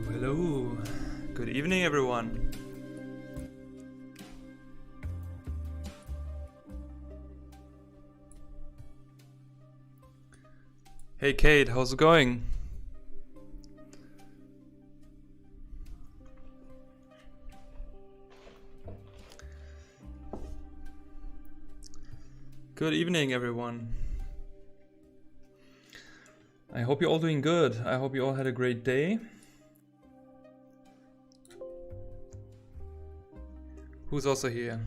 Hello. Good evening, everyone. Hey Kate, how's it going? Good evening, everyone. I hope you're all doing good. I hope you all had a great day. Who's also here?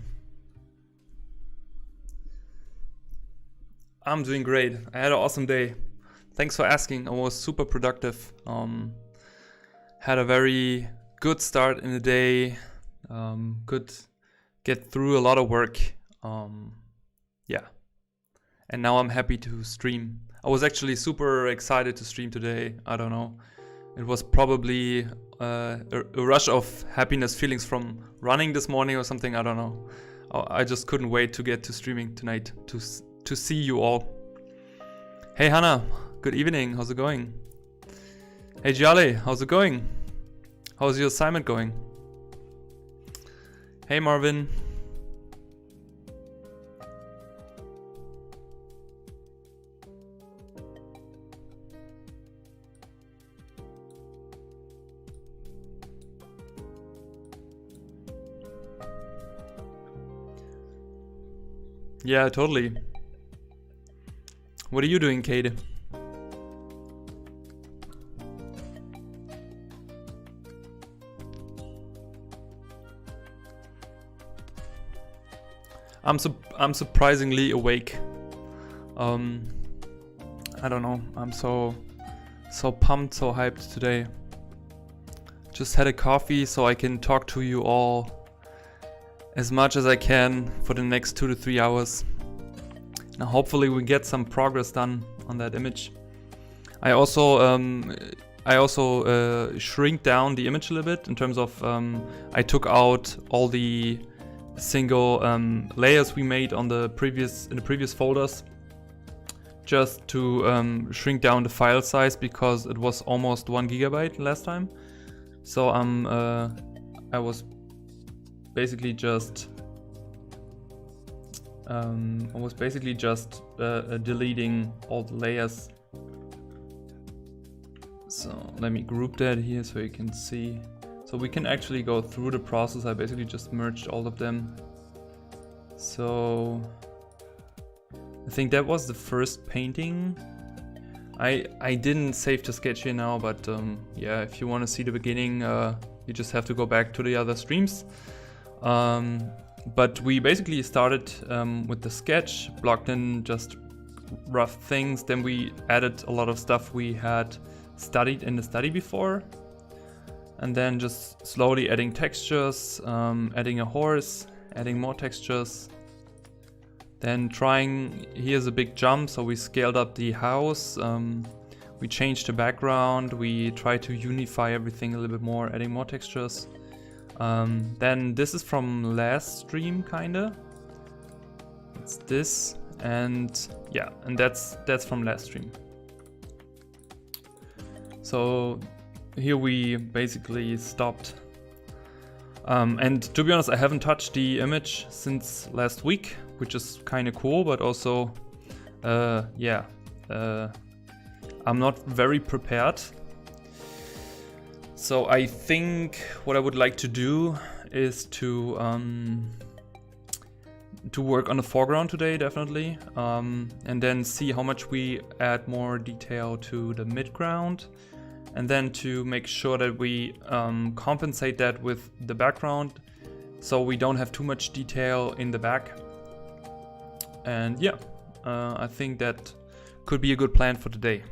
I'm doing great. I had an awesome day. Thanks for asking. I was super productive. Had a very good start in the day. Could get through a lot of work. Yeah. And now I'm happy to stream. I was actually super excited to stream today. I don't know. It was probably a rush of happiness feelings from running this morning or something. I don't know. I just couldn't wait to get to streaming tonight to see you all. Hey Hannah, good evening. How's it going? Hey Jale, how's it going? How's your assignment going? Hey Marvin. Yeah, totally. What are you doing, Kate? I'm surprisingly awake. I don't know. I'm so pumped, so hyped today. Just had a coffee so I can talk to you all as much as I can for the next 2 to 3 hours. Now hopefully we get some progress done on that image. I also shrink down the image a little bit in terms of I took out all the single layers we made on in the previous folders, just to shrink down the file size because it was almost 1 GB last time. So I was basically just deleting all the layers. So let me group that here so you can see. So we can actually go through the process. I basically just merged all of them. So I think that was the first painting. I didn't save the sketch here now, but yeah, if you want to see the beginning, you just have to go back to the other streams. But we basically started with the sketch, blocked in just rough things. Then we added a lot of stuff we had studied in the study before. And then just slowly adding textures, adding a horse, adding more textures. Then here's a big jump, so we scaled up the house. We changed the background. We tried to unify everything a little bit more, adding more textures. Then this is from last stream, kinda. It's this, and yeah, and that's from last stream. So here we basically stopped. And to be honest, I haven't touched the image since last week, which is kind of cool, but also, yeah, I'm not very prepared. So I think what I would like to do is to work on the foreground today, definitely, and then see how much we add more detail to the midground, and then to make sure that we compensate that with the background, so we don't have too much detail in the back. And yeah, I think that could be a good plan for today.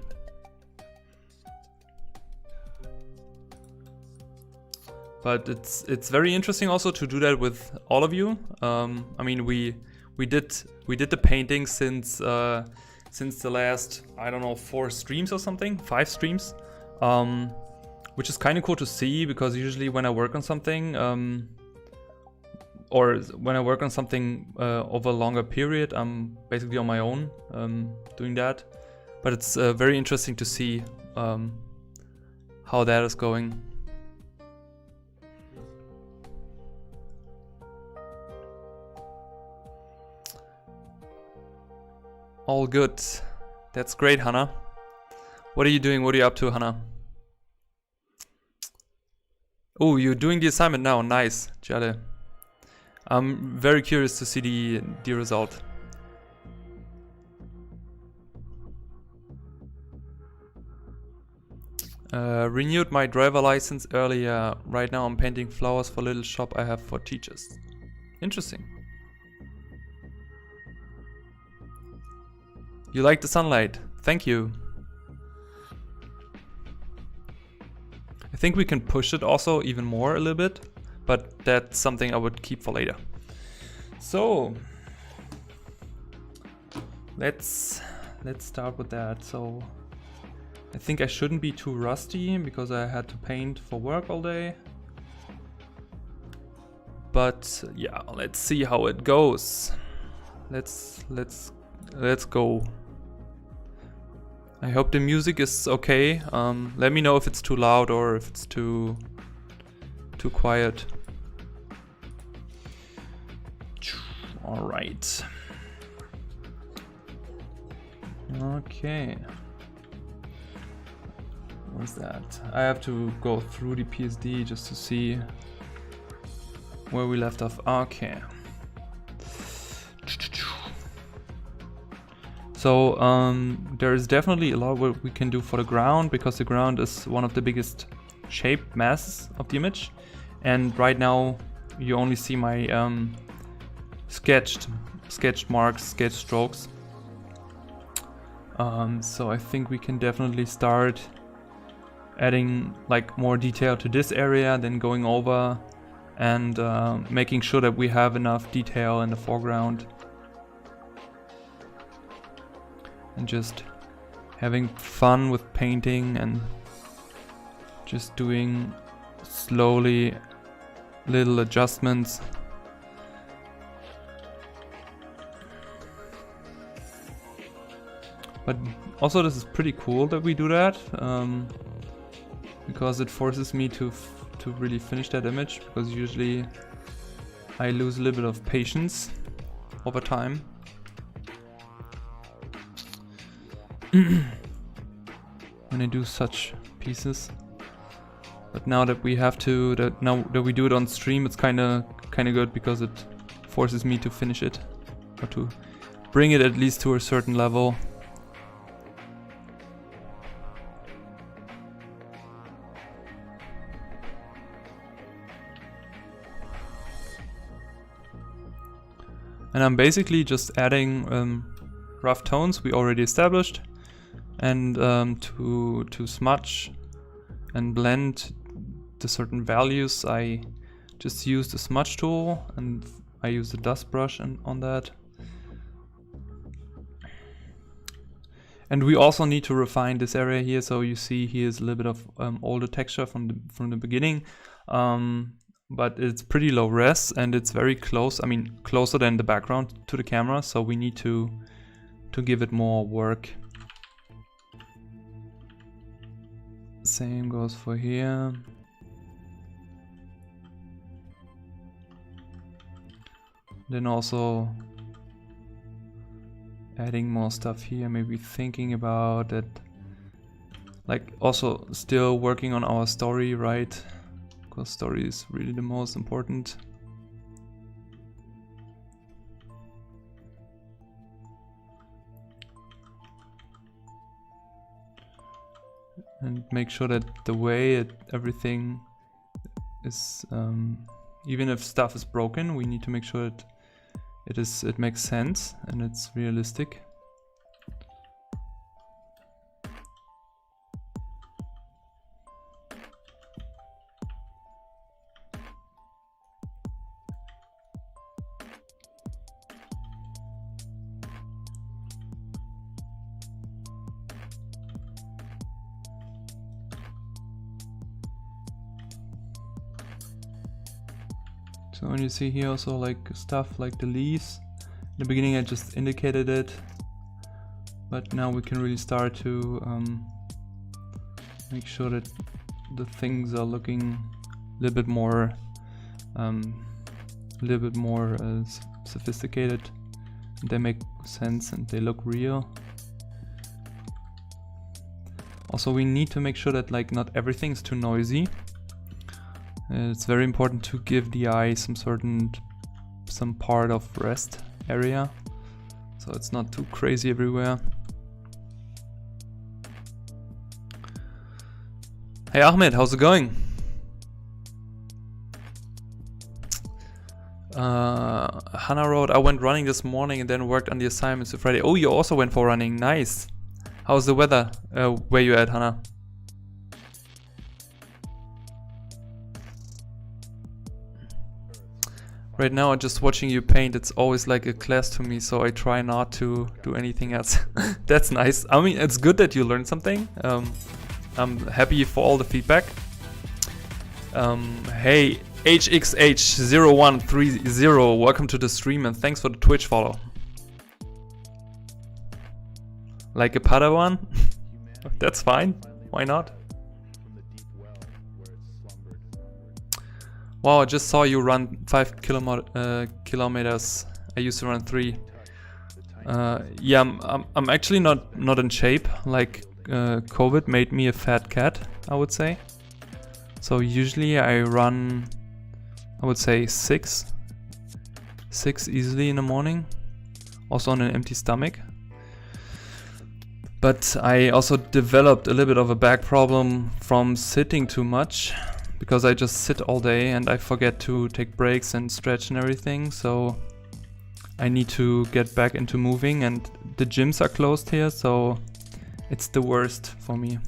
But it's very interesting also to do that with all of you. I mean, we did the painting since the last, I don't know, 4 streams or something, 5 streams, which is kind of cool to see, because usually when I work on something, or when I work on something over a longer period, I'm basically on my own doing that. But it's very interesting to see how that is going. All good. That's great, Hannah. What are you doing? What are you up to, Hannah? Oh, you're doing the assignment now. Nice, Jale. I'm very curious to see the result. Renewed my driver license earlier. Right now I'm painting flowers for a little shop I have for teachers. Interesting. You like the sunlight. Thank you. I think we can push it also even more a little bit, but that's something I would keep for later. So let's start with that. So I think I shouldn't be too rusty because I had to paint for work all day. But yeah, let's see how it goes. Let's go. I hope the music is okay. Let me know if it's too loud or if it's too quiet. All right. Okay. What's that? I have to go through the PSD just to see where we left off. Okay. So there is definitely a lot what we can do for the ground, because the ground is one of the biggest shape masses of the image, and right now you only see my sketched marks, sketch strokes. So I think we can definitely start adding like more detail to this area, then going over and making sure that we have enough detail in the foreground. And just having fun with painting and just doing slowly little adjustments. But also this is pretty cool that we do that, because it forces me to really finish that image, because usually I lose a little bit of patience over time. When I do such pieces, but now that we have to, now that we do it on stream, it's kind of good, because it forces me to finish it, or to bring it at least to a certain level. And I'm basically just adding rough tones we already established, and to smudge and blend the certain values, I just use the smudge tool, and I use the dust brush on that. And we also need to refine this area here, so you see here's a little bit of older texture from the beginning, but it's pretty low res and it's very close, I mean closer than the background to the camera, so we need to give it more work. Same goes for here. Then also adding more stuff here, maybe thinking about it, like also still working on our story, right? Because story is really the most important. And make sure that the way everything is, even if stuff is broken, we need to make sure it makes sense and it's realistic. So when you see here also like stuff like the leaves, in the beginning I just indicated it, but now we can really start to make sure that the things are looking a little bit more sophisticated. They make sense and they look real. Also, we need to make sure that like not everything's too noisy. It's very important to give the eye some part of rest area, so it's not too crazy everywhere. Hey Ahmed, how's it going? Hannah wrote, I went running this morning and then worked on the assignments to Friday. Oh, you also went for running, nice. How's the weather where you at, Hannah? Right now I'm just watching you paint. It's always like a class to me, so I try not to do anything else. That's nice. I mean, it's good that you learned something. I'm happy for all the feedback. Hey, HXH0130, welcome to the stream and thanks for the Twitch follow. Like a Padawan? That's fine. Why not? Wow, I just saw you run 5 kilometers. I used to run 3. Yeah, I'm actually not in shape. Like COVID made me a fat cat, I would say. So usually I run, I would say 6 easily in the morning, also on an empty stomach. But I also developed a little bit of a back problem from sitting too much, because I just sit all day and I forget to take breaks and stretch and everything. So I need to get back into moving, and the gyms are closed here, so it's the worst for me.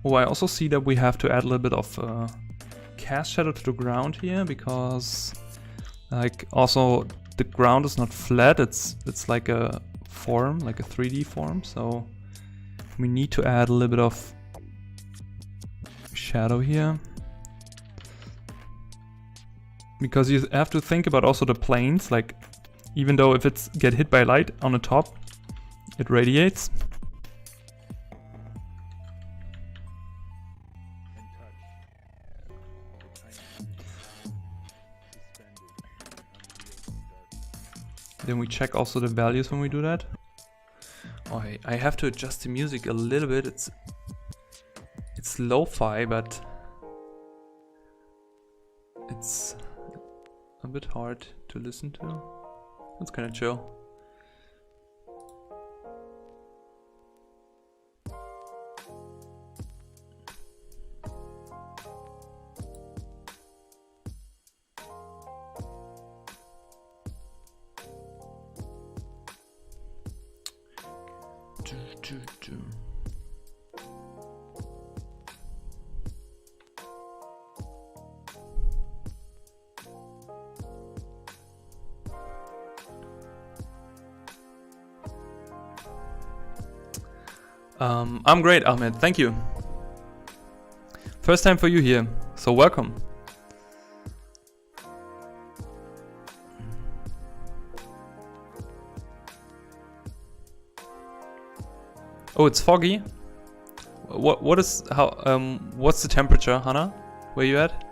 Oh, I also see that we have to add a little bit of cast shadow to the ground here, because like also the ground is not flat, it's like a form, like a 3D form, so we need to add a little bit of shadow here, because you have to think about also the planes. Like even though if it's get hit by light on the top, it radiates. Then we check also the values when we do that. Oh, I have to adjust the music a little bit. It's lo-fi, but it's a bit hard to listen to. It's kind of chill. I'm great, Ahmed, thank you. First time for you here, so welcome. Oh, it's foggy. What's the temperature, Hannah? Where you at?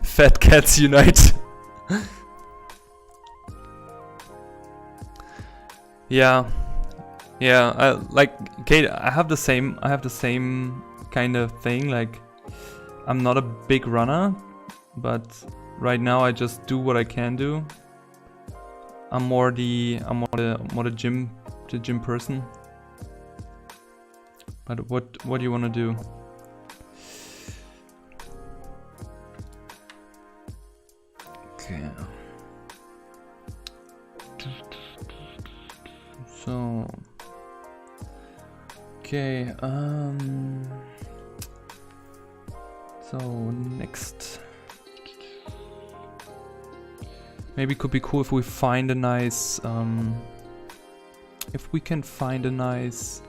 Fat cats unite. Yeah, like Kate, I have the same kind of thing. Like I'm not a big runner, but right now I just do what I can do. I'm more the gym person. But what do you want to do? Okay. So okay, so next, maybe it could be cool if we find a nice if we can find a nice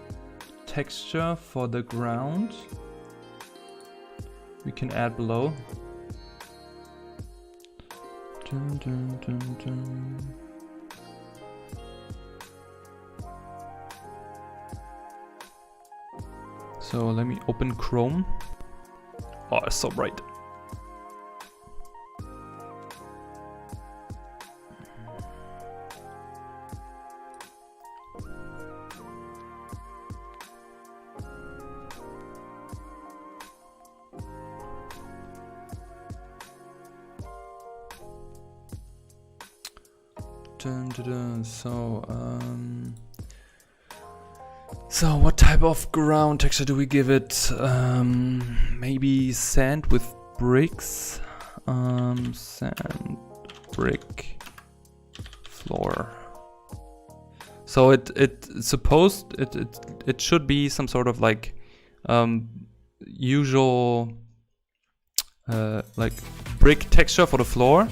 texture for the ground. we can add below. Dun, dun, dun, dun. So let me open Chrome. Oh, it's so bright. Dun, dun, dun. So what type of ground texture do we give it? Maybe sand with bricks. Sand, brick, floor. So it should be some sort of like usual like brick texture for the floor.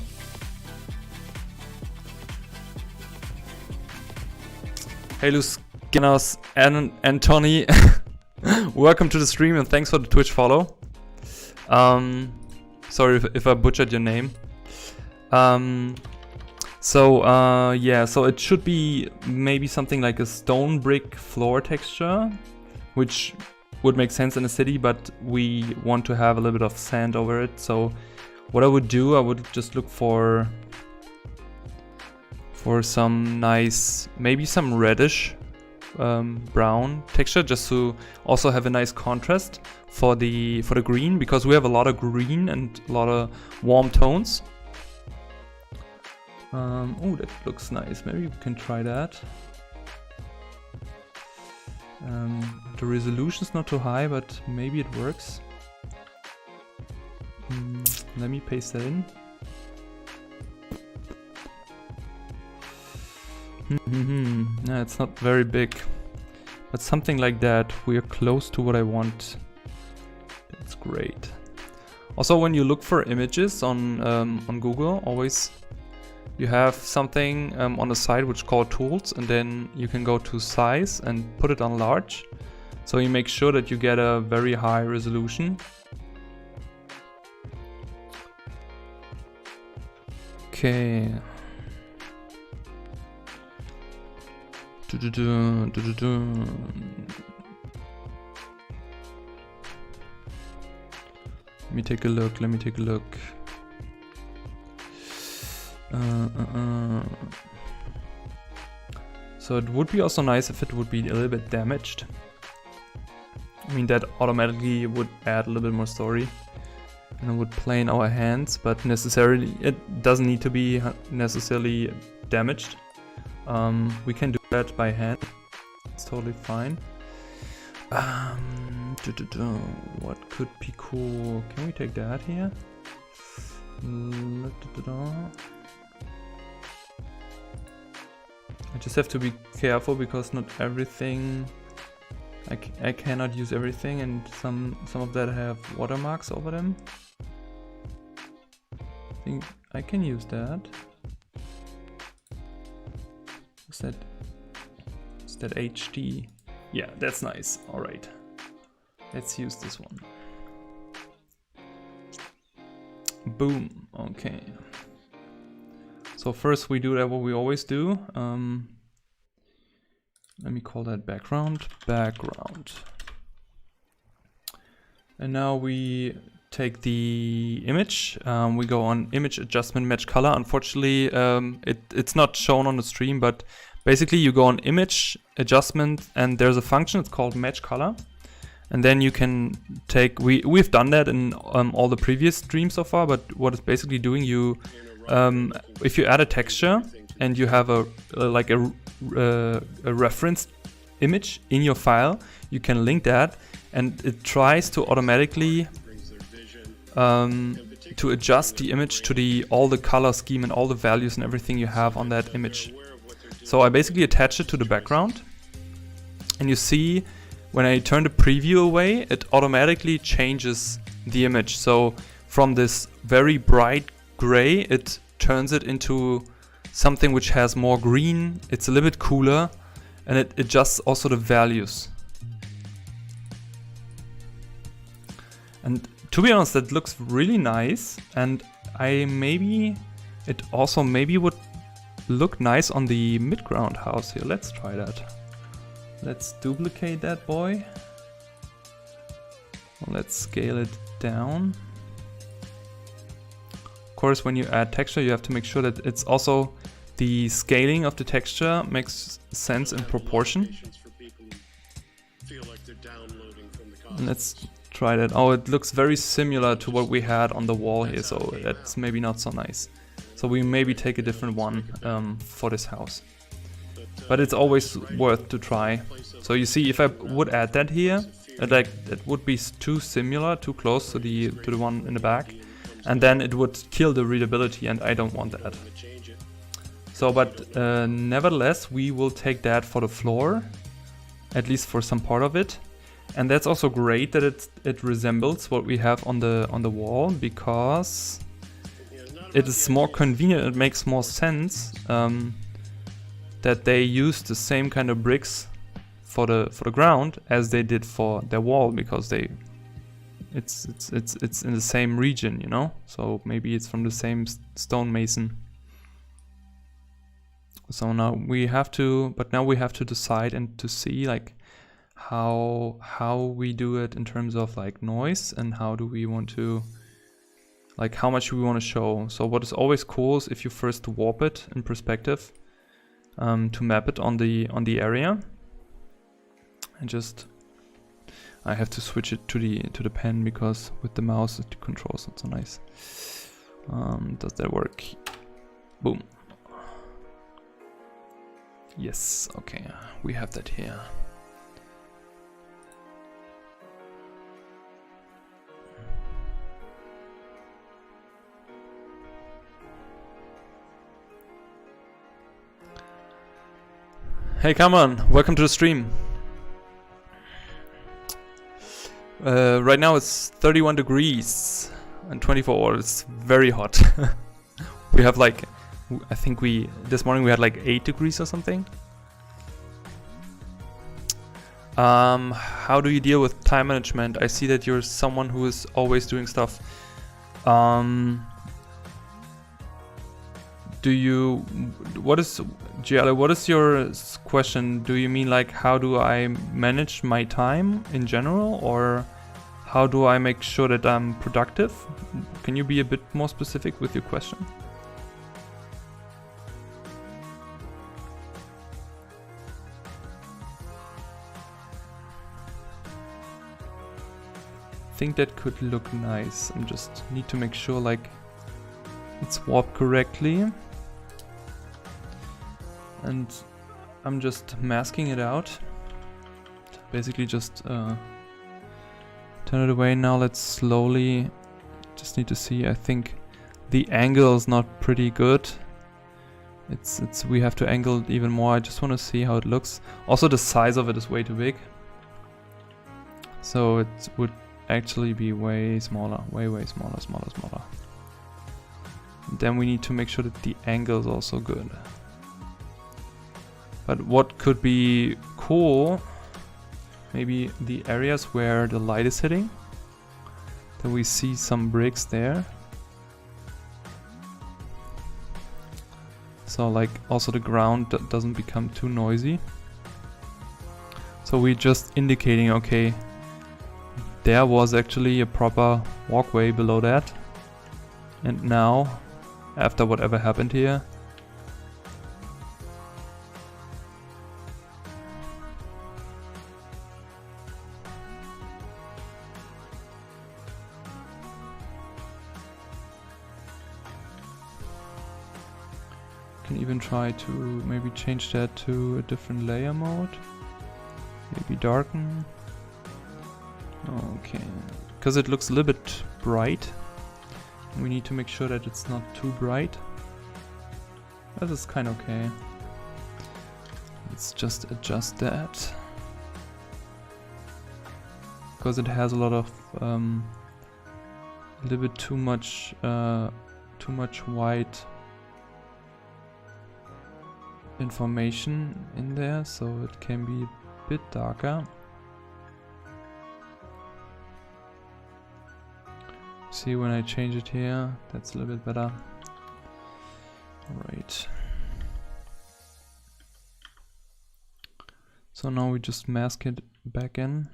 Hey Luskinos and Tony, welcome to the stream and thanks for the Twitch follow. Sorry if I butchered your name. Yeah, so it should be maybe something like a stone brick floor texture, which would make sense in a city, but we want to have a little bit of sand over it. So what I would do, I would just look for some nice, maybe some reddish brown texture, just to also have a nice contrast for the green, because we have a lot of green and a lot of warm tones. Oh, that looks nice. Maybe we can try that. The resolution's not too high, but maybe it works. Let me paste that in. No, it's not very big, but something like that. We are close to what I want. That's great. Also, when you look for images on Google, always you have something on the side which is called tools, and then you can go to size and put it on large. So you make sure that you get a very high resolution. Okay. Let me take a look. So it would be also nice if it would be a little bit damaged. I mean, that automatically would add a little bit more story and it would play in our hands, but necessarily it doesn't need to be necessarily damaged. We can do that by hand. It's totally fine. What could be cool? Can we take that here? I just have to be careful because not everything, I cannot use everything, and some of that have watermarks over them. I think I can use that. Is that HD? Yeah, that's nice. All right, let's use this one. Boom. Okay. So first we do that what we always do. Let me call that background. And now we take the image. We go on image adjustment, match color. Unfortunately, it's not shown on the stream, but basically you go on image adjustment and there's a function. It's called match color. And then you can take, we've done that in all the previous streams so far, but what it's basically doing, you if you add a texture and you have a reference image in your file, you can link that, and it tries to automatically to adjust the image to all the color scheme and all the values and everything you have on that image. So I basically attach it to the background, and you see when I turn the preview away, it automatically changes the image. So from this very bright gray, it turns it into something which has more green. It's a little bit cooler, and it adjusts also the values. And to be honest, that looks really nice, and it also maybe would look nice on the mid-ground house here. Let's try that. Let's duplicate that boy. Let's scale it down. Of course, when you add texture, you have to make sure that it's also the scaling of the texture makes sense in proportion. And let's try that. Oh, it looks very similar to what we had on the wall here, so that's maybe not so nice. So we maybe take a different one for this house. But it's always worth to try. So you see, if I would add that here, like it would be too similar, too close to the one in the back, and then it would kill the readability, and I don't want that. So, but nevertheless, we will take that for the floor, at least for some part of it. And that's also great that it resembles what we have on the wall, because it is more convenient. It makes more sense that they use the same kind of bricks for the ground as they did for their wall, because it's in the same region, you know. So maybe it's from the same stonemason. So now we have to, decide and to see like how we do it in terms of like noise, and how do we want to, like how much we want to show. So what is always cool is if you first warp it in perspective to map it on the area, and just I have to switch it to the pen, because with the mouse the controls not so nice. Does that work? Boom. Yes, okay, we have that here. Hey, come on, welcome to the stream. Right now it's 31 degrees and 24 hours. It's very hot. We have like, I think this morning we had like 8 degrees or something. How do you deal with time management? I see that you're someone who is always doing stuff. What is your question? Do you mean like how do I manage my time in general, or how do I make sure that I'm productive? Can you be a bit more specific with your question? I think that could look nice. I just need to make sure like it's warped correctly. And I'm just masking it out. Basically just turn it away. Now let's slowly, just need to see, I think the angle is not pretty good. We have to angle it even more. I just want to see how it looks. Also the size of it is way too big. So it would actually be way smaller, way smaller. Then we need to make sure that the angle is also good. But what could be cool, maybe the areas where the light is hitting, that we see some bricks there. So like also the ground doesn't become too noisy. So we're just indicating, okay, there was actually a proper walkway below that. And now, after whatever happened here, can even try to maybe change that to a different layer mode. Maybe darken. Okay, because it looks a little bit bright. We need to make sure that it's not too bright. That is kind of okay. Let's just adjust that. Because it has a lot of a little bit too much white information in there, so it can be a bit darker. see when I change it here, that's a little bit better. Alright. So now we just mask it back in.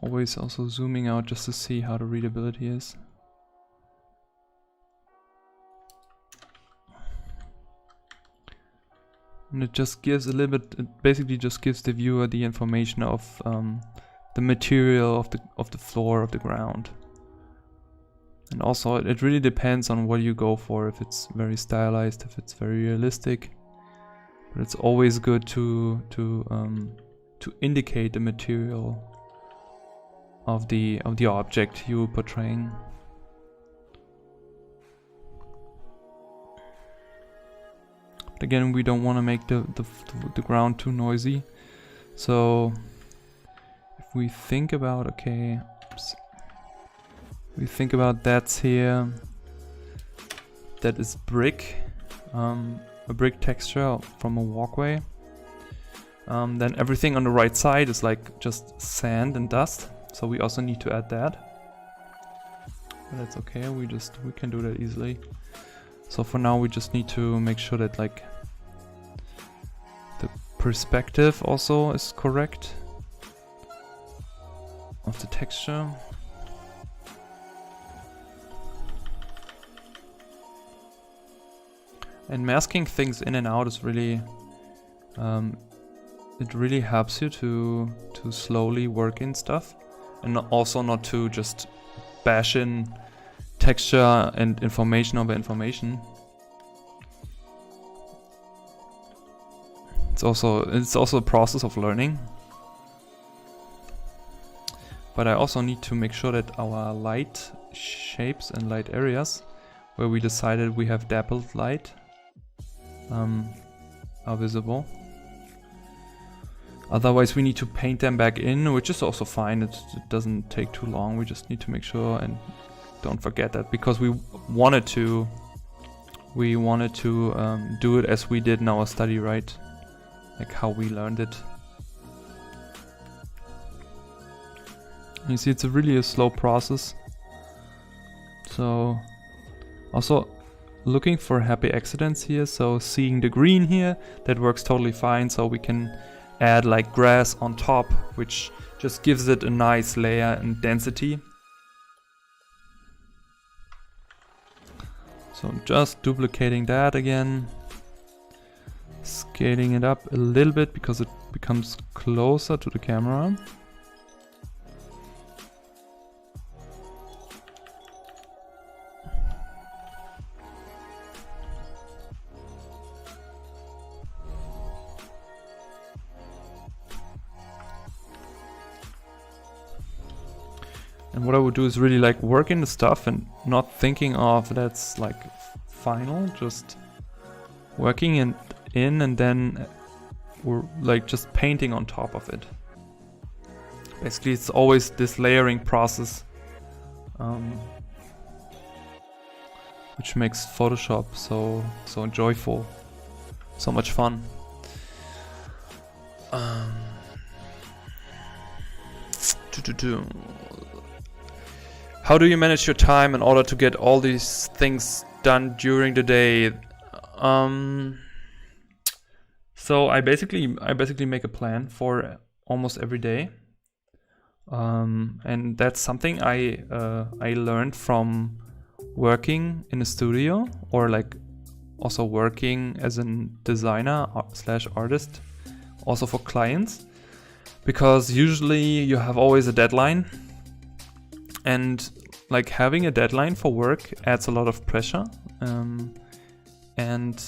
Always also zooming out just to see how the readability is. And it just gives a little bit, it basically just gives the viewer the information of the material of the floor, of the ground. And also it really depends on what you go for, if it's very stylized, if it's very realistic. But it's always good to indicate the material of the object you're portraying. But again, we don't want to make the ground too noisy. So if we think about, okay, oops, we think about that's here, that is brick, a brick texture from a walkway. Then everything on the right side is like just sand and dust. So we also need to add that. But that's okay, we can do that easily. So for now we just need to make sure that like the perspective also is correct of the texture. And masking things in and out is really it really helps you to slowly work in stuff, and also not to just bash in texture and information over information. It's also a process of learning. But I also need to make sure that our light shapes and light areas, where we decided we have dappled light, are visible. Otherwise we need to paint them back in, which is also fine. It doesn't take too long. We just need to make sure and don't forget that, because we wanted to do it as we did in our study, right? Like how we learned it. You see, it's really a slow process. So also looking for happy accidents here. So seeing the green here, that works totally fine. So we can add like grass on top, which just gives it a nice layer and density. So I'm just duplicating that again, scaling it up a little bit because it becomes closer to the camera. And what I would do is really like work in the stuff and not thinking of that's like final, just working in and then we're like just painting on top of it. Basically it's always this layering process, which makes Photoshop so joyful, so much fun. How do you manage your time in order to get all these things done during the day? So I basically make a plan for almost every day, and that's something I learned from working in a studio, or like also working as a designer slash artist, also for clients, because usually you have always a deadline. And like having a deadline for work adds a lot of pressure, and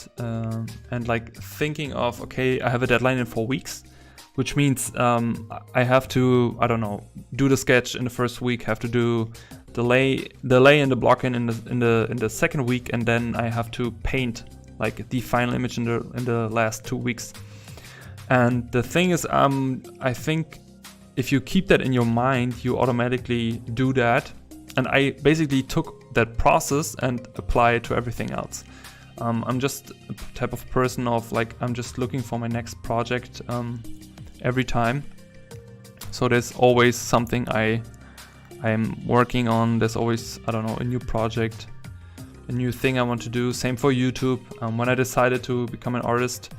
like thinking of, okay, I have a deadline in 4 weeks, which means I have to, I don't know, do the sketch in the first week, have to do the lay and the block in the second week, and then I have to paint like the final image in the last 2 weeks. And the thing is, I think if you keep that in your mind, you automatically do that. And I basically took that process and apply it to everything else. I'm just a type of person of like, I'm just looking for my next project every time. So there's always something I'm working on. There's always, I don't know, a new project, a new thing I want to do. Same for YouTube. When I decided to become an artist,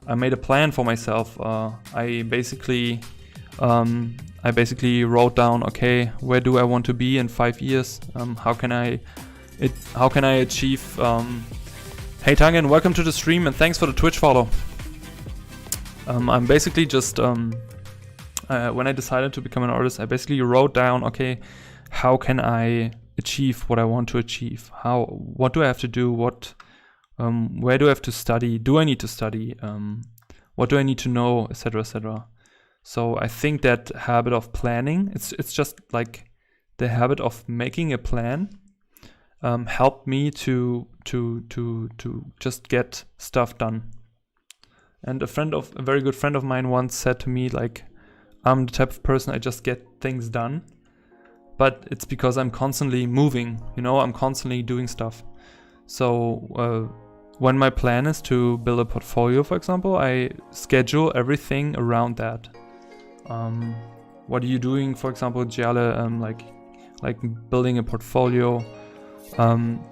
I made a plan for myself. I basically wrote down, okay, where do I want to be in 5 years? How can I achieve? Hey Tangen, welcome to the stream and thanks for the Twitch follow. I'm basically just when I decided to become an artist, I basically wrote down, okay, how can I achieve what I want to achieve? What do I have to do? Where do I have to study? Do I need to study? What do I need to know, etc., etc. So I think that habit of planning, it's just like the habit of making a plan, helped me to just get stuff done. And a very good friend of mine once said to me, like, I'm the type of person, I just get things done, but it's because I'm constantly moving, you know, I'm constantly doing stuff. So when my plan is to build a portfolio, for example, I schedule everything around that. What are you doing, for example, Giale, like building a portfolio?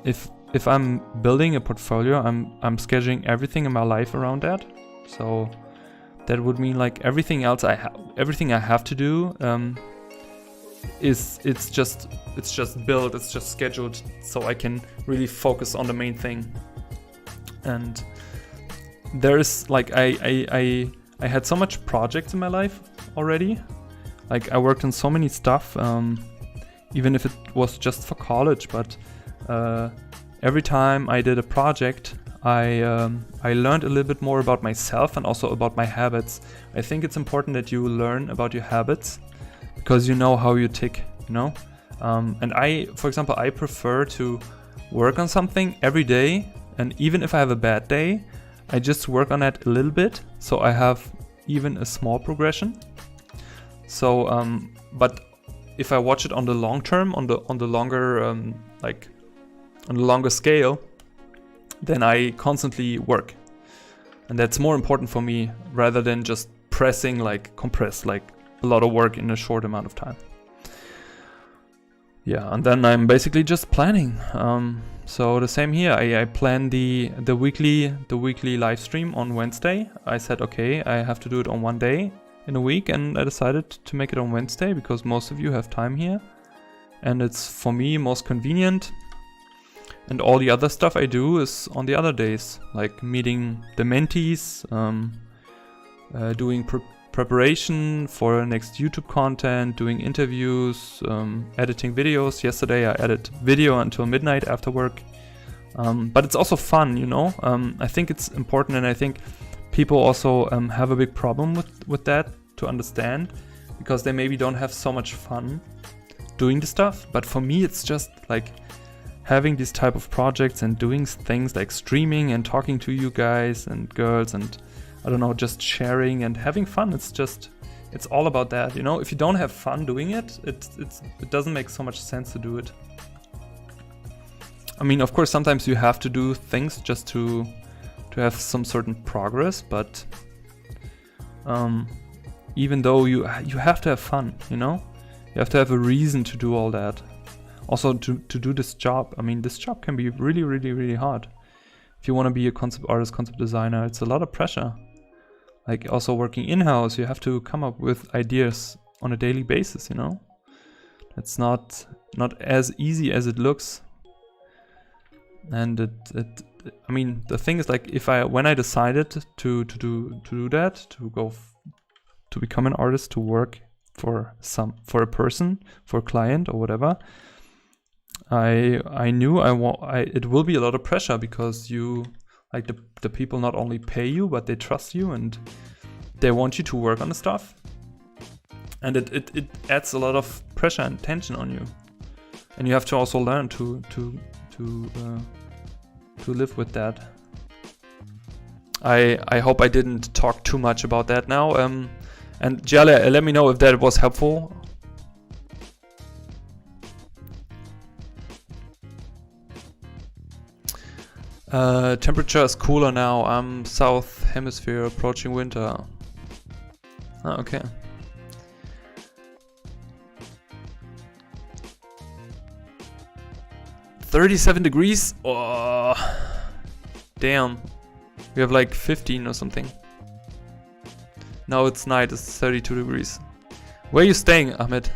If I'm building a portfolio, I'm scheduling everything in my life around that. So that would mean like everything else everything I have to do it's just built, it's just scheduled, so I can really focus on the main thing. And there's like I had so much projects in my life already. Like I worked on so many stuff, even if it was just for college, but every time I did a project, I learned a little bit more about myself and also about my habits. I think it's important that you learn about your habits because you know how you tick, you know? And for example, I prefer to work on something every day, and even if I have a bad day, I just work on it a little bit, so I have even a small progression. So, but if I watch it on the long term, on the longer on the longer scale, then I constantly work, and that's more important for me rather than just compress like a lot of work in a short amount of time. Yeah, and then I'm basically just planning. So the same here. I plan the weekly live stream on Wednesday. I said, okay, I have to do it on one day in a week, and I decided to make it on Wednesday because most of you have time here, and it's for me most convenient. And all the other stuff I do is on the other days, like meeting the mentees, doing preparation for next YouTube content, doing interviews, editing videos. Yesterday I edited video until midnight after work. But it's also fun, you know? I think it's important, and I think people also have a big problem with that to understand, because they maybe don't have so much fun doing the stuff. But for me, it's just like having these type of projects and doing things like streaming and talking to you guys and girls and I don't know, just sharing and having fun. It's all about that, you know? If you don't have fun doing it, it doesn't make so much sense to do it. I mean, of course, sometimes you have to do things just to have some certain progress, but even though you have to have fun, you know? You have to have a reason to do all that. Also, to do this job, I mean, this job can be really, really, really hard. If you want to be a concept artist, concept designer, it's a lot of pressure. Like also working in-house, you have to come up with ideas on a daily basis, you know? It's not as easy as it looks. And I mean, the thing is, like, when I decided to do that, to become an artist, to work for a person, for a client or whatever, I knew it will be a lot of pressure, because you, like, the people not only pay you, but they trust you and they want you to work on the stuff, and it adds a lot of pressure and tension on you, and you have to also learn to live with that. I hope I didn't talk too much about that now. And Giale, let me know if that was helpful. Temperature is cooler now. I'm south hemisphere, approaching winter. Ah, okay. 37 degrees? Oh, damn. We have like 15 or something. Now it's night, it's 32 degrees. Where are you staying, Ahmed?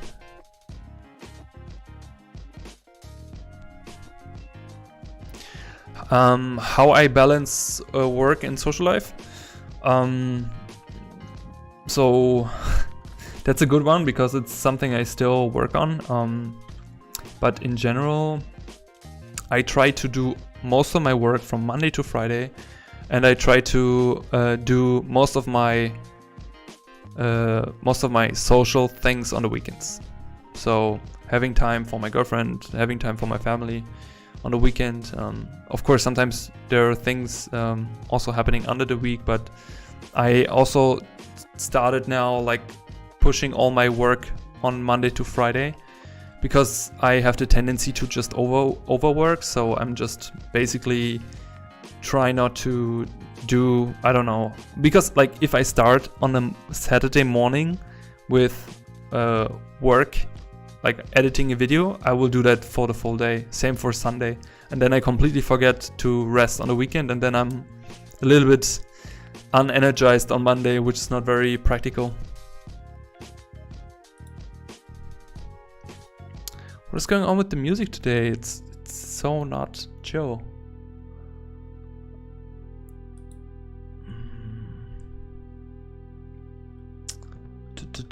How I balance work and social life? So that's a good one because it's something I still work on. But in general, I try to do most of my work from Monday to Friday, and I try to do most of my social things on the weekends. So having time for my girlfriend, having time for my family on the weekend. Of course, sometimes there are things also happening under the week, but I also started now like pushing all my work on Monday to Friday because I have the tendency to just overwork. So I'm just basically try not to do, I don't know, because like if I start on a Saturday morning with work, like editing a video, I will do that for the full day. Same for Sunday. And then I completely forget to rest on the weekend, and then I'm a little bit unenergized on Monday, which is not very practical. What is going on with the music today? It's so not chill.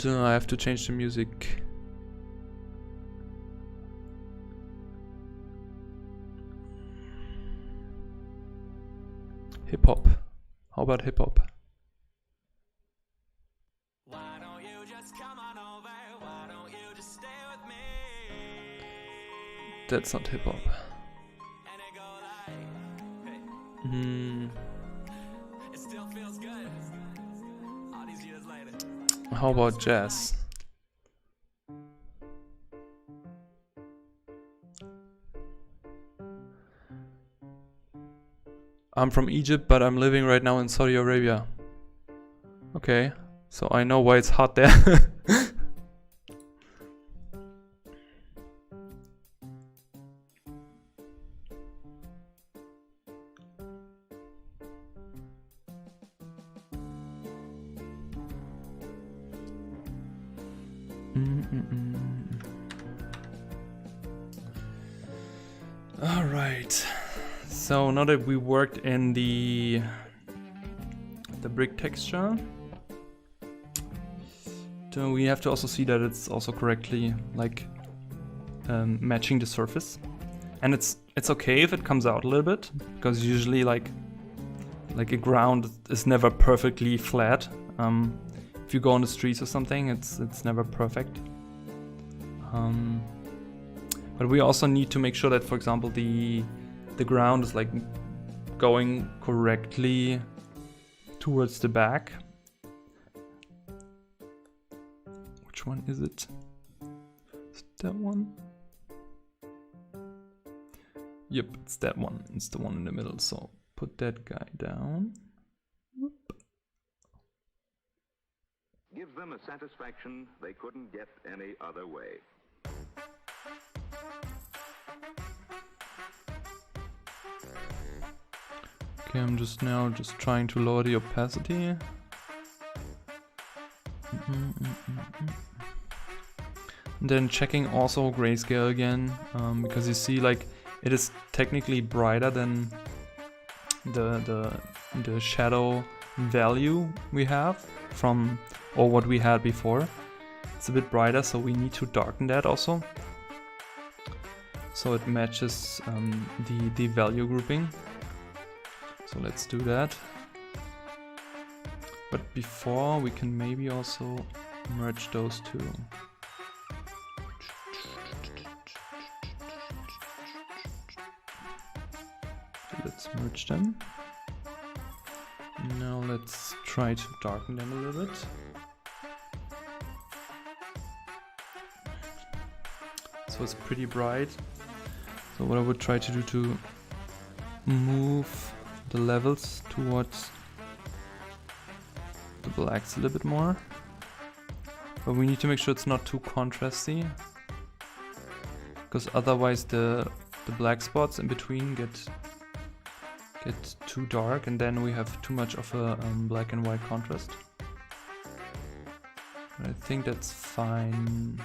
I have to change the music. Hip hop. How about hip hop? Why don't you just come on over? Why don't you just stay with me? That's not hip hop. It still feels good. All these years later. How about jazz? I'm from Egypt, but I'm living right now in Saudi Arabia. Okay, so I know why it's hot there. All right. So now that we worked in the brick texture, so we have to also see that it's also correctly like matching the surface, and it's okay if it comes out a little bit, because usually like a ground is never perfectly flat. If you go on the streets or something, it's never perfect. But we also need to make sure that, for example, the ground is like going correctly towards the back. Which one is it? Is it that one? Yep, it's that one. It's the one in the middle. So put that guy down. Whoop. Gives them a satisfaction they couldn't get any other way. Okay, I'm just trying to lower the opacity. And then checking also grayscale again, because you see like it is technically brighter than the shadow value we have from, or what we had before. It's a bit brighter, so we need to darken that also, so it matches the value grouping. So let's do that. But before, we can maybe also merge those two. Let's merge them. Now let's try to darken them a little bit. So it's pretty bright. So what I would try to do to move the levels towards the blacks a little bit more, but we need to make sure it's not too contrasty, because otherwise the the black spots in between get too dark, and then we have too much of a black and white contrast. But I think that's fine.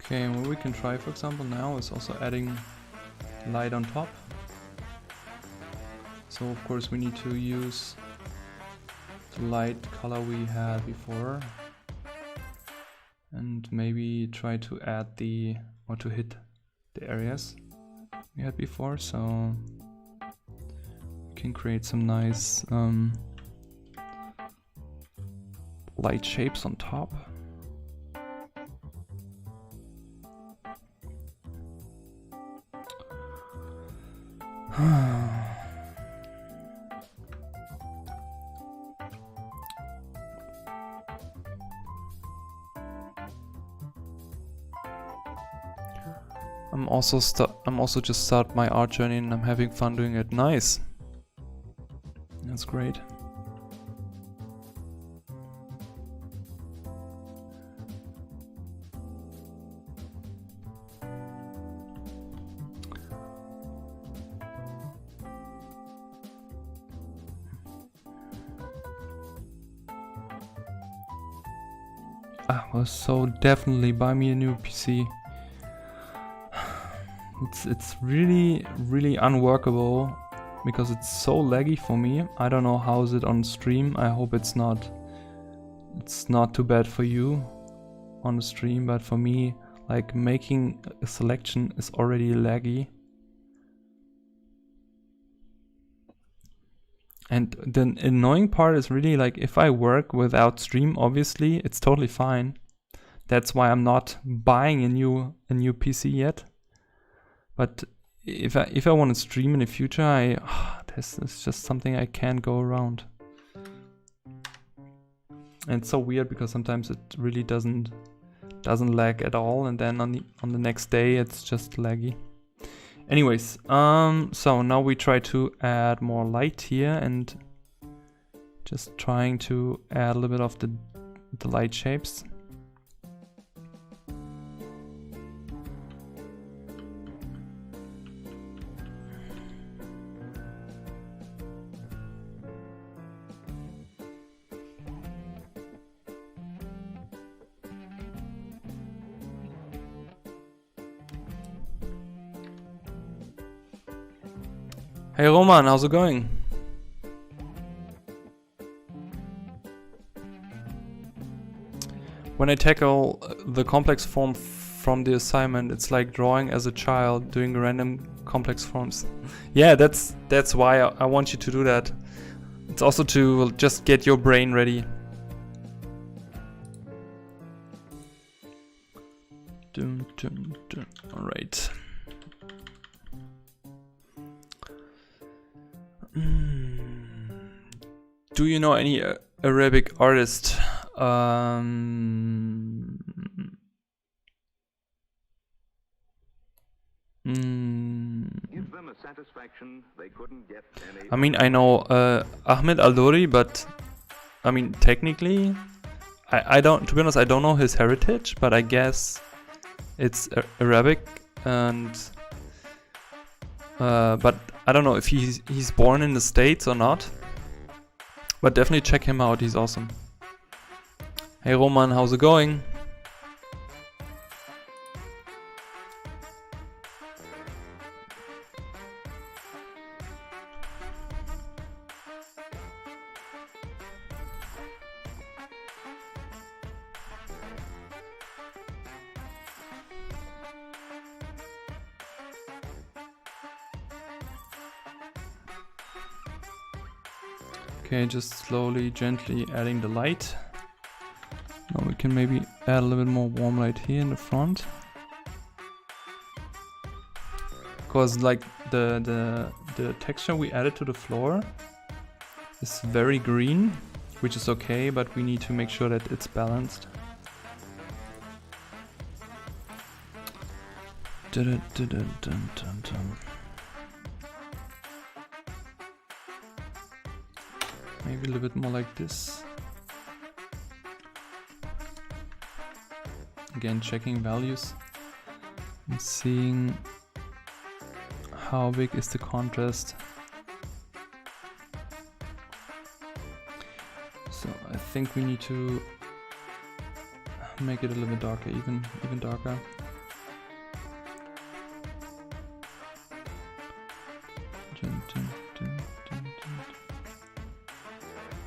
Okay, what we can try, for example, now is also adding light on top. So of course we need to use the light color we had before, and maybe try to add or to hit the areas we had before, so we can create some nice light shapes on top. I'm also just start my art journey and I'm having fun doing it. Nice. That's great. Well, so definitely buy me a new PC. It's really unworkable because it's so laggy for me. I don't know how is it on stream. I hope it's not too bad for you on the stream, but for me, like, making a selection is already laggy. And the annoying part is really, like, if I work without stream, obviously it's totally fine. That's why I'm not buying a new PC yet. But if I want to stream in the future, this is just something I can't go around. And it's so weird because sometimes it really doesn't lag at all, and then on the next day it's just laggy. Anyways, so now we try to add more light here and just trying to add a little bit of the light shapes. Hey Roman, how's it going? When I tackle the complex form from the assignment, it's like drawing as a child, doing random complex forms. Yeah, that's why I want you to do that. It's also to just get your brain ready. Dun, dun, dun. All right. Do you know any Arabic artist? I mean, I know Ahmed Al-Dori, but I mean, technically, I don't. To be honest, I don't know his heritage, but I guess it's Arabic, and but I don't know if he's born in the States or not. But definitely check him out, he's awesome. Hey Roman, how's it going? Okay, just slowly, gently adding the light. Now we can maybe add a little bit more warm light here in the front. Because like the texture we added to the floor is very green, which is okay, but we need to make sure that it's balanced. Dun, dun, dun, dun, dun, dun. Maybe a little bit more like this. Again, checking values and seeing how big is the contrast. So I think we need to make it a little bit darker, even darker.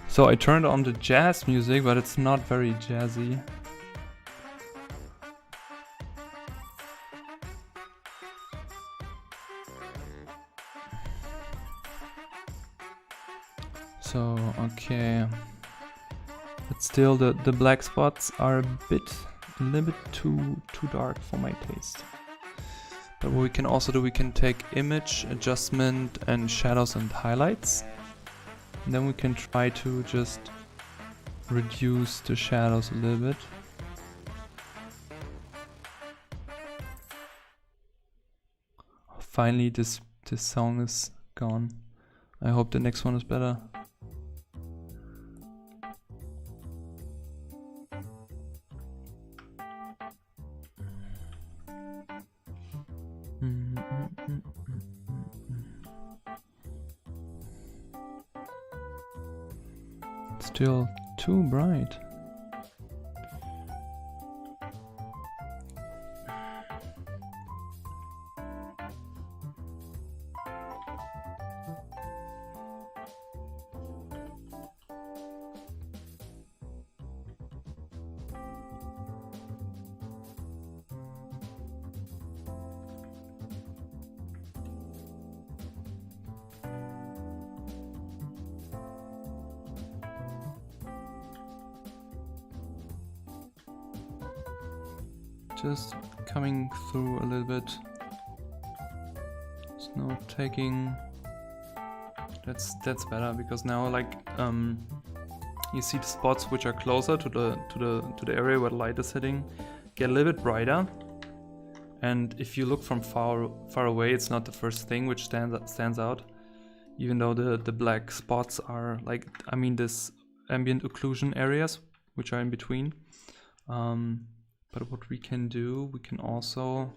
So I turned on the jazz music, but it's not very jazzy. So, okay. But still the black spots are a little bit too dark for my taste. But what we can also do, we can take image, adjustment and shadows and highlights. And then we can try to just reduce the shadows a little bit. Finally this song is gone. I hope the next one is better. Still too bright. Just coming through a little bit. Snow taking. That's better, because now like you see the spots which are closer to the area where the light is hitting get a little bit brighter. And if you look from far away, it's not the first thing which stands out. Even though the black spots are like, I mean, this ambient occlusion areas which are in between. But what we can do, we can also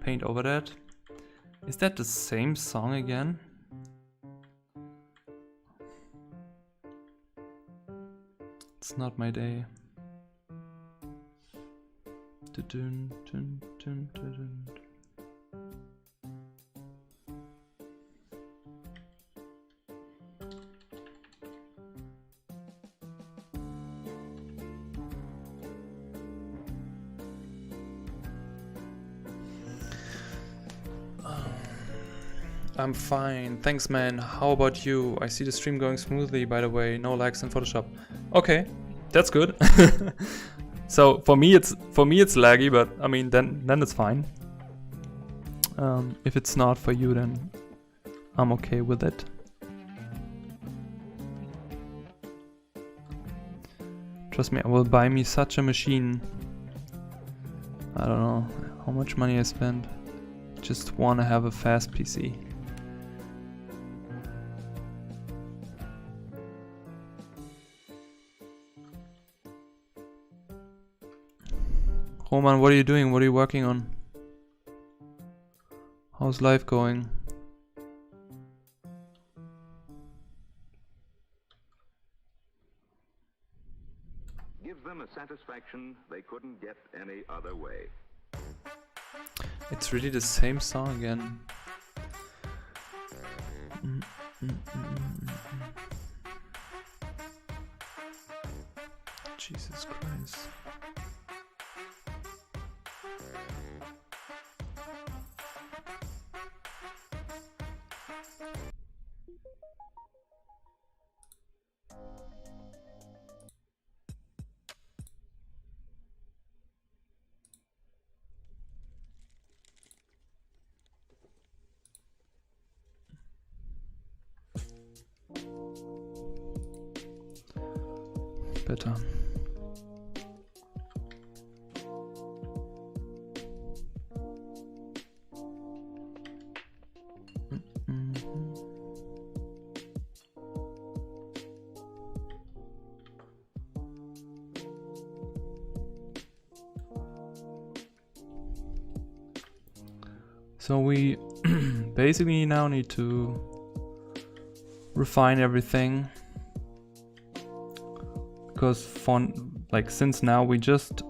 paint over that. Is that the same song again? It's not my day. Dun, dun, dun, dun, dun. I'm fine, thanks man. How about you? I see the stream going smoothly, by the way. No lags in Photoshop. Okay, that's good. So for me it's laggy, but I mean then it's fine. If it's not for you, then I'm okay with it. Trust me, I will buy me such a machine. I don't know how much money I spend. Just want to have a fast PC. Roman, what are you doing? What are you working on? How's life going? Gives them a satisfaction they couldn't get any other way. It's really the same song again. Jesus Christ. Better. So we basically now need to refine everything, because since now we just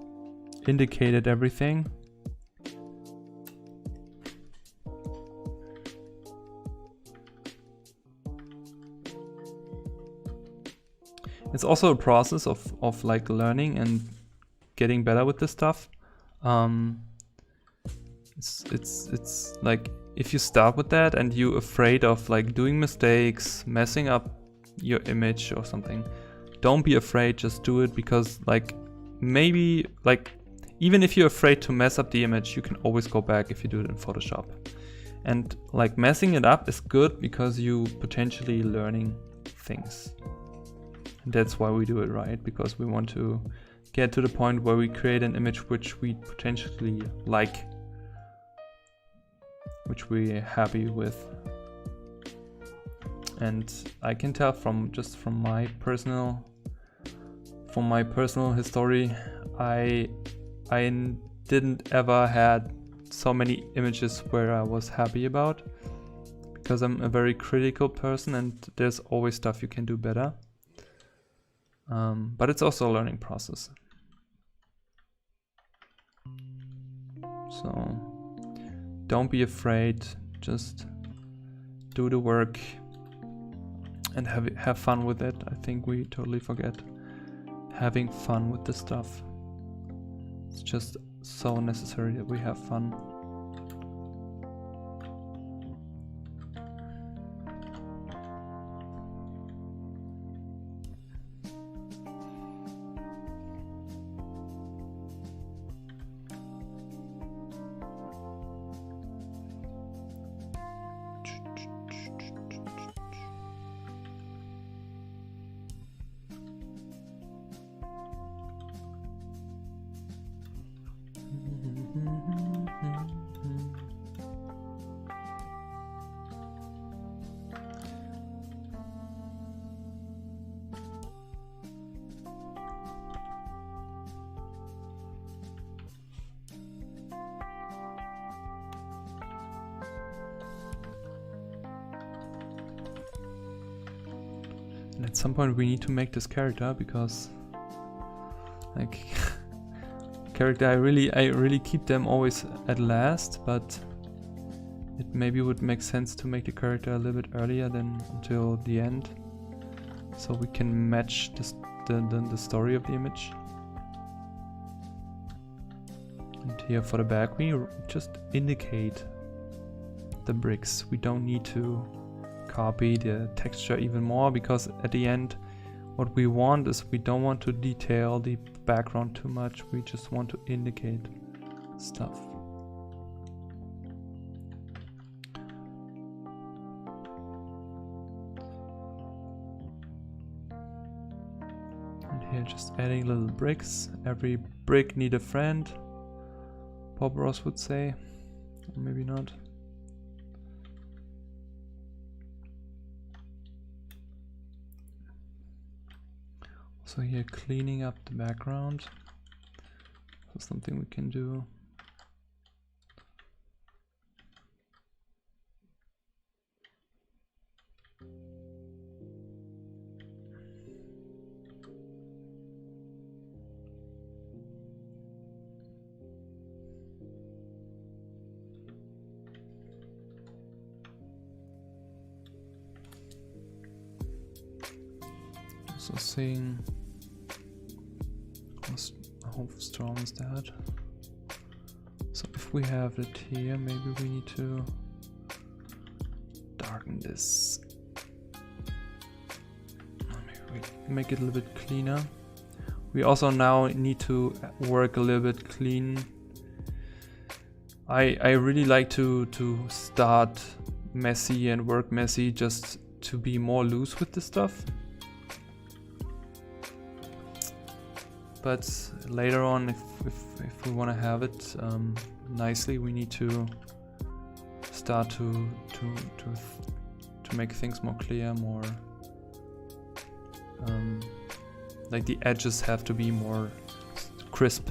indicated everything, it's also a process of like learning and getting better with this stuff. It's like if you start with that and you're afraid of like doing mistakes, messing up your image or something, don't be afraid, just do it, because like maybe like even if you're afraid to mess up the image, you can always go back if you do it in Photoshop. And like messing it up is good because you potentially learning things. And that's why we do it, right? Because we want to get to the point where we create an image which we potentially like, which we're happy with. And I can tell from my personal history, I didn't ever had so many images where I was happy about, because I'm a very critical person and there's always stuff you can do better. But it's also a learning process. So don't be afraid, just do the work and have fun with it. I think we totally forget having fun with this stuff. It's just so necessary that we have fun. And at some point we need to make this character, because like character, I really keep them always at last, but it maybe would make sense to make the character a little bit earlier than until the end, so we can match the story of the image. And here for the back we just indicate the bricks. We don't need to copy the texture even more, because at the end what we want is, we don't want to detail the background too much, we just want to indicate stuff. And here just adding little bricks. Every brick need a friend, Bob Ross would say, or maybe not. So here cleaning up the background, so something we can do. So seeing how strong is that? So if we have it here, maybe we need to darken this. Maybe we make it a little bit cleaner. We also now need to work a little bit clean. I really like to start messy and work messy just to be more loose with this stuff. But later on, if we want to have it nicely, we need to start to make things more clear, more like the edges have to be more crisp,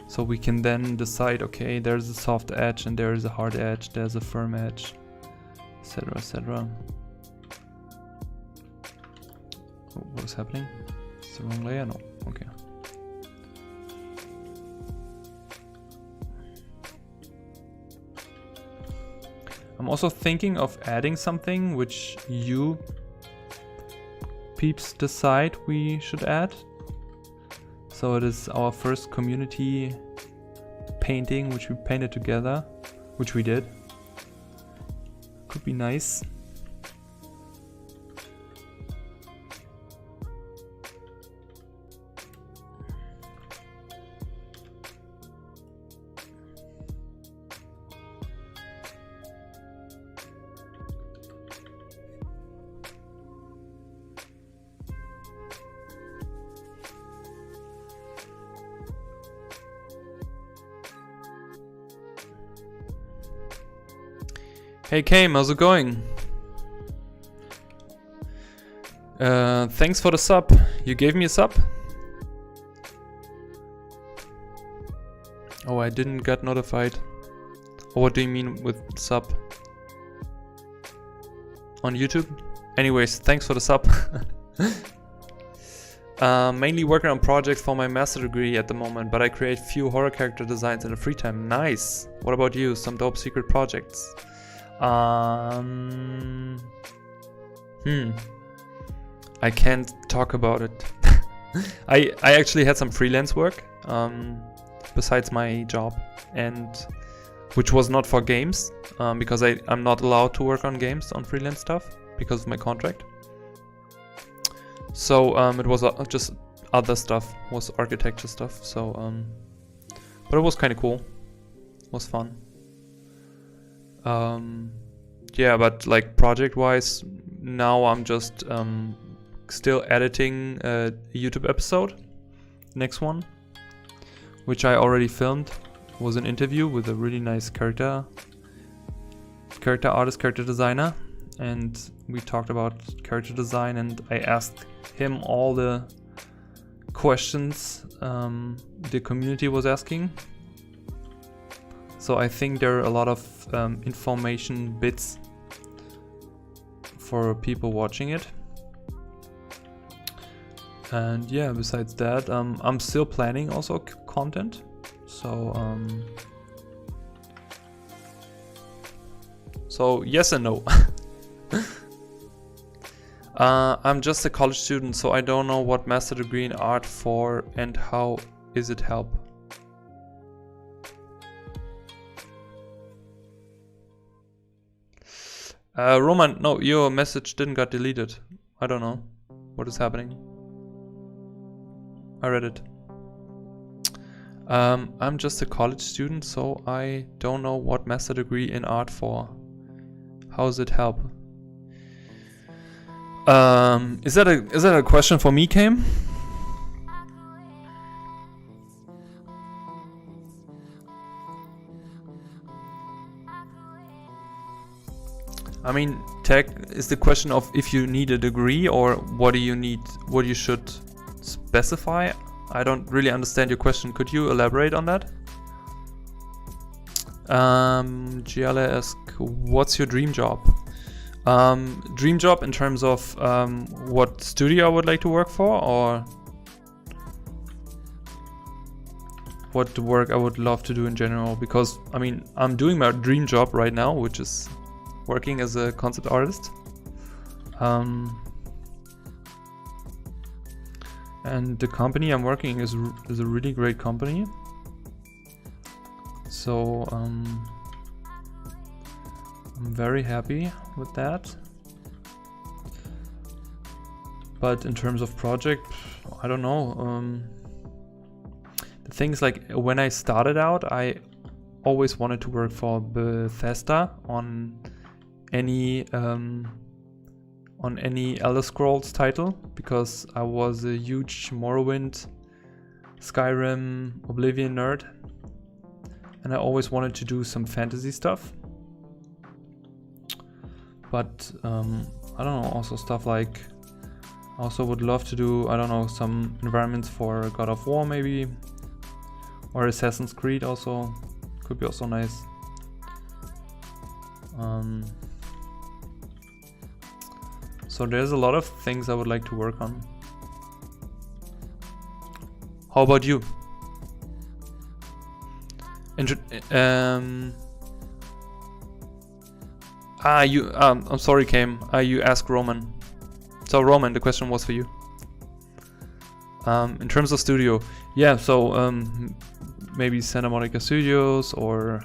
so we can then decide, okay, there's a soft edge and there is a hard edge, there's a firm edge, etc, etc. What is happening? It's the wrong layer? No. Okay. I'm also thinking of adding something which you peeps decide we should add. So it is our first community painting which we painted together, which we did. Could be nice. Hey Kame, how's it going? Thanks for the sub. You gave me a sub? Oh, I didn't get notified. Oh, what do you mean with sub? On YouTube? Anyways, thanks for the sub. Mainly working on projects for my master degree at the moment, but I create few horror character designs in the free time. Nice! What about you? Some dope secret projects? I can't talk about it. I actually had some freelance work besides my job, and which was not for games, because I'm not allowed to work on games on freelance stuff because of my contract. So it was just other stuff, was architecture stuff. So but it was kind of cool. It was fun. Yeah, but like project wise, now I'm just still editing a YouTube episode. Next one, which I already filmed, was an interview with a really nice character artist, character designer, and we talked about character design, and I asked him all the questions the community was asking. So I think there are a lot of information bits for people watching it. And yeah, besides that, I'm still planning also content. So yes and no. I'm just a college student, so I don't know what master degree in art for and how is it help. Roman, no, your message didn't get deleted. I don't know what is happening. I read it. I'm just a college student, so I don't know what master degree in art for. How does it help? Is that a question for me, Cam? I mean, tech is the question of if you need a degree or what do you need, what you should specify. I don't really understand your question. Could you elaborate on that? Giala asks, what's your dream job? Dream job in terms of what studio I would like to work for, or what work I would love to do in general? Because I mean, I'm doing my dream job right now, which is working as a concept artist. And the company I'm working is a really great company. So I'm very happy with that. But in terms of project, I don't know. The things like when I started out, I always wanted to work for Bethesda on any Elder Scrolls title, because I was a huge Morrowind, Skyrim, Oblivion nerd, and I always wanted to do some fantasy stuff. But I don't know, also stuff like, I also would love to do, I don't know, some environments for God of War maybe, or Assassin's Creed also, could be also nice. So there's a lot of things I would like to work on. How about you? I'm sorry, Cam. You asked Roman. So Roman, the question was for you. In terms of studio, yeah. So maybe Santa Monica Studios, or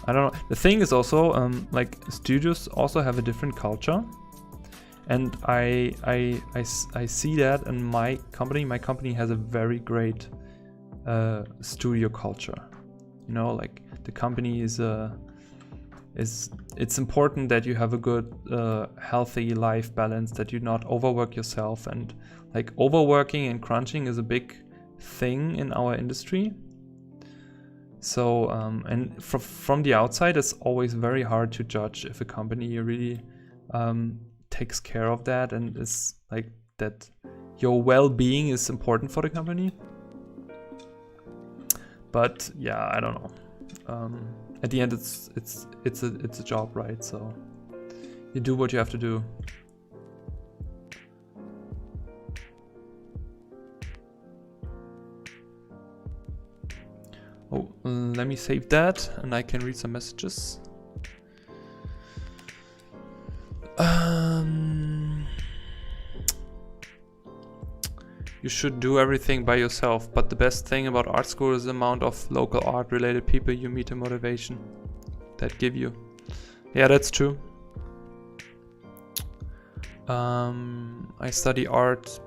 I don't know. The thing is also like studios also have a different culture, and I see that in my company. My company has a very great studio culture. You know, like the company is it's important that you have a good healthy life balance, that you not overwork yourself, and like overworking and crunching is a big thing in our industry. So and from the outside, it's always very hard to judge if a company really takes care of that, and is like that your well-being is important for the company. But yeah, I don't know. At the end, it's a job, right? So you do what you have to do. Oh, let me save that, and I can read some messages. You should do everything by yourself, but the best thing about art school is the amount of local art related people you meet and motivation that give you. Yeah, that's true. I study art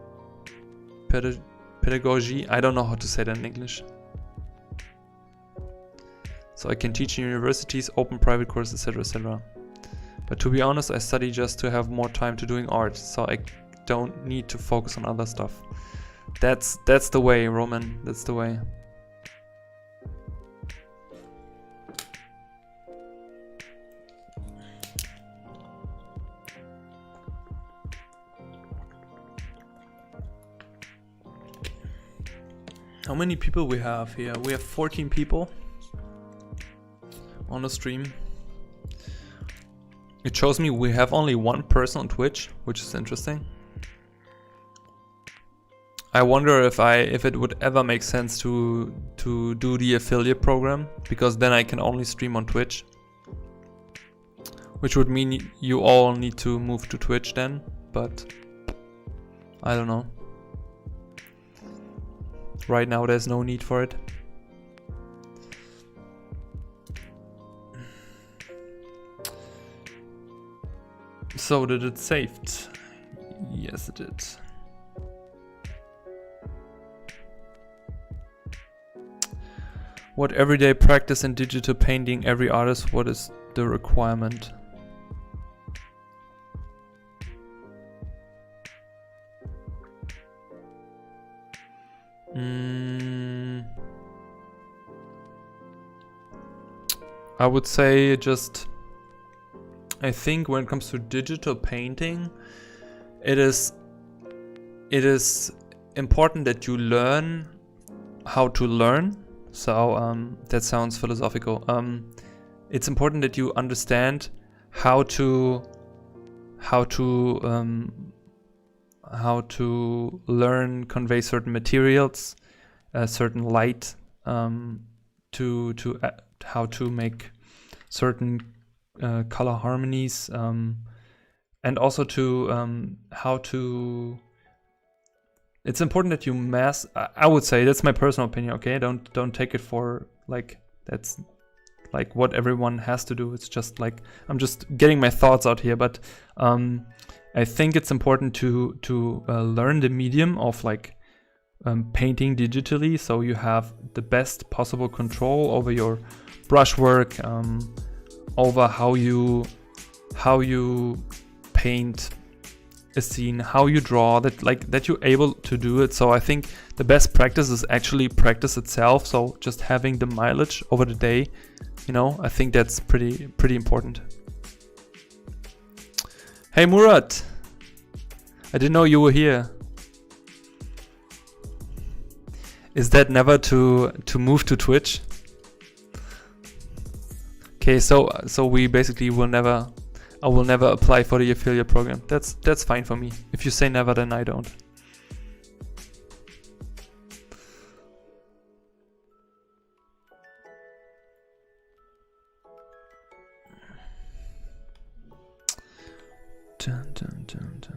pedagogy. I don't know how to say that in English. So I can teach in universities, open private courses, etc., etc. But to be honest, I study just to have more time to doing art, so I don't need to focus on other stuff. That's the way, Roman. That's the way. How many people we have here? We have 14 people on the stream. It shows me we have only one person on Twitch, which is interesting. I wonder if it would ever make sense to do the affiliate program, because then I can only stream on Twitch, which would mean you all need to move to Twitch then, but I don't know. Right now there's no need for it. So did it saved? Yes, it did. What everyday practice in digital painting every artist, what is the requirement? I would say just, I think when it comes to digital painting, it is important that you learn how to learn. So that sounds philosophical. It's important that you understand how to learn, convey certain materials, certain light, to how to make certain color harmonies, and also to how to. It's important that you I would say, that's my personal opinion. Okay, don't take it for like that's like what everyone has to do. It's just like I'm just getting my thoughts out here, but I think it's important to learn the medium of like painting digitally, so you have the best possible control over your brushwork, over how you paint a scene, how you draw, that you're able to do it. So I think the best practice is actually practice itself. So just having the mileage over the day, you know, I think that's pretty important. Hey Murat, I didn't know you were here. Is that never to move to Twitch? Okay, so we basically will never. I will never apply for the affiliate program. That's fine for me. If you say never, then I don't. Dun, dun, dun, dun.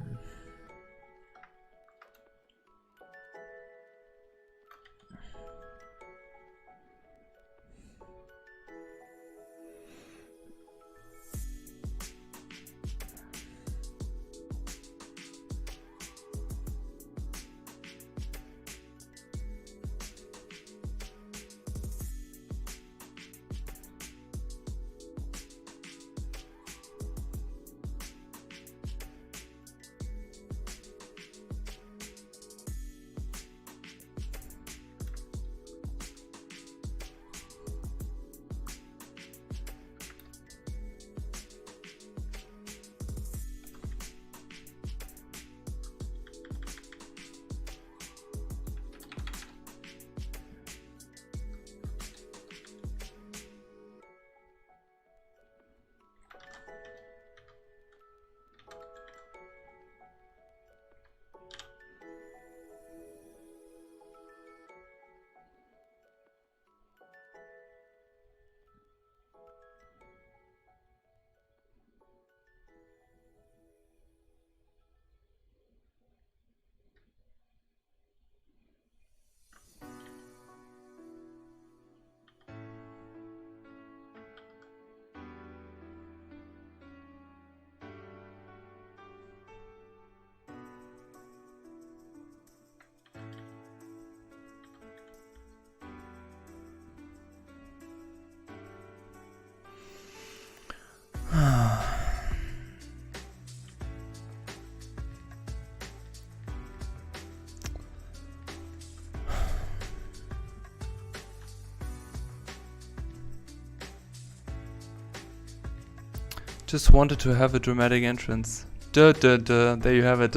Just wanted to have a dramatic entrance. Duh, duh, duh. There you have it.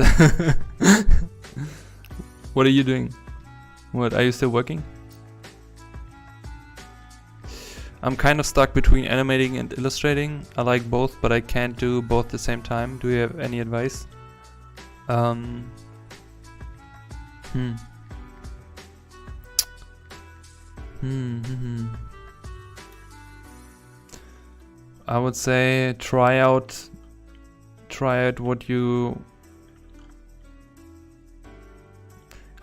What are you doing? What, are you still working? I'm kind of stuck between animating and illustrating. I like both, but I can't do both at the same time. Do you have any advice? I would say try out what you.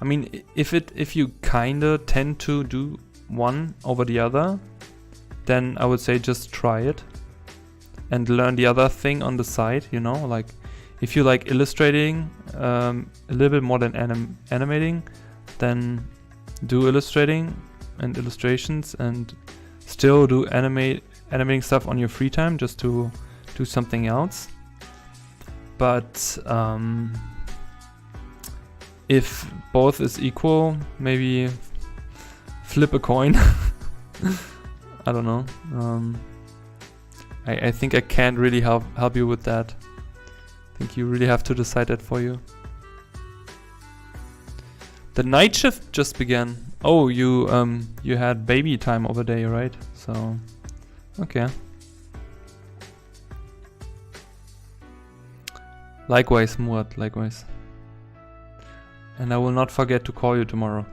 I mean, if you kinda tend to do one over the other, then I would say just try it and learn the other thing on the side, you know, like if you like illustrating a little bit more than animating, then do illustrating and illustrations and still do animating stuff on your free time just to do something else. But if both is equal, maybe flip a coin. I don't know. I think I can't really help you with that. I think you really have to decide that for you. The night shift just began. Oh, you had baby time over there, right? So, okay. Likewise, Murat, likewise. And I will not forget to call you tomorrow.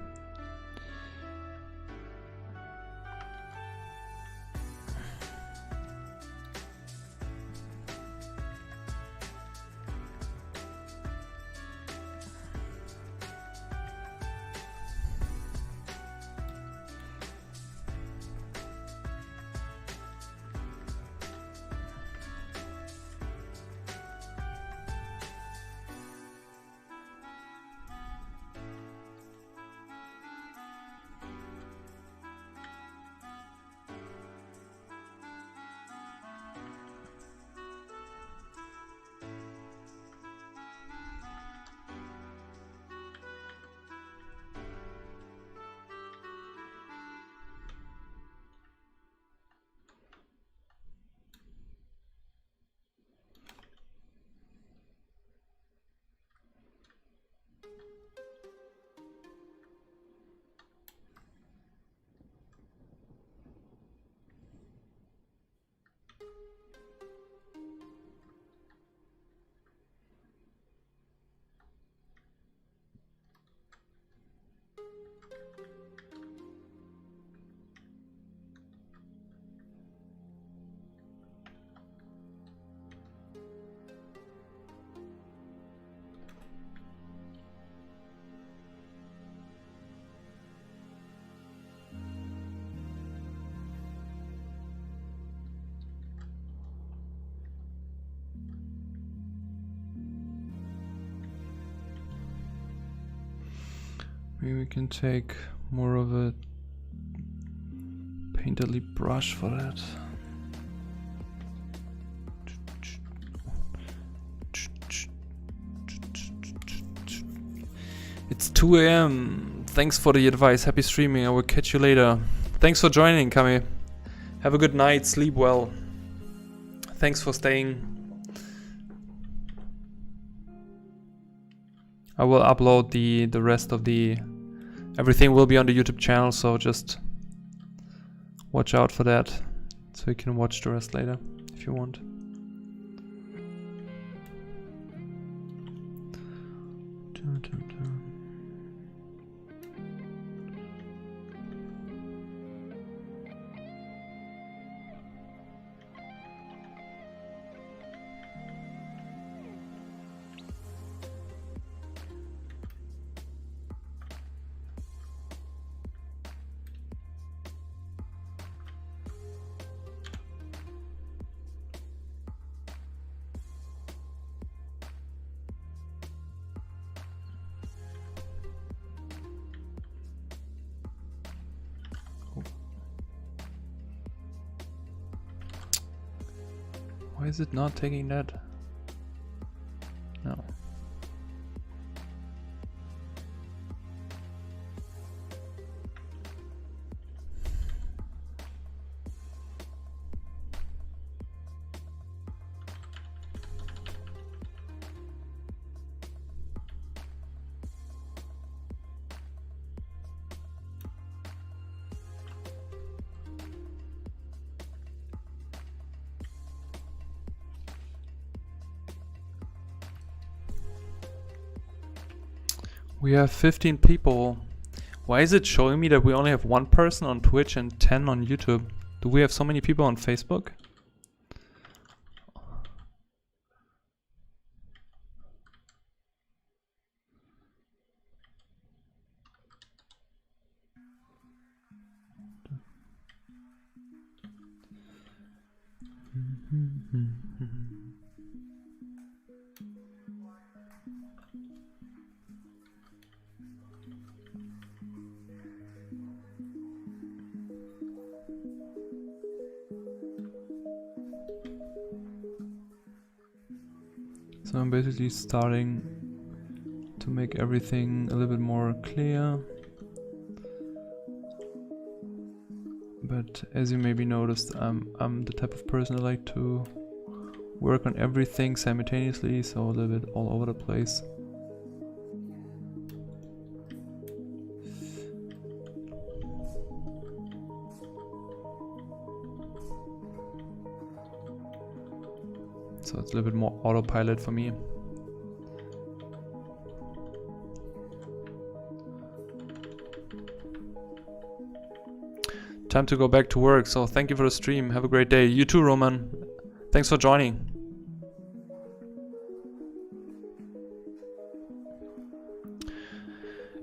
Maybe we can take more of a painterly brush for that. It's 2 AM. Thanks for the advice. Happy streaming. I will catch you later. Thanks for joining, Kami. Have a good night. Sleep well. Thanks for staying. I will upload the rest of the... Everything will be on the YouTube channel, so just watch out for that. So you can watch the rest later if you want. Why is it not taking that? No. We have 15 people. Why is it showing me that we only have 1 person on Twitch and 10 on YouTube? Do we have so many people on Facebook? So I'm basically starting to make everything a little bit more clear. But as you maybe noticed, I'm the type of person I like to work on everything simultaneously, so a little bit all over the place. So it's a little bit more autopilot for me. Time to go back to work, so thank you for the stream. Have a great day. You too, Roman. Thanks for joining.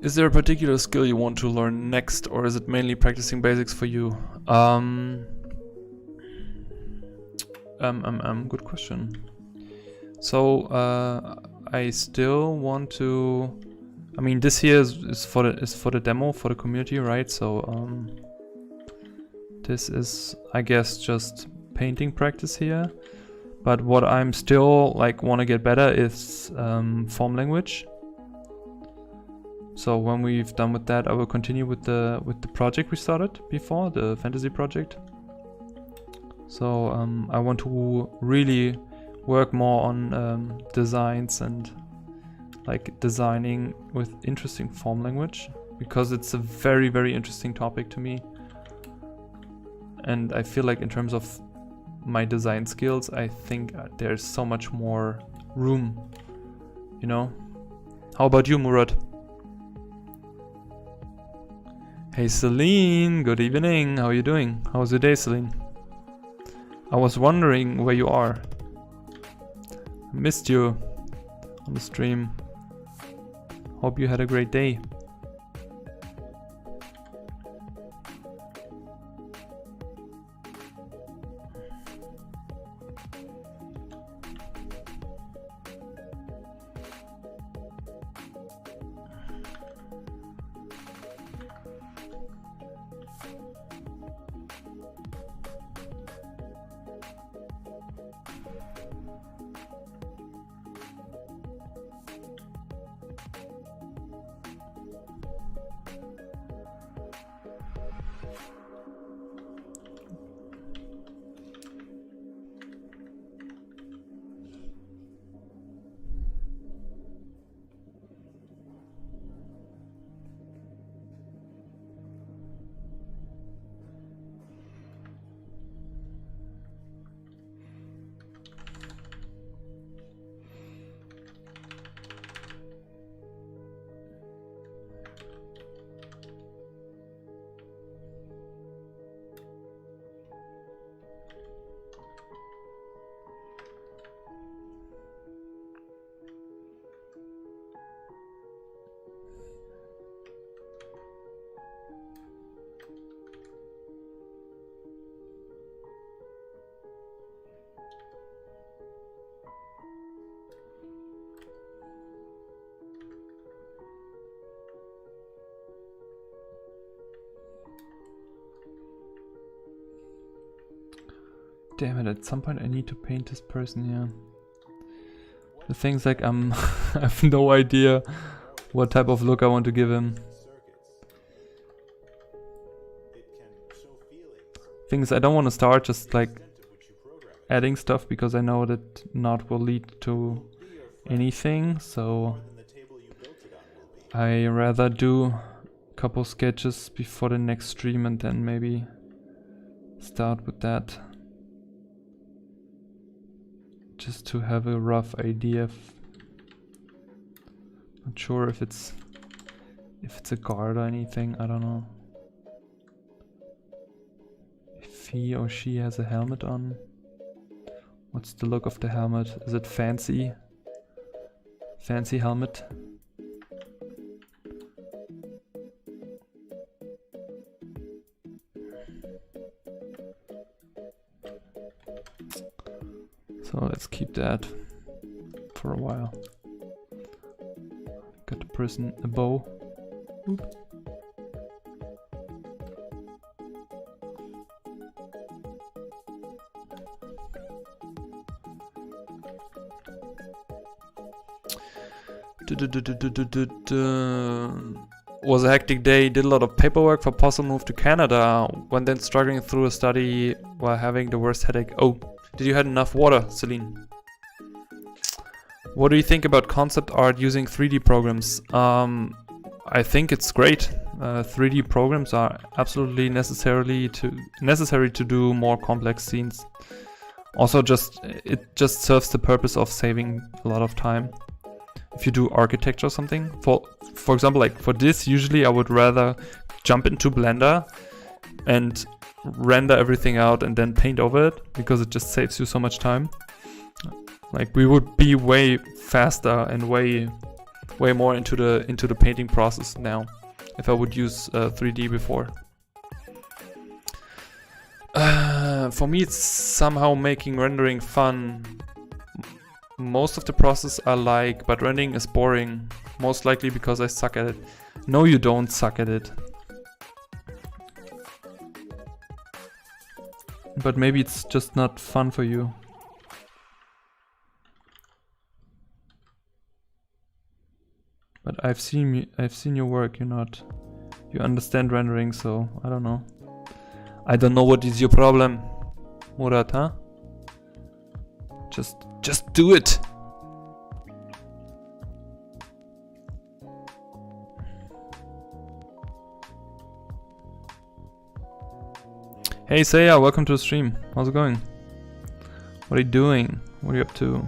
Is there a particular skill you want to learn next, or is it mainly practicing basics for you? Good question. So I still want to. I mean, this here is for the demo for the community, right? So this is, I guess, just painting practice here. But what I'm still like want to get better is form language. So when we've done with that, I will continue with the project we started before, the fantasy project. So I want to really work more on designs and like designing with interesting form language, because it's a very, very interesting topic to me. And I feel like in terms of my design skills, I think there's so much more room, you know? How about you, Murad? Hey Celine, good evening. How are you doing? How was your day, Celine? I was wondering where you are. I missed you on the stream. Hope you had a great day. Damn it, at some point I need to paint this person here. The thing's like I have no idea what type of look I want to give him. Things I don't want to start just like adding stuff because I know that not will lead to anything, so I rather do a couple sketches before the next stream and then maybe start with that. Just to have a rough idea. Not sure if it's a guard or anything, I don't know. If he or she has a helmet on. What's the look of the helmet? Is it fancy? Fancy helmet? So let's keep that for a while. Got the person a bow. Oop. Was a hectic day, did a lot of paperwork for possible move to Canada, when then struggling through a study while having the worst headache. Oh, did you have enough water, Celine? What do you think about concept art using 3D programs? I think it's great. 3D programs are absolutely necessary to do more complex scenes. Also, it just serves the purpose of saving a lot of time. If you do architecture or something, for example, like for this, usually I would rather jump into Blender and render everything out and then paint over it, because it just saves you so much time. Like we would be way faster and way more into the painting process now if I would use 3D before. For me, it's somehow making rendering fun. Most of the process I like, but rendering is boring. Most likely because I suck at it. No, you don't suck at it. But maybe it's just not fun for you. But I've seen your work. You understand rendering, so I don't know. I don't know what is your problem, Murat, huh? Just do it. Hey Saya, welcome to the stream. How's it going? What are you doing? What are you up to?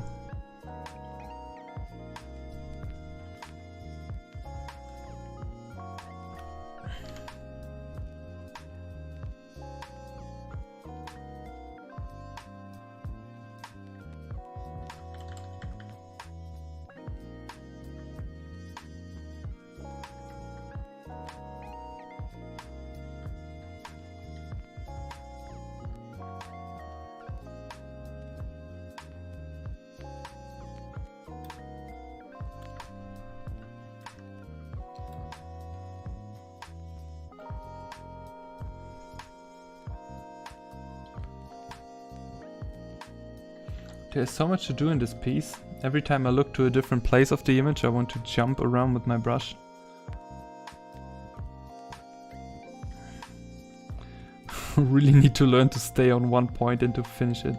There's so much to do in this piece. Every time I look to a different place of the image, I want to jump around with my brush. Really need to learn to stay on one point and to finish it.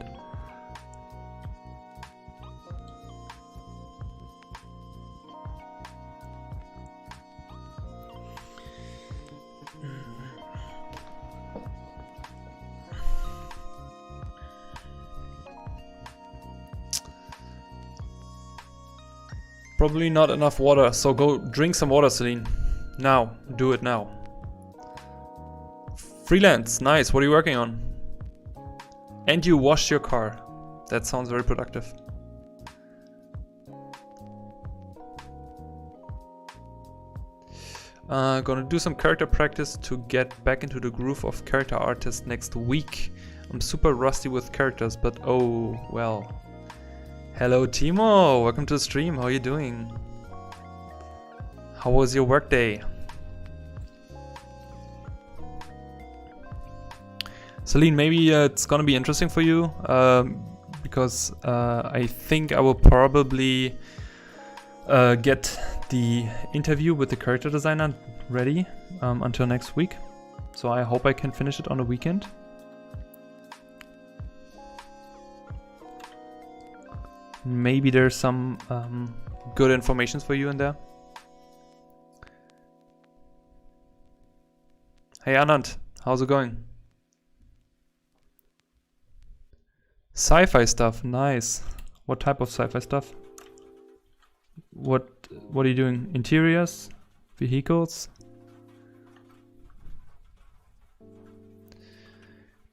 Probably not enough water, so go drink some water, Celine. Now, do it now. Freelance, nice. What are you working on? And you washed your car. That sounds very productive. Gonna do some character practice to get back into the groove of character artist next week. I'm super rusty with characters, but oh well. Hello Timo, welcome to the stream. How are you doing? How was your workday? Celine, maybe it's gonna be interesting for you because I think I will probably get the interview with the character designer ready until next week. So I hope I can finish it on the weekend. Maybe there's some good information for you in there. Hey Anand, how's it going? Sci-fi stuff, nice. What type of sci-fi stuff? What are you doing? Interiors? Vehicles?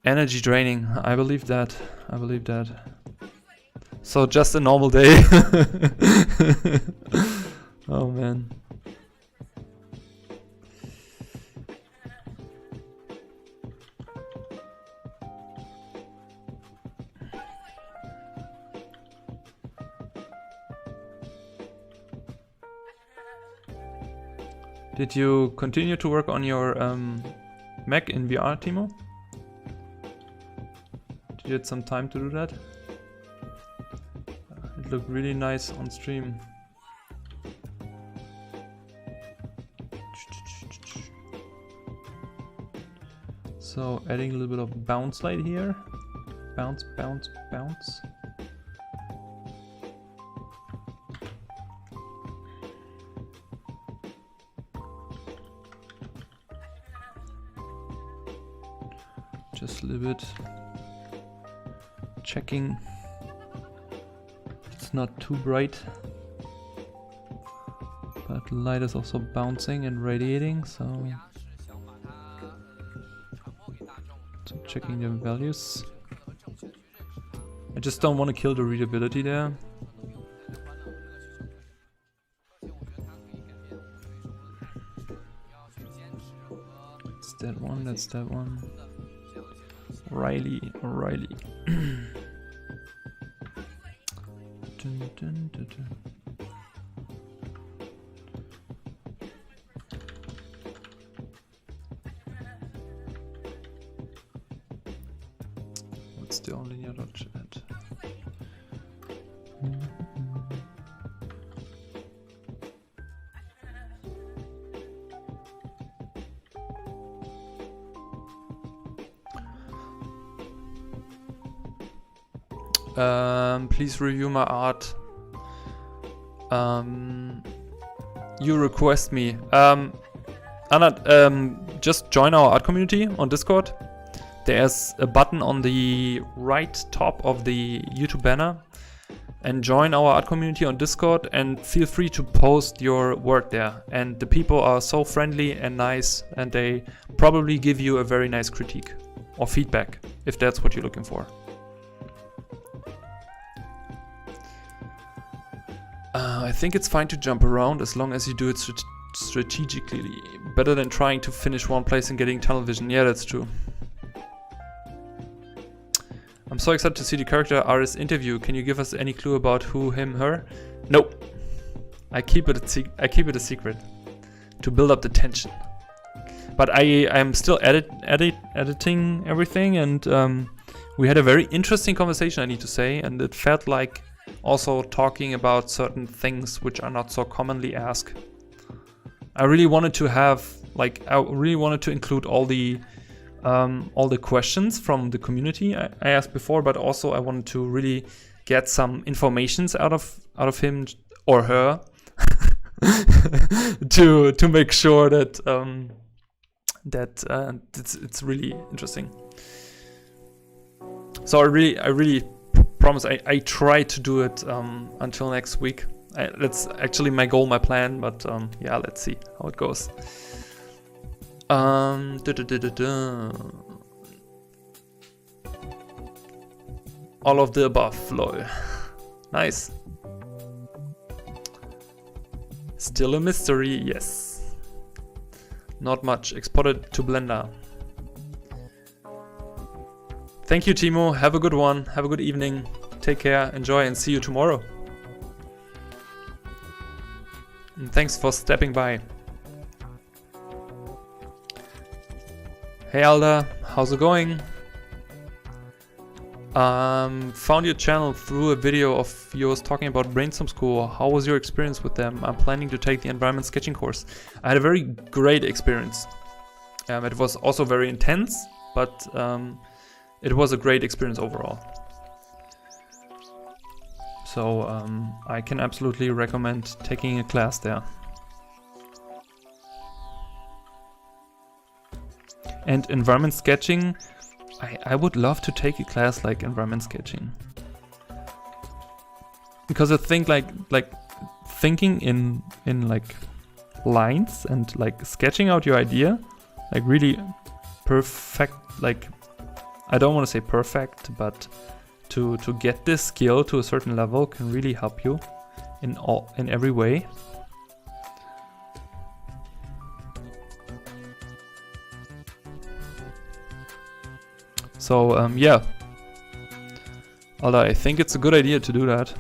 Energy draining, I believe that. I believe that. So just a normal day. Oh man. Did you continue to work on your Mac in VR, Timo? Did you had some time to do that? It looked really nice on stream. So adding a little bit of bounce light here. Bounce, bounce, bounce. Just a little bit checking it's not too bright, but the light is also bouncing and radiating, so checking the values. I just don't want to kill the readability there. It's that one, that's that one. O'Reilly. Dun, dun, dun, dun. What's the only linear dot chat? Please review my art. You request me. Anna, just join our art community on Discord. There's a button on the right top of the YouTube banner. And join our art community on Discord and feel free to post your work there. And the people are so friendly and nice, and they probably give you a very nice critique or feedback if that's what you're looking for. I think it's fine to jump around as long as you do it strategically. Better than trying to finish one place and getting tunnel vision. Yeah, that's true. I'm so excited to see the character artist interview. Can you give us any clue about who, him, her? Nope. I keep it a secret to build up the tension. But I'm still editing everything, and we had a very interesting conversation, I need to say, and it felt like also talking about certain things which are not so commonly asked. I really wanted to have, like, I really wanted to include all the questions from the community I asked before, but also I wanted to really get some informations out of him or her to make sure that it's really interesting. So I really promise I try to do it until next week. That's actually my goal, my plan, but yeah, let's see how it goes. All of the above, lol. Nice. Still a mystery, yes. Not much. Exported to Blender. Thank you, Timo. Have a good one. Have a good evening. Take care, enjoy, and see you tomorrow. And thanks for stepping by. Hey Alda, how's it going? Found your channel through a video of yours talking about Brainstorm School. How was your experience with them? I'm planning to take the environment sketching course. I had a very great experience. It was also very intense, but it was a great experience overall. So I can absolutely recommend taking a class there. And environment sketching, I would love to take a class like environment sketching. Because I think like thinking in like lines and like sketching out your idea, like really perfect, like I don't want to say perfect, but to get this skill to a certain level can really help you in every way. So yeah, although I think it's a good idea to do that.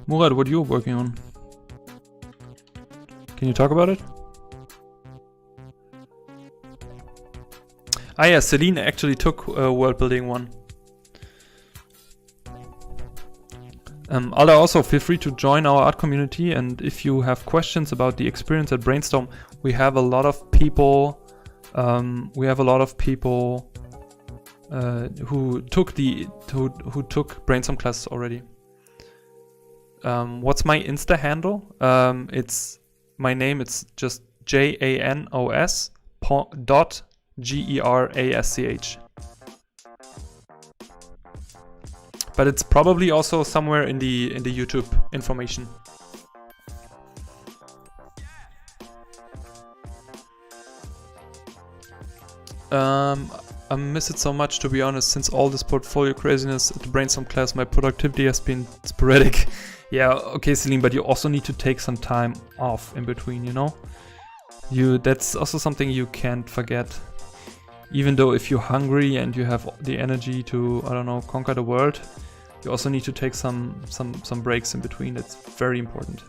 Murad, what you're working on? Can you talk about it? Ah yeah, Celine actually took world building 1. Alda, also feel free to join our art community, and if you have questions about the experience at Brainstorm, we have a lot of people who took Brainstorm classes already. What's my Insta handle? It's my name. It's just JANOS.GERASCH. But it's probably also somewhere in the YouTube information. I miss it so much, to be honest. Since all this portfolio craziness at the Brainstorm class, my productivity has been sporadic. Yeah, okay, Celine, but you also need to take some time off in between, you know? That's also something you can't forget. Even though if you're hungry and you have the energy to, I don't know, conquer the world, you also need to take some breaks in between. That's very important.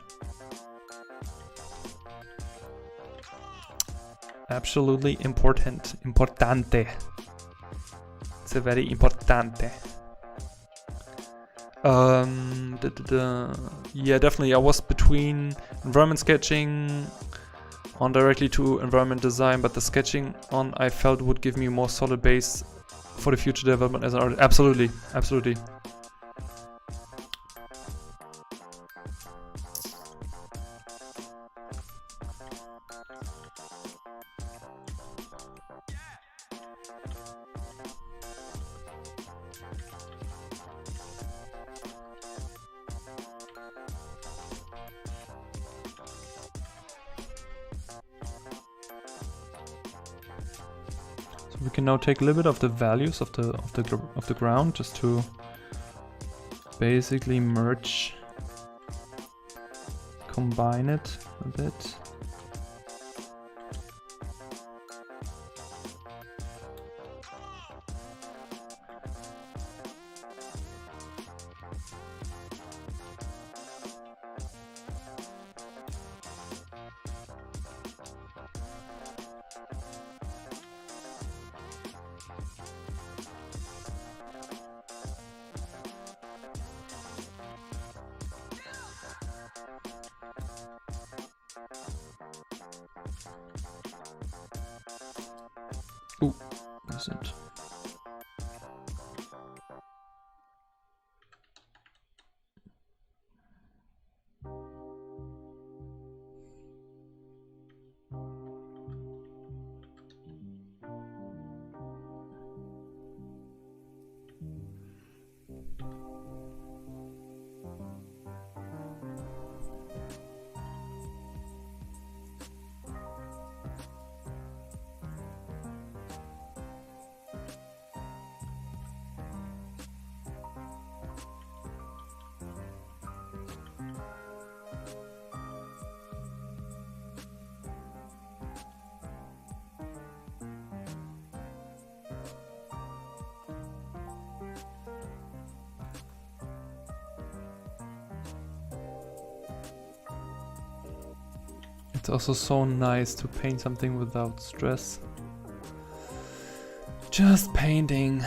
Absolutely important. Importante. It's a very importante. Yeah, definitely. I was between environment sketching on directly to environment design, but the sketching on I felt would give me a more solid base for the future development as an artist. Absolutely, absolutely. We can now take a little bit of the values of the ground just to basically merge, combine it a bit. Ooh, that's it. It's also so nice to paint something without stress. Just painting,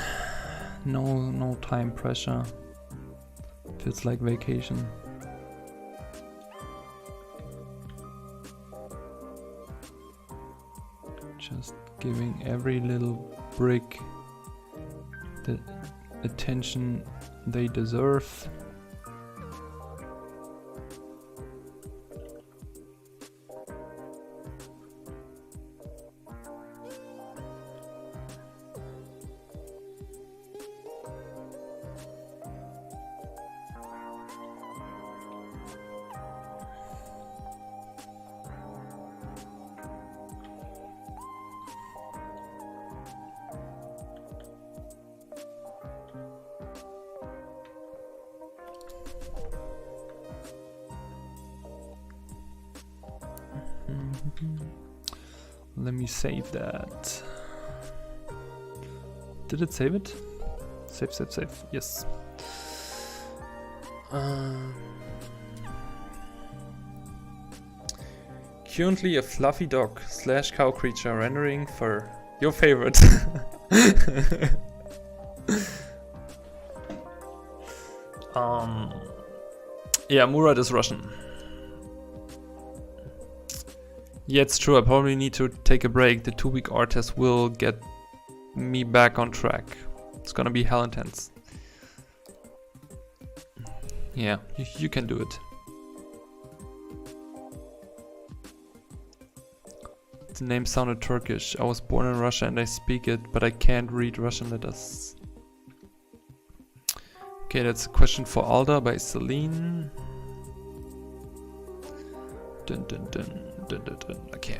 no time pressure. Feels like vacation. Just giving every little brick the attention they deserve. Let me save that. Did it save it? Save. Yes. Currently a fluffy dog / cow creature rendering fur. Your favorite. Yeah, Murad is Russian. Yeah, it's true. I probably need to take a break. The 2-week art test will get me back on track. It's gonna be hell intense. Yeah, you can do it. The name sounded Turkish. I was born in Russia and I speak it, but I can't read Russian letters. Okay, that's a question for Alda by Celine. Dun dun dun. Okay.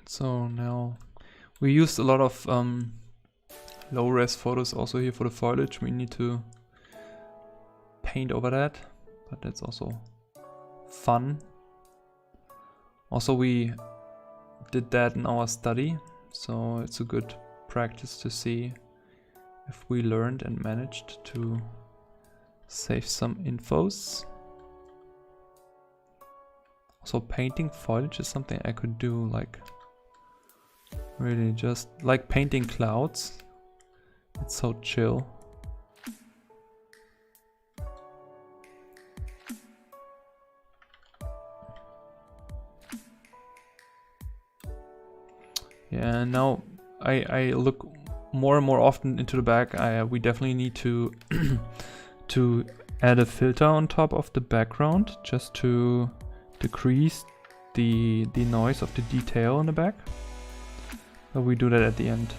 So now we used a lot of low-res photos also here for the foliage. We need to paint over that, but that's also fun. Also, we did that in our study, so it's a good practice to see if we learned and managed to save some infos. So painting foliage is something I could do, like really just like painting clouds. It's so chill. Yeah, now I look more and more often into the back. We definitely need to to add a filter on top of the background just to decrease the noise of the detail in the back. But we do that at the end.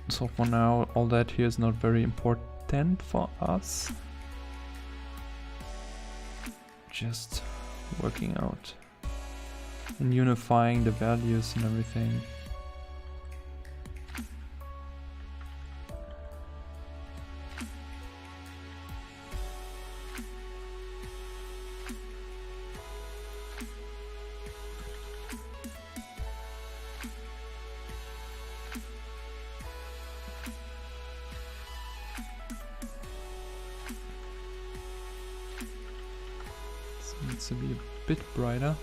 So for now, all that here is not very important for us. Just working out and unifying the values and everything. to be a bit brighter.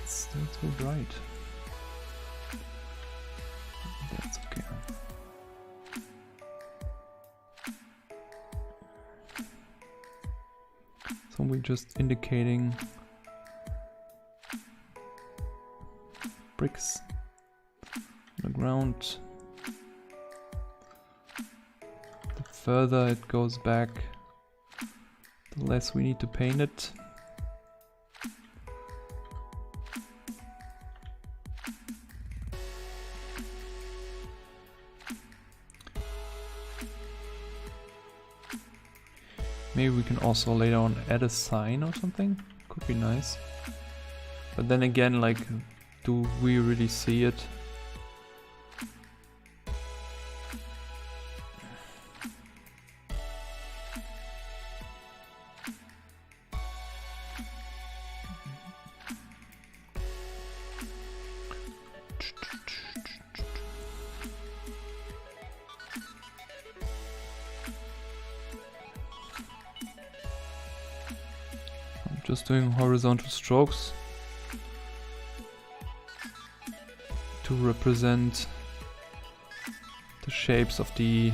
It's still too bright. That's okay. So we're just indicating bricks on the ground. The further it goes back, the less we need to paint it. Maybe we can also later on add a sign or something. Could be nice. But then again, like, do we really see it? Just doing horizontal strokes to represent the shapes of the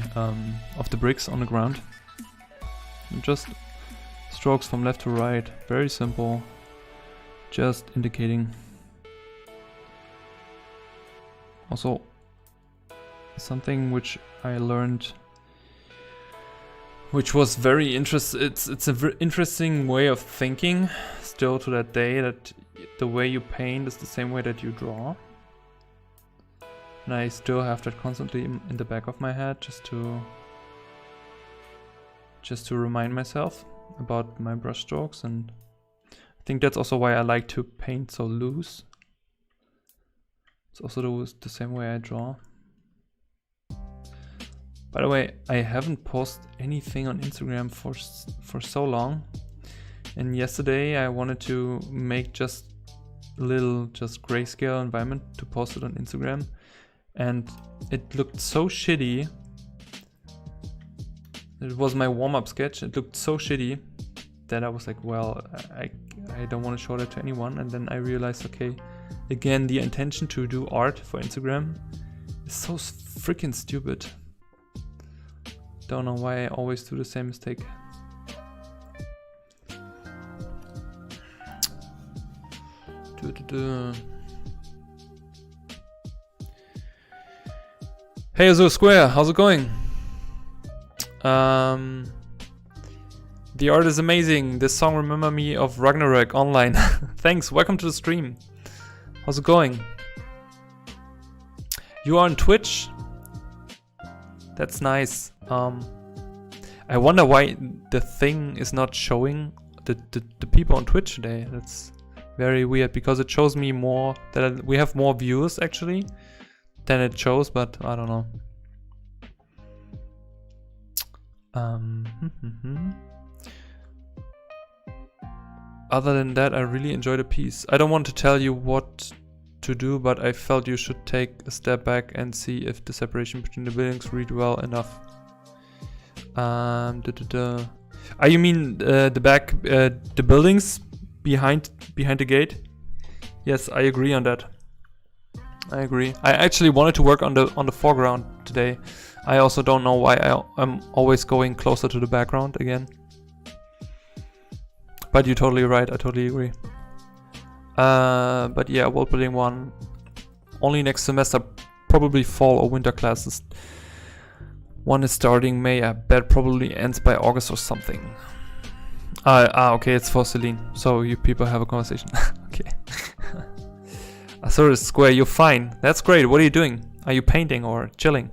bricks on the ground. And just strokes from left to right, very simple, just indicating. Also, something which I learned, which was very interesting. It's a very interesting way of thinking still to that day, that the way you paint is the same way that you draw. And I still have that constantly in the back of my head, just to remind myself about my brush strokes. And I think that's also why I like to paint so loose. It's also the same way I draw. By the way, I haven't posted anything on Instagram for so long, and yesterday I wanted to make just a little grayscale environment to post it on Instagram, and it looked so shitty. It was my warm-up sketch. It looked so shitty that I was like, well, I don't want to show that to anyone. And then I realized, okay, again, the intention to do art for Instagram is so freaking stupid. Don't know why I always do the same mistake. Hey Azure Square, how's it going? The art is amazing. This song remember me of Ragnarok online. Thanks, welcome to the stream. How's it going? You are on Twitch? That's nice. I wonder why the thing is not showing the people on Twitch today. That's very weird, because it shows me more that we have more viewers actually than it shows, but I don't know. Other than that, I really enjoyed the piece. I don't want to tell you what to do, but I felt you should take a step back and see if the separation between the buildings read well enough. You mean the back, the buildings behind the gate? Yes, I agree on that. I agree. I actually wanted to work on the foreground today. I also don't know why I'm always going closer to the background again. But you're totally right. I totally agree. But yeah, world building 1 only next semester, probably fall or winter classes. One is starting May. I bet probably ends by August or something. Okay, it's for Celine. So you people have a conversation. Okay. Azure Square, you're fine. That's great. What are you doing? Are you painting or chilling?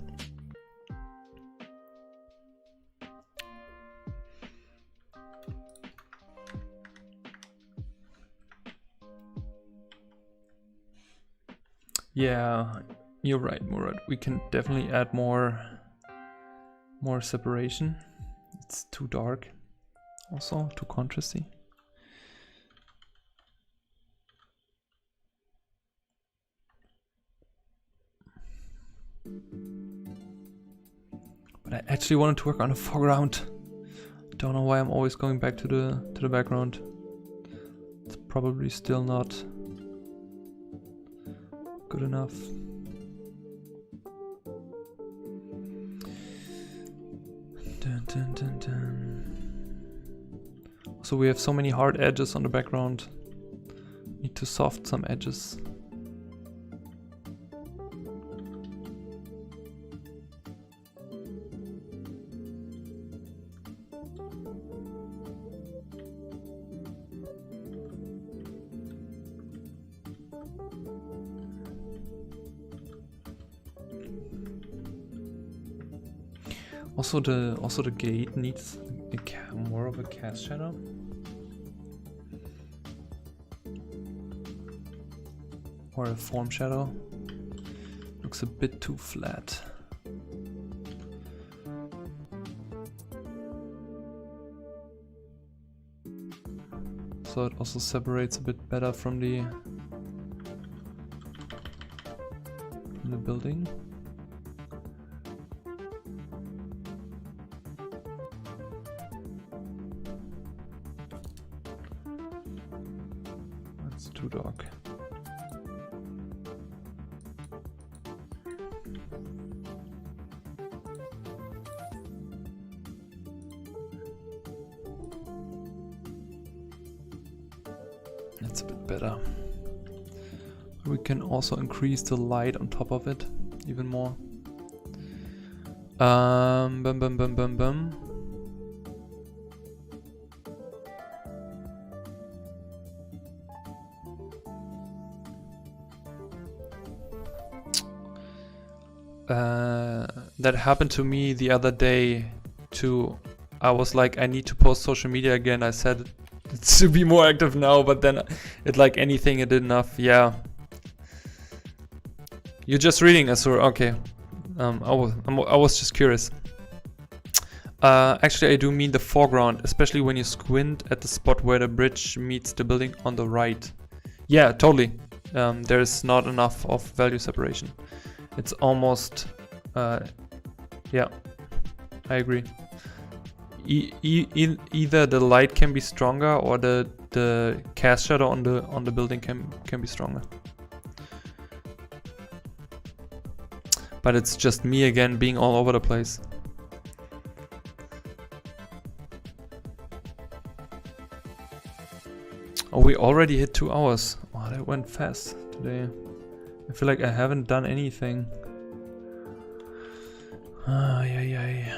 Yeah, you're right, Murad. We can definitely add more separation. It's too dark, also too contrasty. But I actually wanted to work on a foreground Don't know why I'm always going back to the background. It's probably still not good enough. Dun, dun, dun, dun. So we have so many hard edges on the background. Need to soft some edges. Also the gate needs more of a cast shadow. Or a form shadow. Looks a bit too flat. So it also separates a bit better from the building. That's too dark. That's a bit better. We can also increase the light on top of it even more. Bum bum bum bum bum. That happened to me the other day too. I was like, I need to post social media again. I said to be more active now, but then it like anything it did enough. Yeah. You're just reading Azure, okay. I was just curious. Actually, I do mean the foreground, especially when you squint at the spot where the bridge meets the building on the right. Yeah, totally. There's not enough of value separation. It's almost, yeah, I agree. Either the light can be stronger or the cast shadow on the building can be stronger. But it's just me again being all over the place. Oh, we already hit 2 hours. Oh, that went fast today. I feel like I haven't done anything. Ay, ay, ay.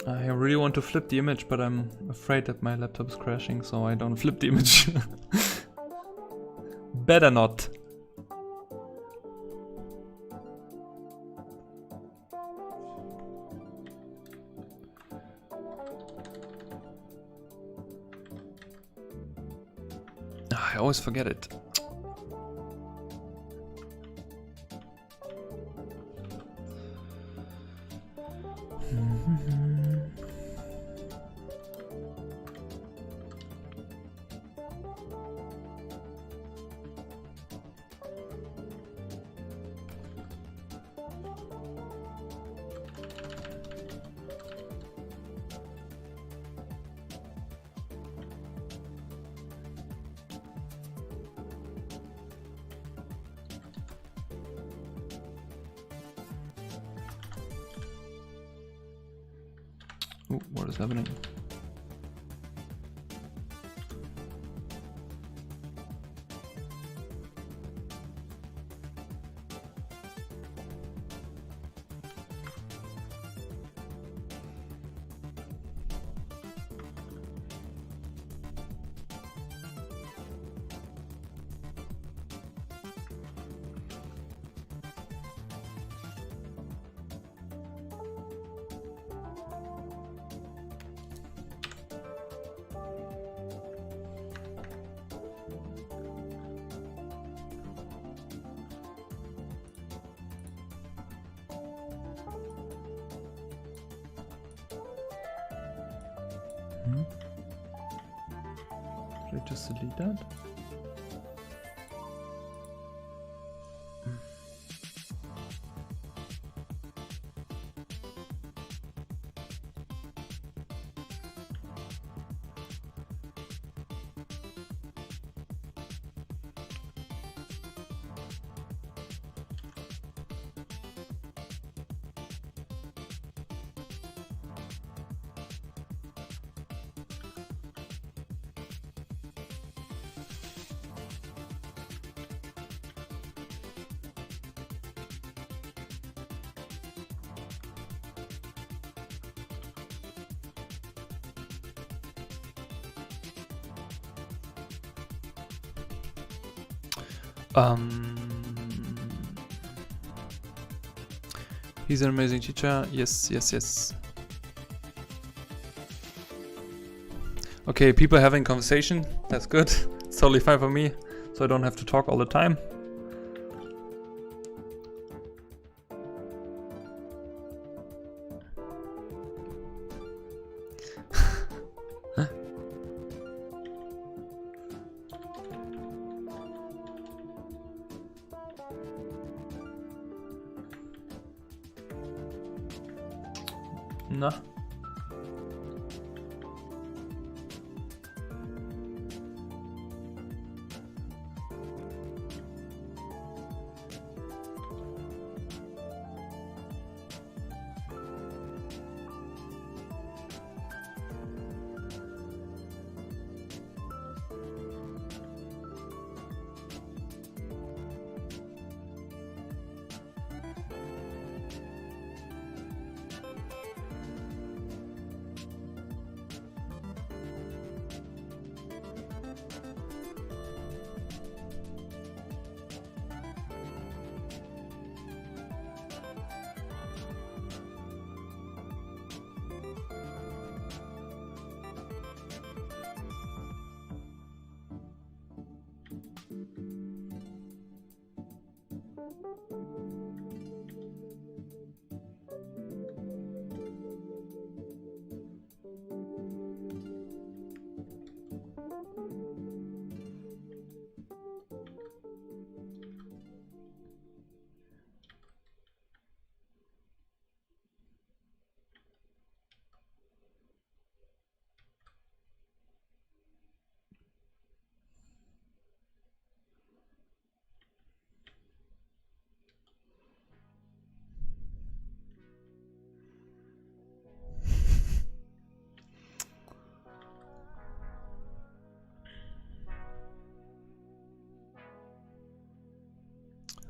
I really want to flip the image, but I'm afraid that my laptop is crashing, so I don't flip the image. Better not. I always forget it. Ooh, what is happening? Should I just delete that? He's an amazing teacher. Yes, yes, yes. Okay, people having conversation. That's good. It's totally fine for me, so I don't have to talk all the time. Na?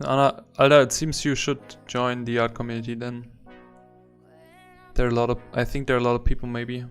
Anna, Alda, it seems you should join the art community then. There are a lot of, I think there are a lot of people maybe.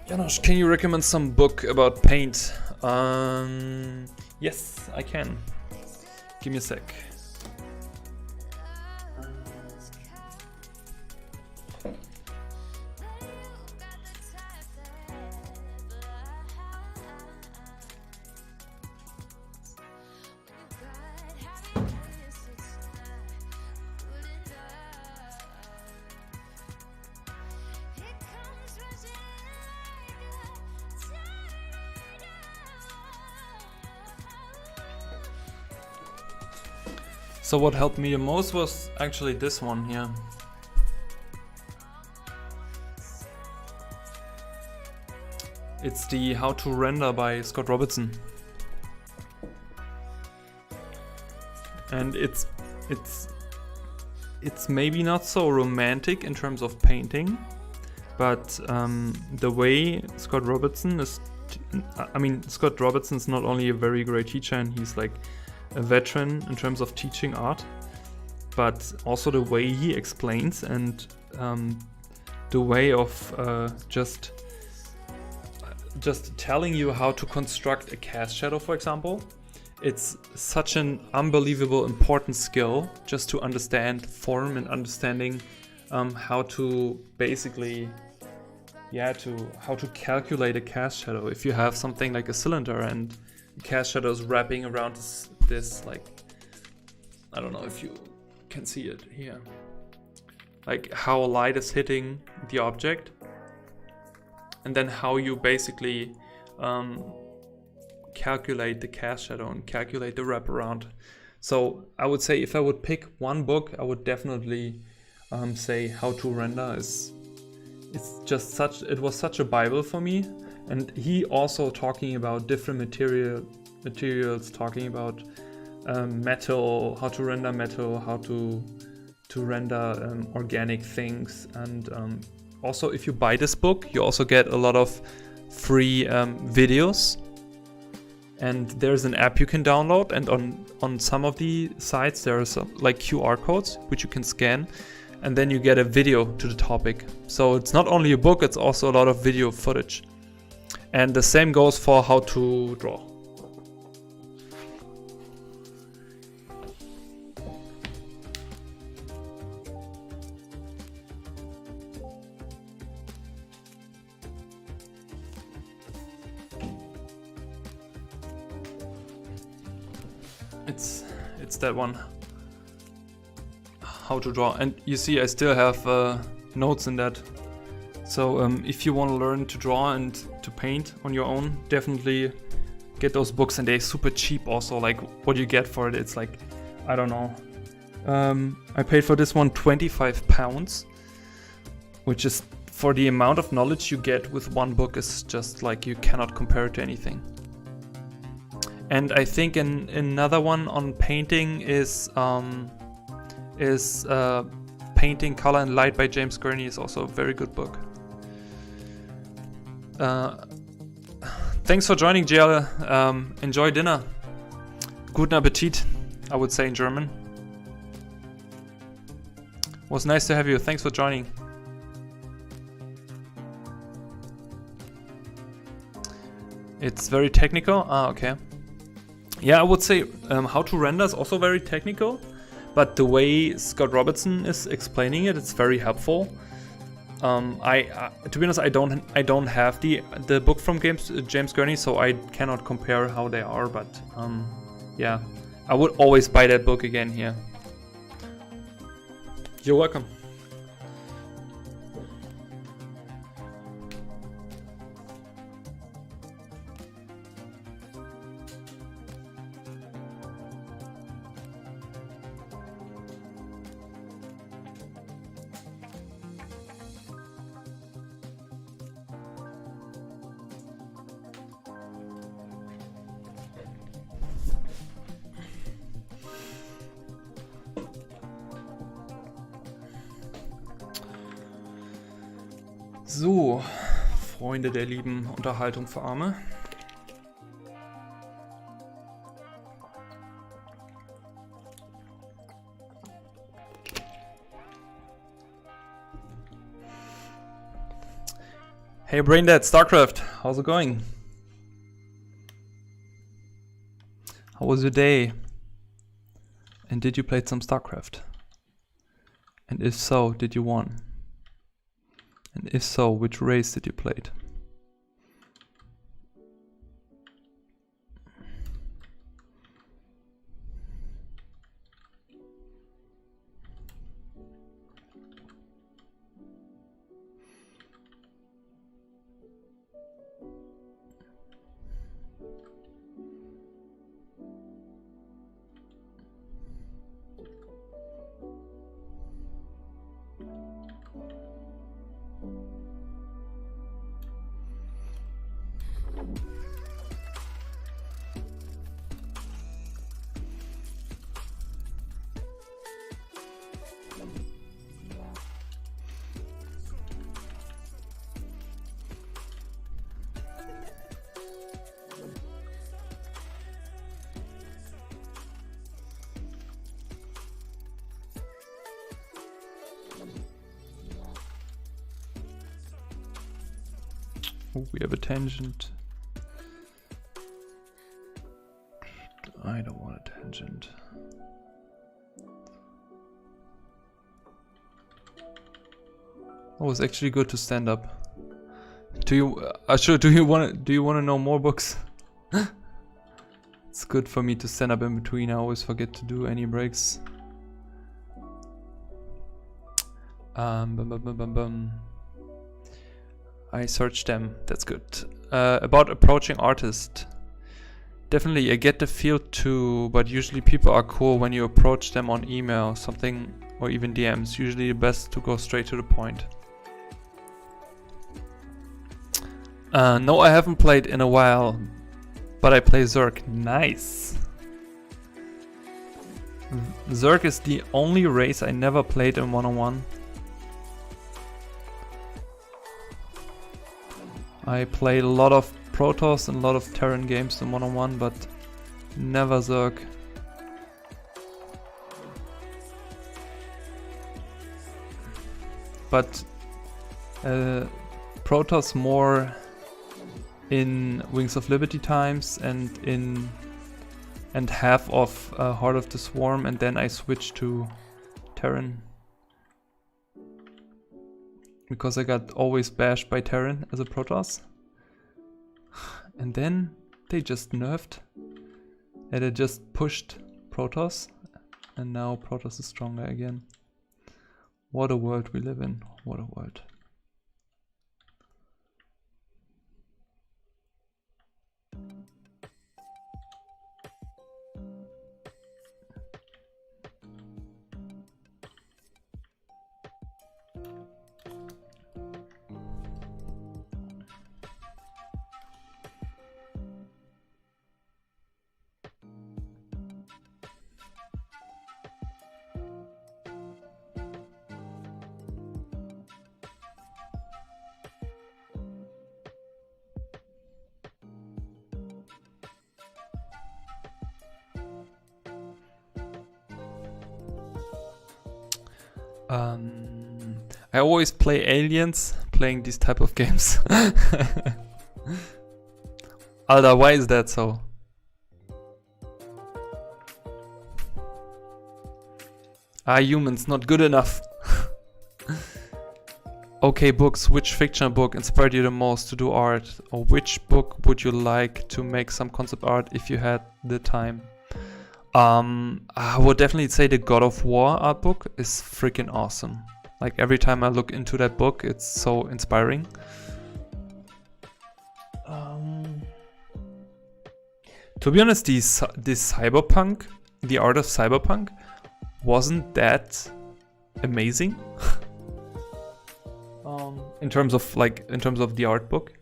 Janosch, can you recommend some book about paint? Yes, I can. Give me a sec. So what helped me the most was actually this one here. It's the How to Render by Scott Robertson. And it's maybe not so romantic in terms of painting, but the way Scott Robertson is, Scott Robertson's not only a very great teacher, and he's like a veteran in terms of teaching art, but also the way he explains and the way of just telling you how to construct a cast shadow, for example. It's such an unbelievable important skill just to understand form and understanding how to basically how to calculate a cast shadow. If you have something like a cylinder and the cast shadow is wrapping around this like, I don't know if you can see it here, like how light is hitting the object, and then how you basically calculate the cast shadow and calculate the wraparound. So I would say if I would pick one book, I would definitely say How to Render. It was such a Bible for me. And he also talking about different materials, talking about metal, how to render metal, how to render organic things. And also if you buy this book, you also get a lot of free videos. And there's an app you can download, and on some of the sites there are some like QR codes which you can scan, and then you get a video to the topic. So it's not only a book, it's also a lot of video footage. And the same goes for How to Draw. It's that one, How to Draw. And you see I still have notes in that. So if you want to learn to draw and to paint on your own, definitely get those books, and they're super cheap also. Like what you get for it, it's like, I don't know. I paid for this one £25, which is, for the amount of knowledge you get with one book, is just like, you cannot compare it to anything. And I think another one on painting is Painting Color and Light by James Gurney, is also a very good book. Thanks for joining, Giale. Enjoy dinner. Guten Appetit, I would say in German. Was nice to have you. Thanks for joining. It's very technical. Okay. Yeah, I would say How to Render is also very technical, but the way Scott Robertson is explaining it, it's very helpful. To be honest, I don't have the book from James Gurney, so I cannot compare how they are. But yeah, I would always buy that book again here. You're welcome. So, Freunde der lieben Unterhaltung für Arme. Hey Braindead, StarCraft, how's it going? How was your day? And did you play some StarCraft? And if so, did you won? And if so, which race did you play? Oh, we have a tangent. I don't want a tangent. Oh, it's actually good to stand up. Do you do you want to know more books? It's good for me to stand up in between. I always forget to do any breaks. I searched them. That's good. About approaching artists. Definitely, I get the feel too, but usually people are cool when you approach them on email, something, or even DMs. Usually the best to go straight to the point. No, I haven't played in a while, but I play Zerg. Nice. Zerg is the only race I never played in one-on-one. I played a lot of Protoss and a lot of Terran games in one-on-one, but never Zerg. But Protoss more in Wings of Liberty times and half of Heart of the Swarm, and then I switched to Terran. Because I got always bashed by Terran as a Protoss. And then they just nerfed. And they just pushed Protoss. And now Protoss is stronger again. What a world we live in. What a world. I always play aliens playing these type of games. Alda, why is that so? Are humans not good enough? Okay, books. Which fictional book inspired you the most to do art? Or which book would you like to make some concept art if you had the time? I would definitely say the God of War art book is freaking awesome. Like every time I look into that book, it's so inspiring. To be honest, this cyberpunk, the art of cyberpunk, wasn't that amazing. In terms of the art book.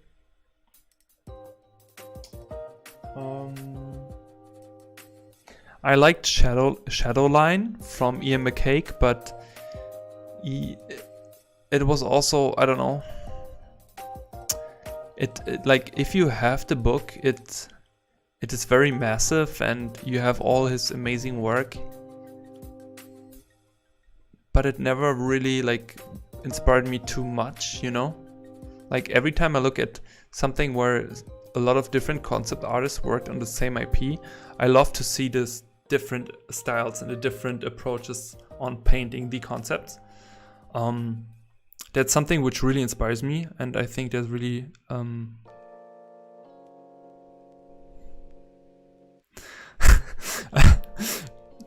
I liked Shadowline from Ian McCaig, but it was also, I don't know. It like if you have the book, it is very massive and you have all his amazing work, but it never really like inspired me too much, you know. Like every time I look at something where a lot of different concept artists worked on the same IP, I love to see this different styles and the different approaches on painting the concepts. That's something which really inspires me, and I think there's really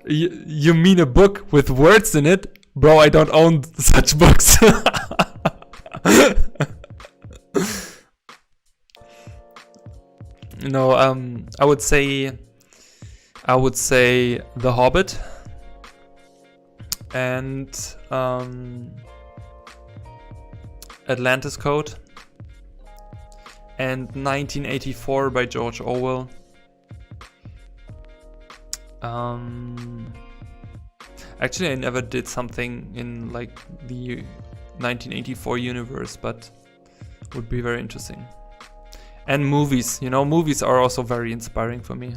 you mean a book with words in it? Bro, I don't own such books. No, I would say The Hobbit and Atlantis Code and 1984 by George Orwell. Actually, I never did something in like the 1984 universe, but would be very interesting. And movies, you know, movies are also very inspiring for me.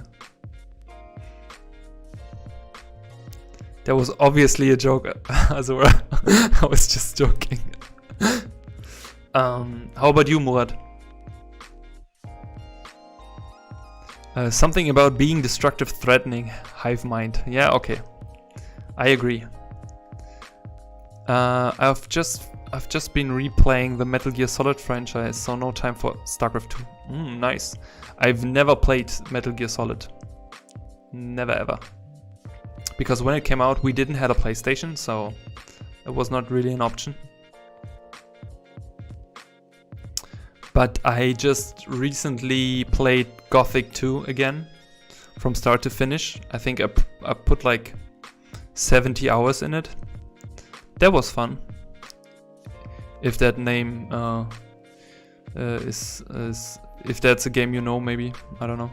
That was obviously a joke, also, I was just joking. How about you, Murat? Something about being destructive, threatening, hive mind. Yeah, okay. I agree. I've just been replaying the Metal Gear Solid franchise, so no time for StarCraft 2. Nice. I've never played Metal Gear Solid. Never ever. Because when it came out, we didn't have a PlayStation, so it was not really an option. But I just recently played Gothic 2 again, from start to finish. I think I put like 70 hours in it. That was fun. If that name is if that's a game you know, maybe, I don't know.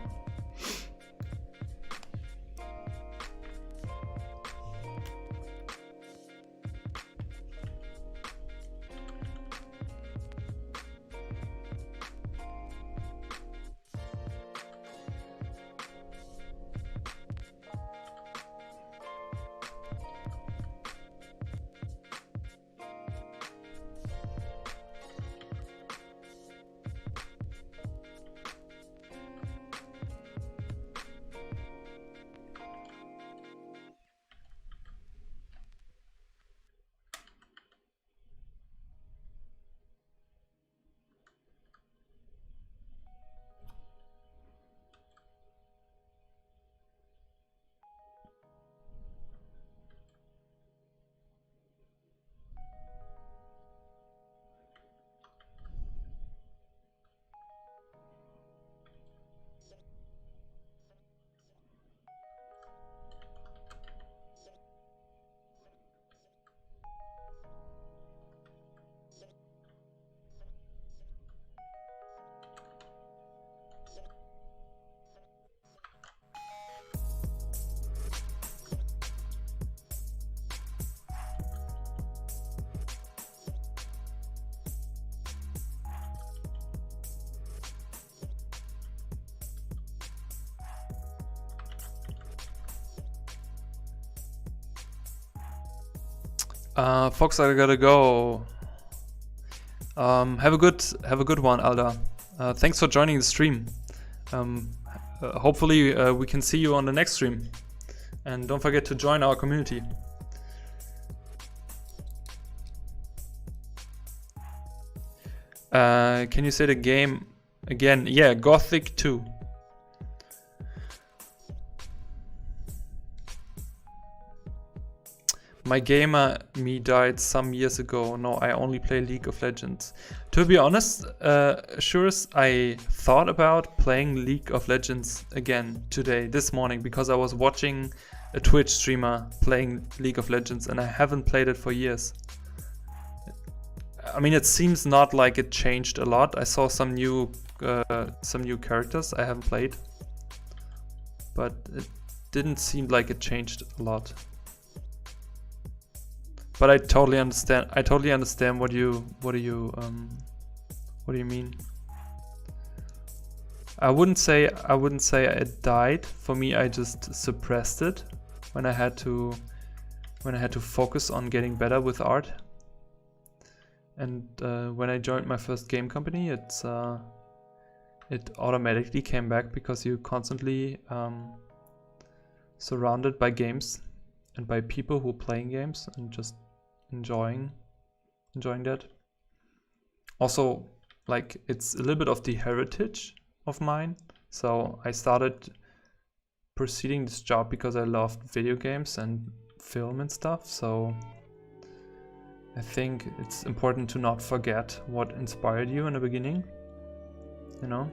Fox, I gotta go. Have a good one, Alda. Thanks for joining the stream. Hopefully we can see you on the next stream. And don't forget to join our community. Can you say the game again? Yeah, Gothic 2. My gamer me died some years ago. No, I only play League of Legends. To be honest, Shurus, I thought about playing League of Legends again today, this morning, because I was watching a Twitch streamer playing League of Legends and I haven't played it for years. I mean, it seems not like it changed a lot. I saw some new characters I haven't played, but it didn't seem like it changed a lot. But I totally understand. I totally understand what do you mean. I wouldn't say it died. For me, I just suppressed it when I had to focus on getting better with art. And when I joined my first game company, it automatically came back because you're constantly surrounded by games and by people who are playing games and just enjoying that. Also, like, it's a little bit of the heritage of mine. So I started pursuing this job because I loved video games and film and stuff. So I think it's important to not forget what inspired you in the beginning, you know?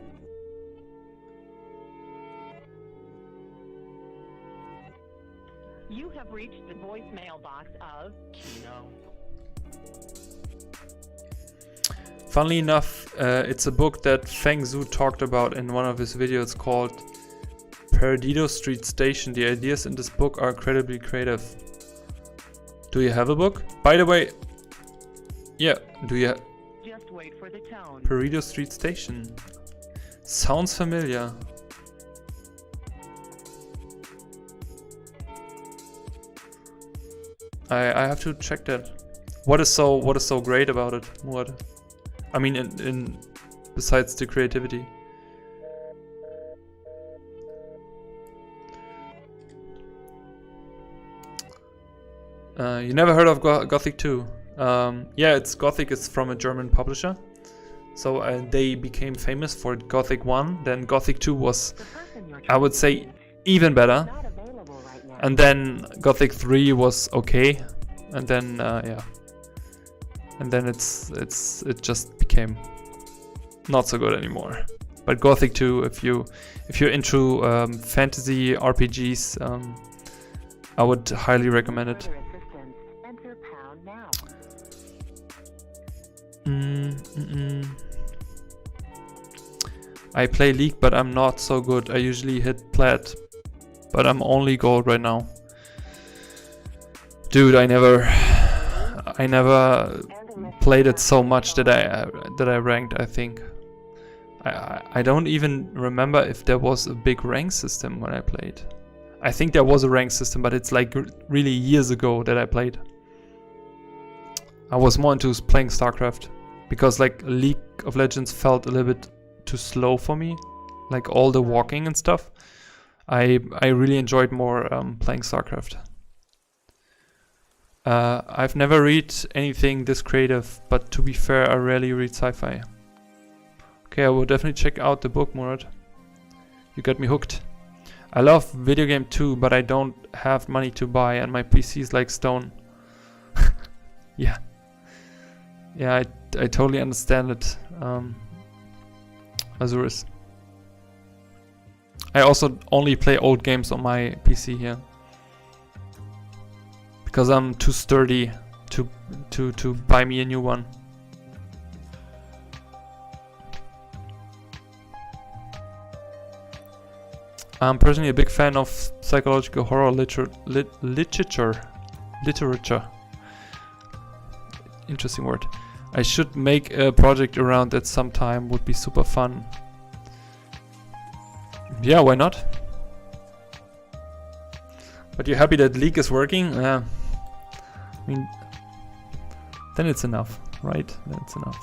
You have reached the voicemail box of Kino. Funnily enough, it's a book that Feng Zhu talked about in one of his videos called Perdido Street Station. The ideas in this book are incredibly creative. Do you have a book? By the way, yeah, do you Just wait for the tone. Perdido Street Station. Sounds familiar. I have to check that. What is so great about it? What? I mean, in besides the creativity. You never heard of Gothic 2? Yeah, it's Gothic. It's from a German publisher. So they became famous for Gothic 1. Then Gothic 2 was, I would say, even better. And then Gothic 3 was okay. And then yeah. And then it just became not so good anymore. But Gothic 2, if you're into fantasy RPGs, I would highly recommend it. I play League, but I'm not so good. I usually hit plat, but I'm only gold right now. Dude, I never played it so much that I ranked. I think I don't even remember if there was a big rank system when I played. I think there was a rank system, but it's like really years ago that I played. I was more into playing StarCraft because like League of Legends felt a little bit too slow for me, like all the walking and stuff. I really enjoyed more playing StarCraft. I've never read anything this creative, but to be fair, I rarely read sci-fi. Okay, I will definitely check out the book, Murad. You got me hooked. I love video game too, but I don't have money to buy and my PC is like stone. Yeah. Yeah, I totally understand it, Azuris. I also only play old games on my PC here. Because I'm too sturdy to buy me a new one. I'm personally a big fan of psychological horror literature. Interesting word. I should make a project around it sometime. Would be super fun. Yeah, why not? But you're happy that League is working? I mean, then it's enough, right? Then it's enough.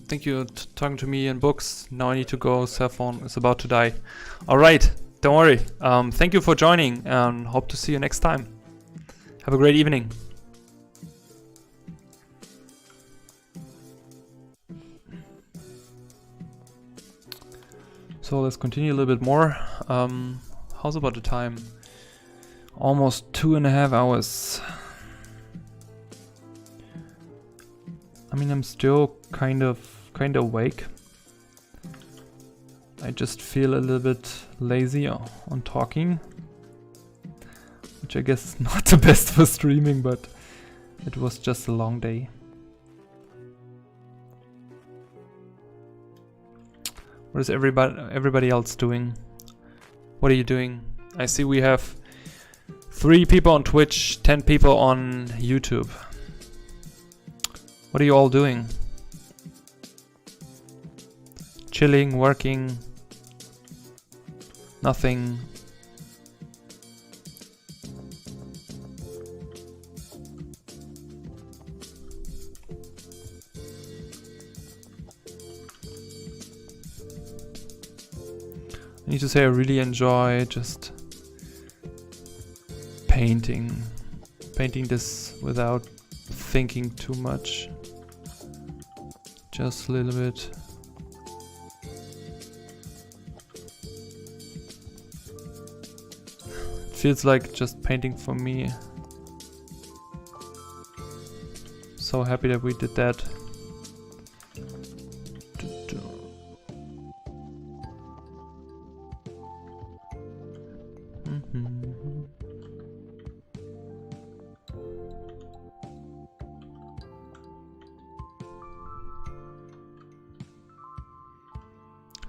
Thank you talking to me in books. Now I need to go. Cell phone is about to die. All right, don't worry. Thank you for joining and hope to see you next time. Have a great evening. So let's continue a little bit more. How's about the time? Almost 2.5 hours. I mean, I'm still kind of awake. I just feel a little bit lazy on talking, which I guess is not the best for streaming, but it was just a long day. What is everybody else doing? What are you doing? I see we have 3 people on Twitch, 10 people on YouTube. What are you all doing? Chilling, working, nothing. I need to say I really enjoy just painting this without thinking too much. Just a little bit. It feels like just painting for me. So happy that we did that.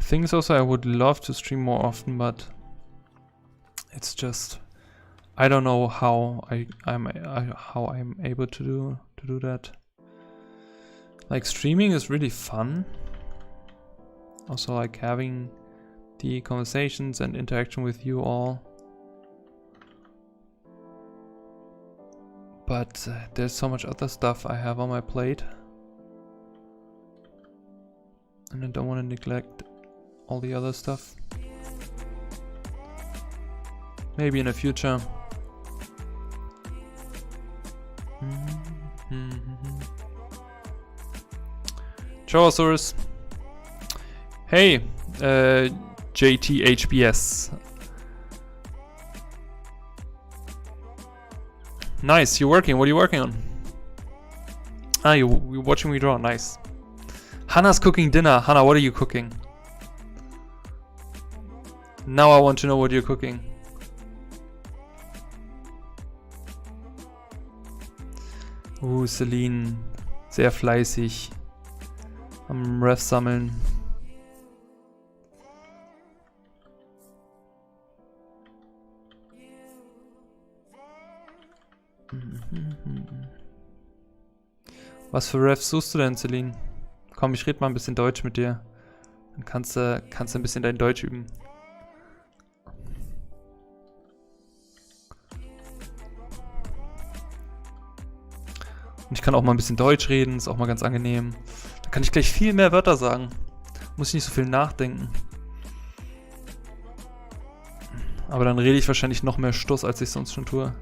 Things also I would love to stream more often, but it's just I don't know how I'm able to do that. Like, streaming is really fun. Also, like, having the conversations and interaction with you all. But there's so much other stuff I have on my plate, and I don't want to neglect all the other stuff. Maybe in the future. Chowasaurus. Hey, JTHBS. Nice, you're working. What are you working on? Ah, you're watching me draw. Nice. Hannah's cooking dinner. Hannah, what are you cooking? Now I want to know what you're cooking. Celine. Sehr fleißig. Am Ref sammeln. Was für Refs suchst du denn, Celine? Komm, ich rede mal ein bisschen Deutsch mit dir. Dann kannst du ein bisschen dein Deutsch üben. Und ich kann auch mal ein bisschen Deutsch reden, ist auch mal ganz angenehm. Da kann ich gleich viel mehr Wörter sagen. Muss ich nicht so viel nachdenken. Aber dann rede ich wahrscheinlich noch mehr Stuss, als ich sonst schon tue.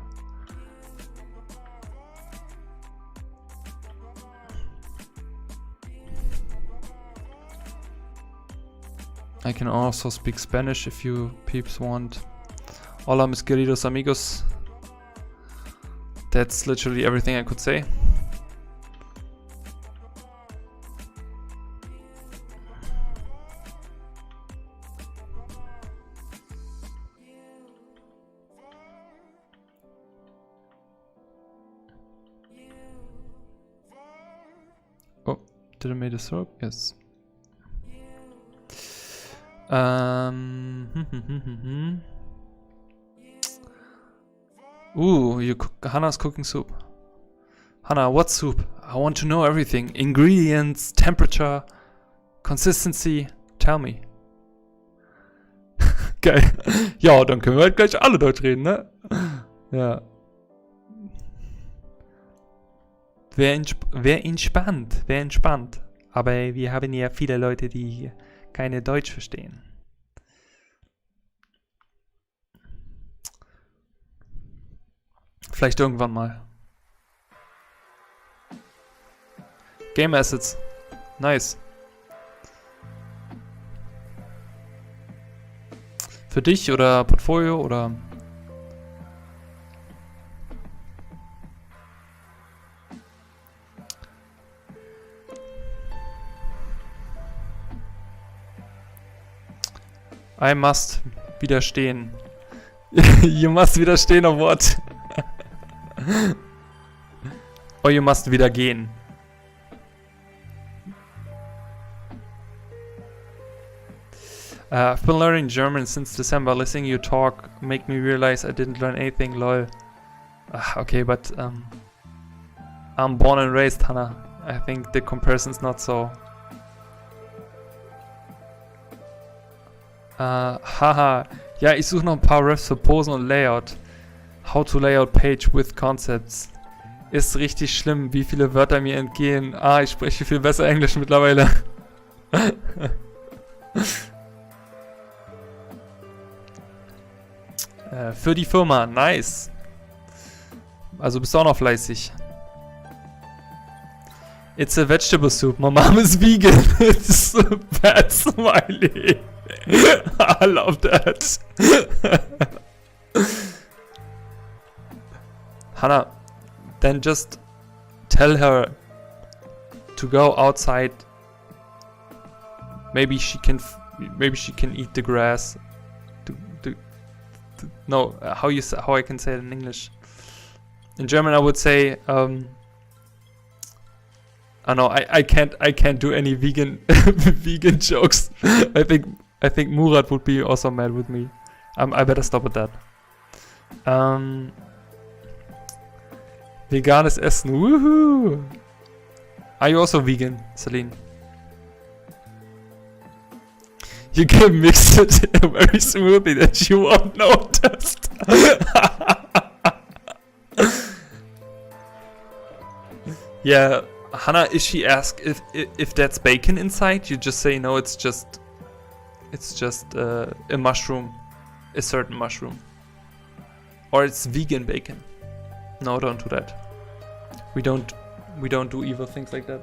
I can also speak Spanish if you peeps want. Hola, mis queridos amigos. That's literally everything I could say. Oh, did I make a syrup? Yes. Ooh, Hannah's cooking soup. Hannah, what soup? I want to know everything. Ingredients, temperature, consistency. Tell me. Geil. Ja, dann können wir halt gleich alle Deutsch reden, ne? Ja. Wer entspannt. Aber wir haben ja viele Leute, die keine Deutsch verstehen. Vielleicht irgendwann mal. Game Assets. Nice. Für dich oder Portfolio oder... I must widerstehen. You must widerstehen of what? Or you must wieder gehen. I've been learning German since December. Listening you talk make me realize I didn't learn anything, lol. Okay, but I'm born and raised, Hannah. I think the comparison's not so... Haha. Ja, ich suche noch ein paar Refs für Posen und Layout. How to layout page with concepts. Ist richtig schlimm, wie viele Wörter mir entgehen. Ich spreche viel besser Englisch mittlerweile. Für die Firma, nice. Also bist du auch noch fleißig. It's a vegetable soup. My mom is vegan. It's a bad smiley. I love that. Hannah, then just tell her to go outside. Maybe she can eat the grass. No, how I can say it in English? In German, I would say, I can't do any vegan vegan jokes. I think Murat would be also mad with me. I better stop with that. Veganes Essen, woohoo! Are you also vegan, Celine? You can mix it very smoothly that you won't notice. Yeah, Hannah, if she asks if that's bacon inside, you just say no. It's just a mushroom, a certain mushroom, or it's vegan bacon. No, don't do that. We don't do evil things like that.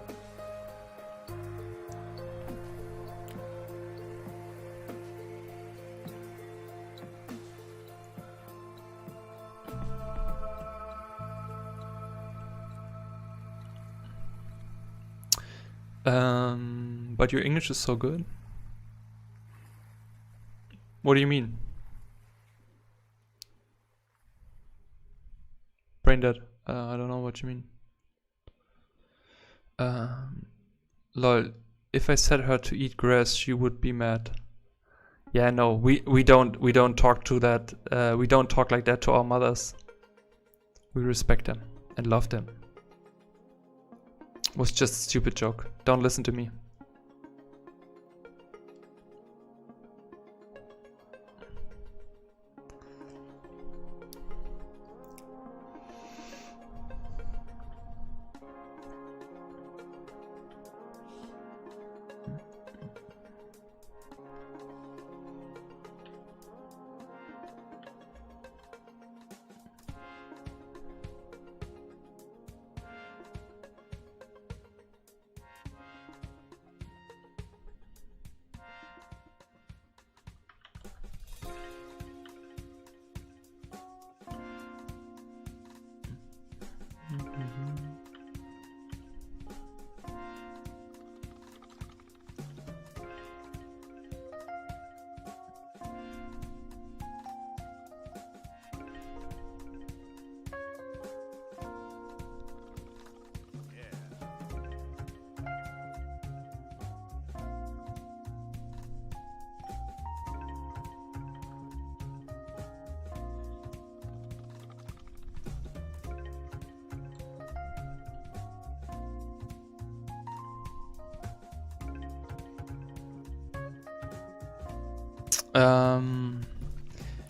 But your English is so good. What do you mean? Brain dead. I don't know what you mean. Lol. If I set her to eat grass, she would be mad. Yeah, no, we don't talk to that. We don't talk like that to our mothers. We respect them and love them. Was just a stupid joke. Don't listen to me.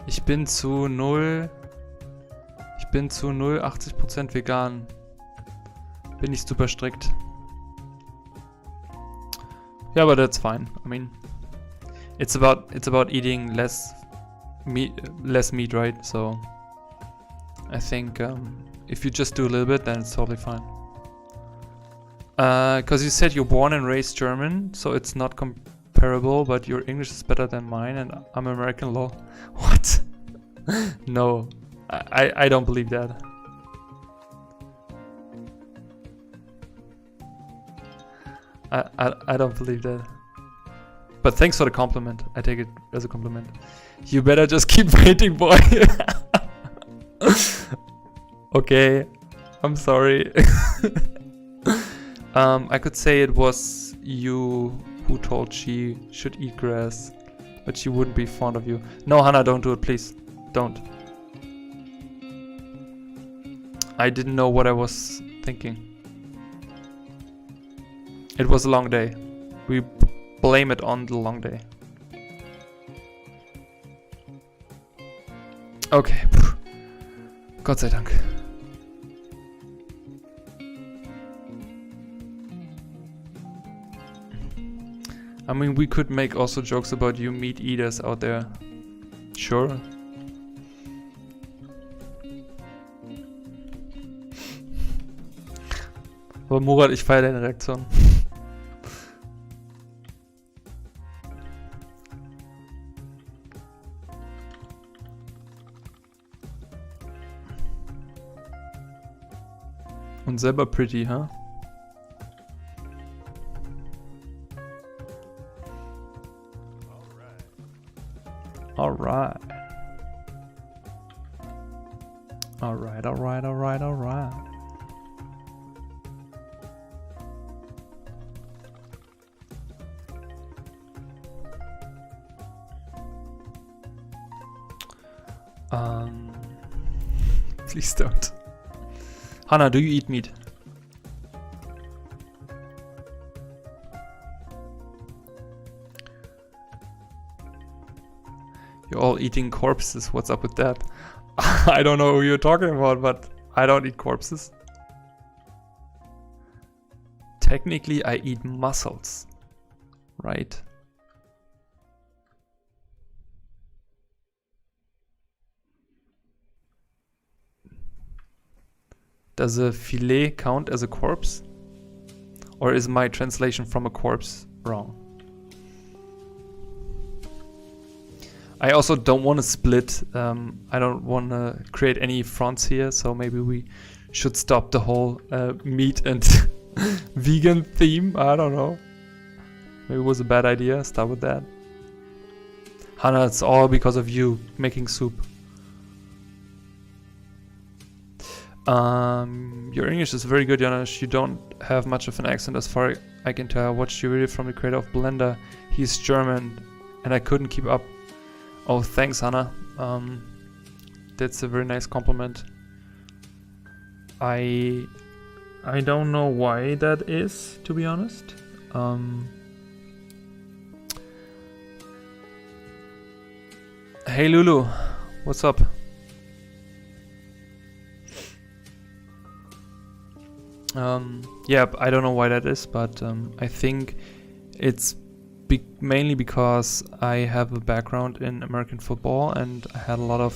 Ich bin zu 80% vegan. Bin ich super strikt. Yeah, but that's fine. I mean, it's about eating less meat, right? So I think if you just do a little bit, then it's totally fine. Because you said you're born and raised German, so it's not comparable, but your English is better than mine, and I'm American law. What? No, I don't believe that. I don't believe that. But thanks for the compliment. I take it as a compliment. You better just keep waiting, boy. Okay, I'm sorry. I could say it was you who told she should eat grass, but she wouldn't be fond of you. No, Hannah, don't do it, please. Don't. I didn't know what I was thinking. It was a long day. We blame it on the long day. Okay. Gott sei Dank. I mean, we could make also jokes about you meat eaters out there. Sure. Aber Murat, ich feiere deine Reaktion. Und selber pretty, huh? Alright. Alright, alright, alright, alright. Please don't. Hannah, do you eat meat? You're all eating corpses. What's up with that? I don't know who you're talking about, but I don't eat corpses. Technically, I eat mussels, right? Does a filet count as a corpse? Or is my translation from a corpse wrong? I also don't want to split. I don't want to create any fronts here, so maybe we should stop the whole meat and vegan theme. I don't know. Maybe it was a bad idea. Start with that. Hannah, it's all because of you making soup. Your English is very good, Janusz. You don't have much of an accent as far as I can tell. I watched your video from the creator of Blender. He's German and I couldn't keep up. Oh, thanks, Hannah. That's a very nice compliment. I don't know why that is, to be honest. Hey Lulu, what's up? Yeah, I don't know why that is, but I think it's mainly because I have a background in American football and I had a lot of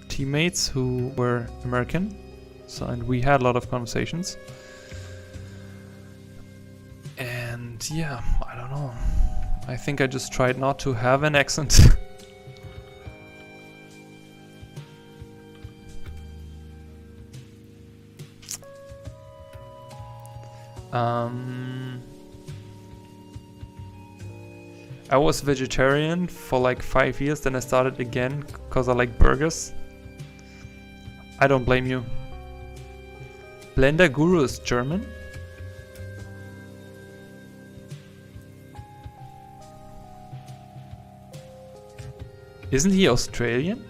teammates who were American, and we had a lot of conversations. And yeah, I don't know. I think I just tried not to have an accent. I was vegetarian for like 5 years, then I started again because I like burgers. I don't blame you. Blender Guru is German? Isn't he Australian?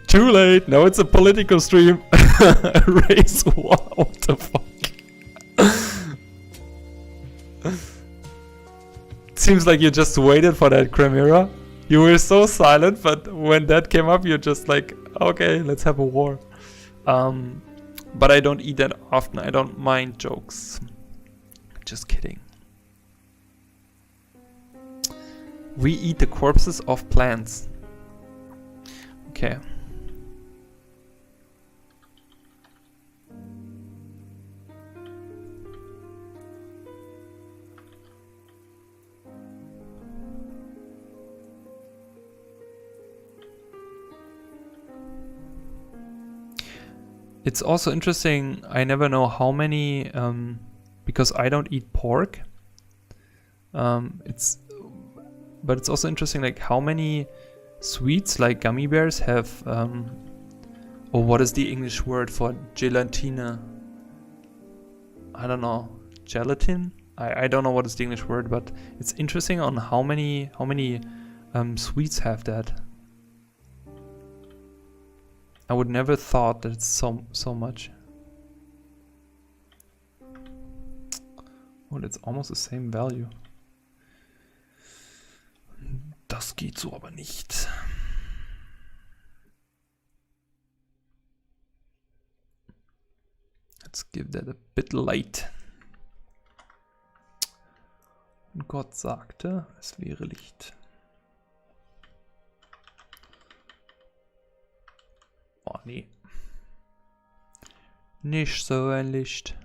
Too late, now it's a political stream. Race war, what the fuck? Seems like you just waited for that, Chimera. You were so silent, but when that came up, you're just like, okay, let's have a war. But I don't eat that often. I don't mind jokes. Just kidding. We eat the corpses of plants. Okay. It's also interesting, I never know how many, because I don't eat pork. But it's also interesting, like how many sweets, like gummy bears, have, or what is the English word for gelatina? I don't know, gelatin? I don't know what is the English word, but it's interesting on how many sweets have that. I would never thought that it's so much. Well, it's almost the same value. Das geht so aber nicht. Let's give that a bit light. Und Gott sagte, es wäre Licht. Oh nee. Nicht so ein Licht.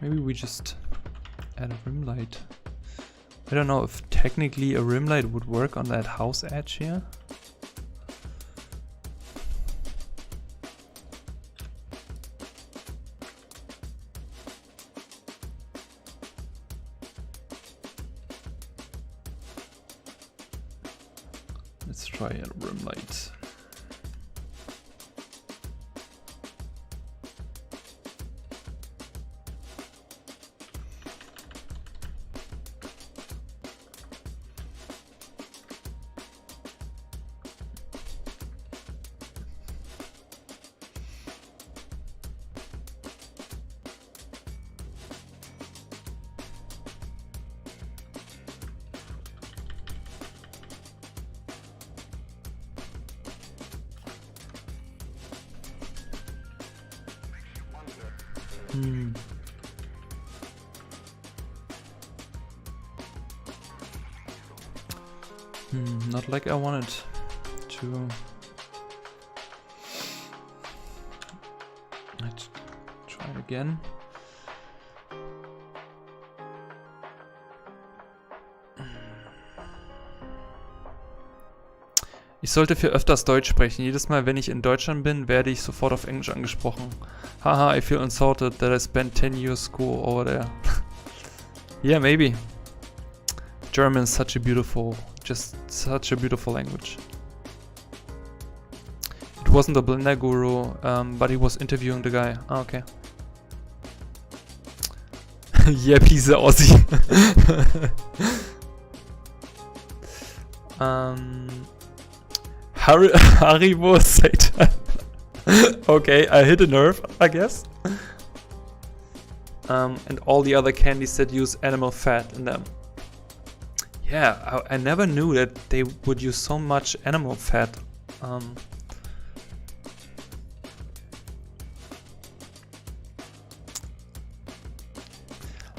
Maybe we just add a rim light. I don't know if technically a rim light would work on that house edge here. Let's try a rim light. Not like I wanted to. Let's try it again. Ich sollte viel öfters Deutsch sprechen. Jedes Mal, wenn ich in Deutschland bin, werde ich sofort auf Englisch angesprochen. Haha, I feel insulted that I spent 10 years school over there. Yeah, maybe. German is such a beautiful, just such a beautiful language. It wasn't a Blender Guru, but he was interviewing the guy. Ah, okay. Yep, he's a Aussie. Haribo Satan. Okay, I hit a nerve, I guess. And all the other candies that use animal fat in them. Yeah, I never knew that they would use so much animal fat.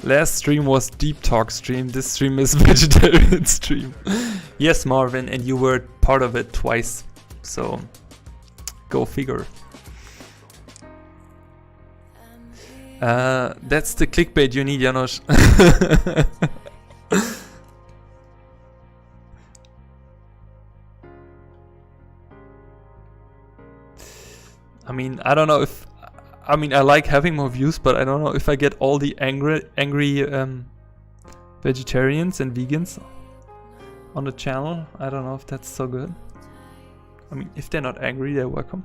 Last stream was deep talk stream. This stream is vegetarian stream. Yes, Marvin, and you were part of it twice. So, go figure. That's the clickbait you need, Janosch. I mean, I don't know if... I mean, I like having more views, but I don't know if I get all the angry vegetarians and vegans on the channel. I don't know if that's so good. I mean, if they're not angry, they're welcome.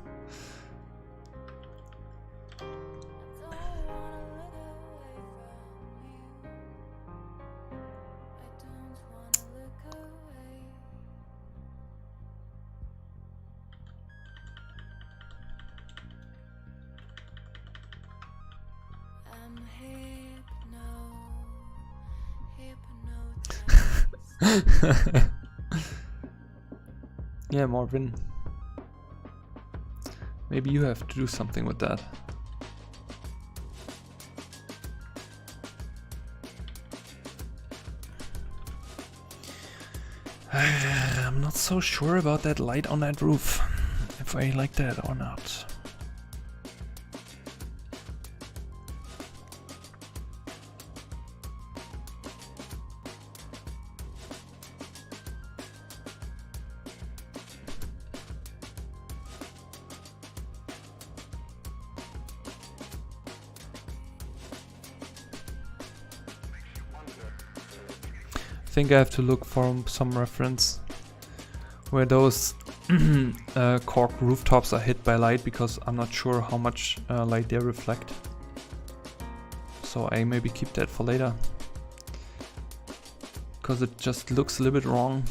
Yeah, Marvin. Maybe you have to do something with that. I'm not so sure about that light on that roof. If I like that or not. I think I have to look for some reference where those cork rooftops are hit by light, because I'm not sure how much light they reflect. So I maybe keep that for later, because it just looks a little bit wrong.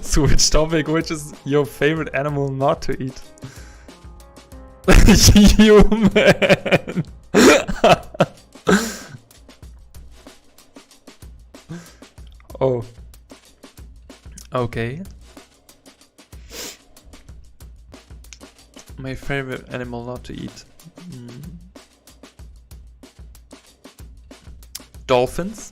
Switch topic, which is your favorite animal not to eat? Human. Oh. Okay. My favorite animal not to eat. Dolphins.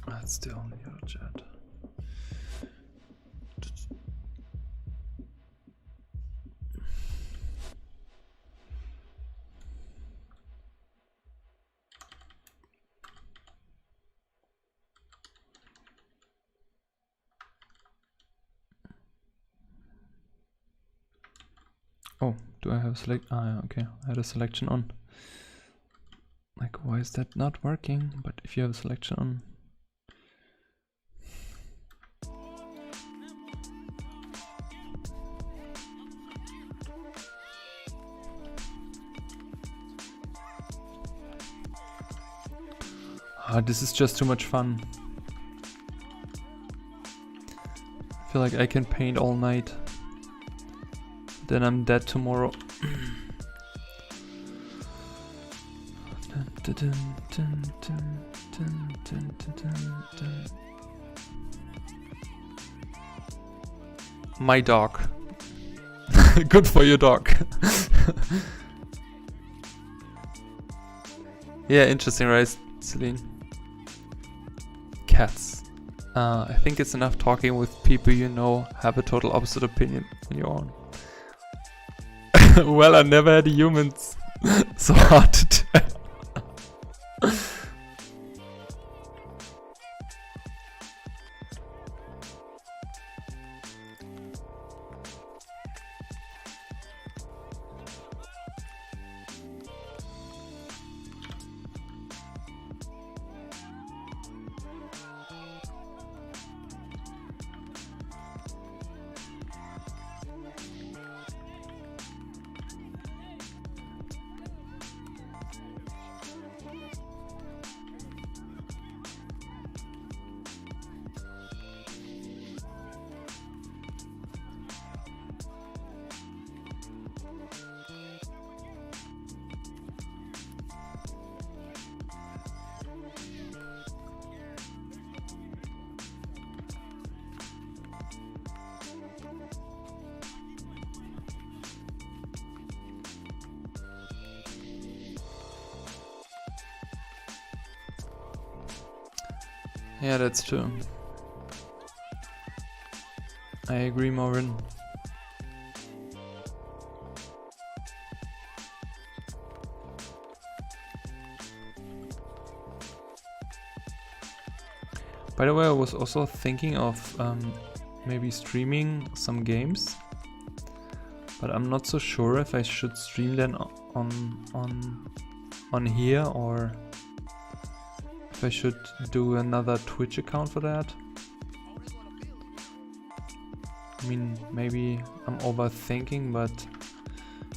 That's the only other chat. Oh, do I have a select? Ah, yeah, okay. I had a selection on. Like, why is that not working? But if you have a selection on. Ah, this is just too much fun. I feel like I can paint all night. Then I'm dead tomorrow. My dog. Good for your dog. Yeah, interesting, right, Celine? Cats. I think it's enough talking with people you know have a total opposite opinion on your own. Well, I never had humans. So hard to tell. Yeah, that's true. I agree, Maureen. By the way, I was also thinking of maybe streaming some games, but I'm not so sure if I should stream them on here or if I should do another Twitch account for that. I mean, maybe I'm overthinking, but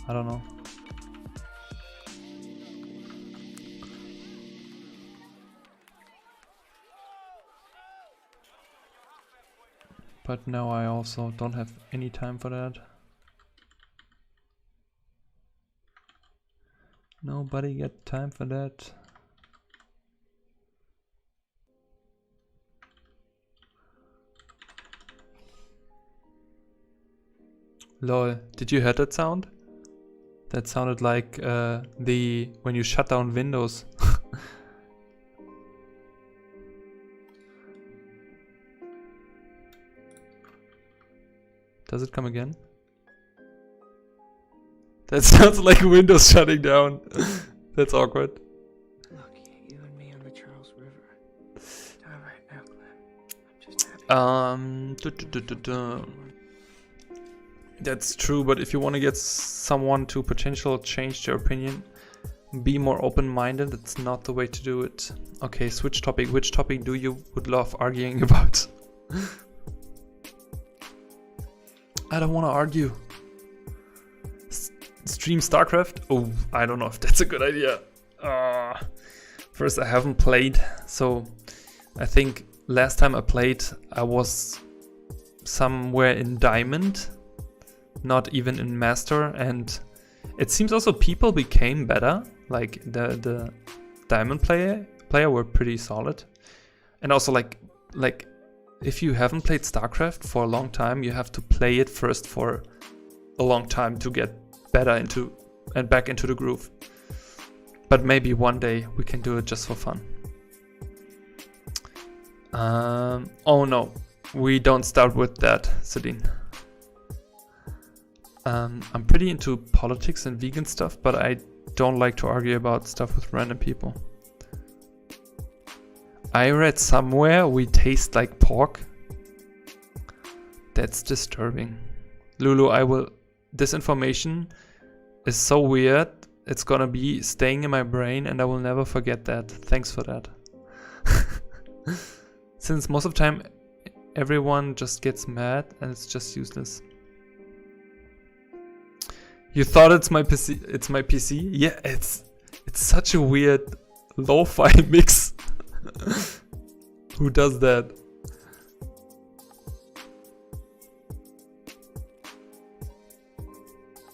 I don't know. But now I also don't have any time for that. Nobody got time for that. Lol, did you hear that sound? That sounded like when you shut down Windows. Does it come again? That sounds like Windows shutting down. That's awkward. Look, you and me on the Charles River. All right, now, Glenn. I'm just happy. That's true, but if you want to get someone to potentially change their opinion, be more open-minded. It's not the way to do it. Okay, switch topic. Which topic do you would love arguing about? I don't want to argue. Stream StarCraft? Oh, I don't know if that's a good idea. First, I haven't played, so I think last time I played, I was somewhere in Diamond, not even in Master, and it seems also people became better. Like the Diamond player were pretty solid, and also like if you haven't played StarCraft for a long time, you have to play it first for a long time to get better into and back into the groove. But maybe one day we can do it just for fun. Oh no, we don't start with that, Celine. I'm pretty into politics and vegan stuff, but I don't like to argue about stuff with random people. I read somewhere we taste like pork. That's disturbing. Lulu, this information is so weird. It's gonna be staying in my brain and I will never forget that. Thanks for that. Since most of the time everyone just gets mad and it's just useless. You thought it's my PC? It's my PC? Yeah, it's such a weird lo-fi mix. Who does that?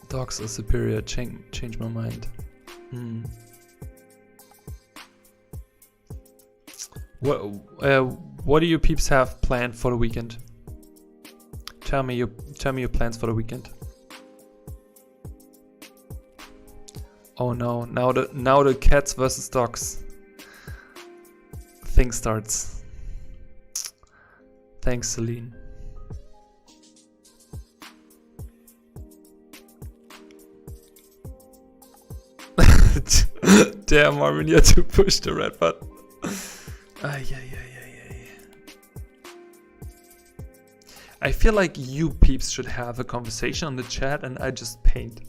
Dogs are superior. Change my mind. What do you peeps have planned for the weekend? Tell me your plans for the weekend. Oh no! Now the cats versus dogs thing starts. Thanks, Celine. Damn, Marvin, you had to push the red button. I feel like you peeps should have a conversation on the chat and I just paint.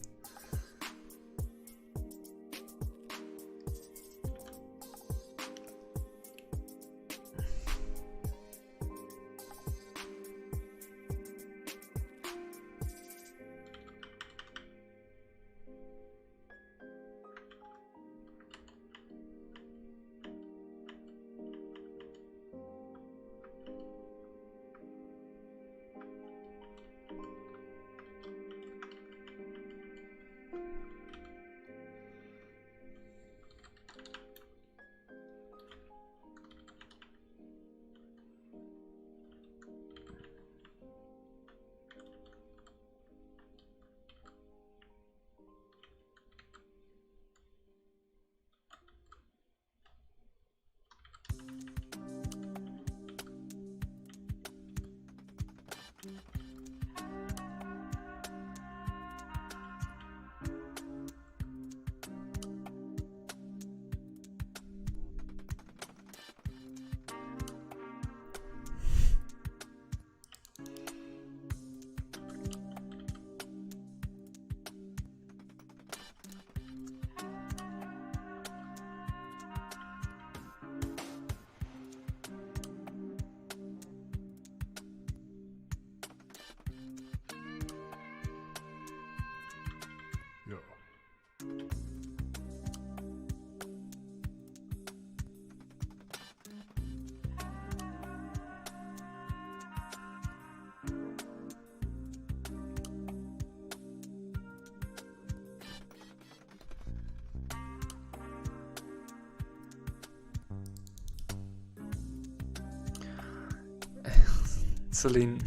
Celine.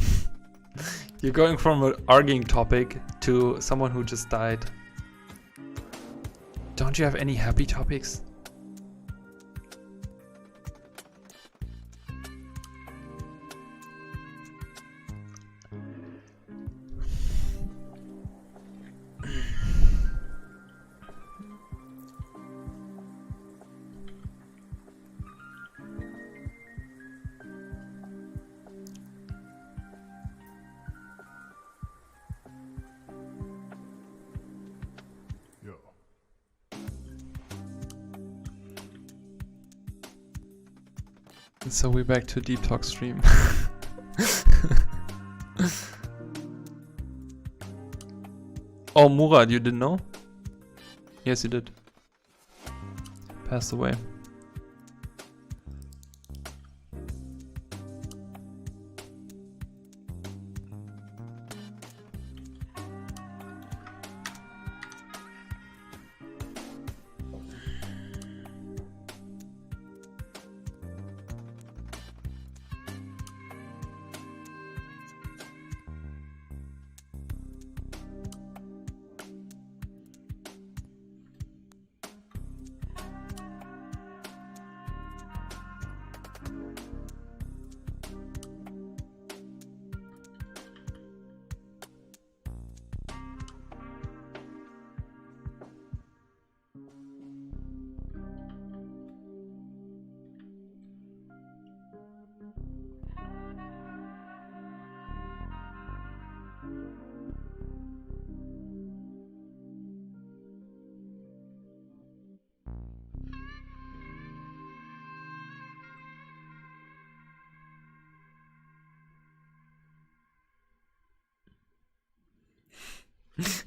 You're going from an arguing topic to someone who just died. Don't you have any happy topics? So we're back to Deep Talk stream. Oh, Murad, you didn't know? Yes, you did. Passed away.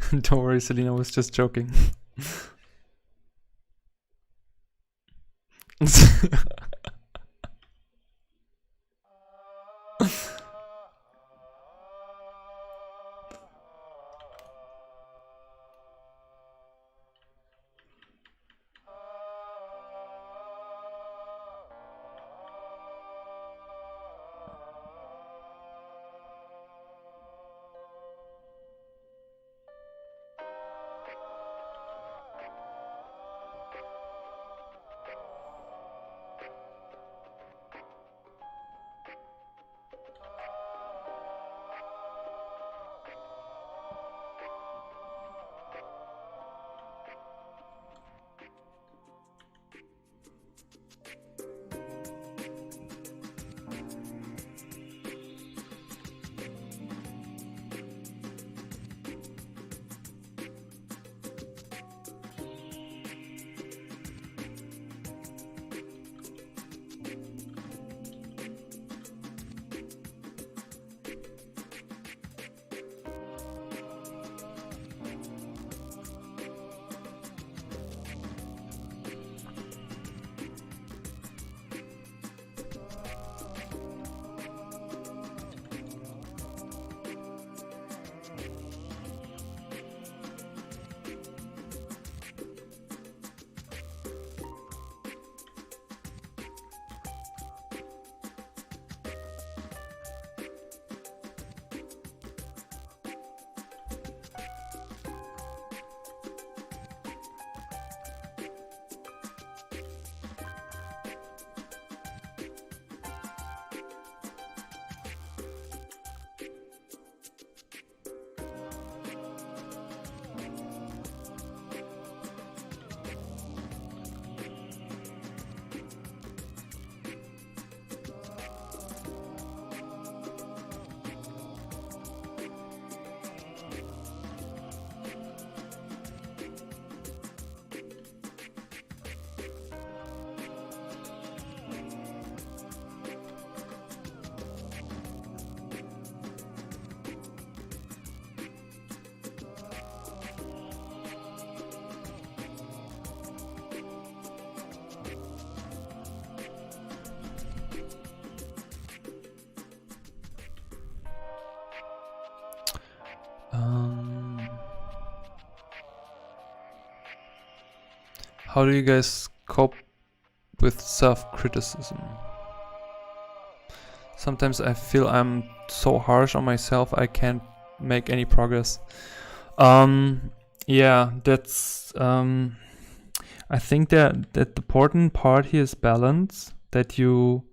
Don't worry, Selena was just joking. How do you guys cope with self-criticism? Sometimes I feel I'm so harsh on myself, I can't make any progress. Yeah, that's I think that the important part here is balance, that you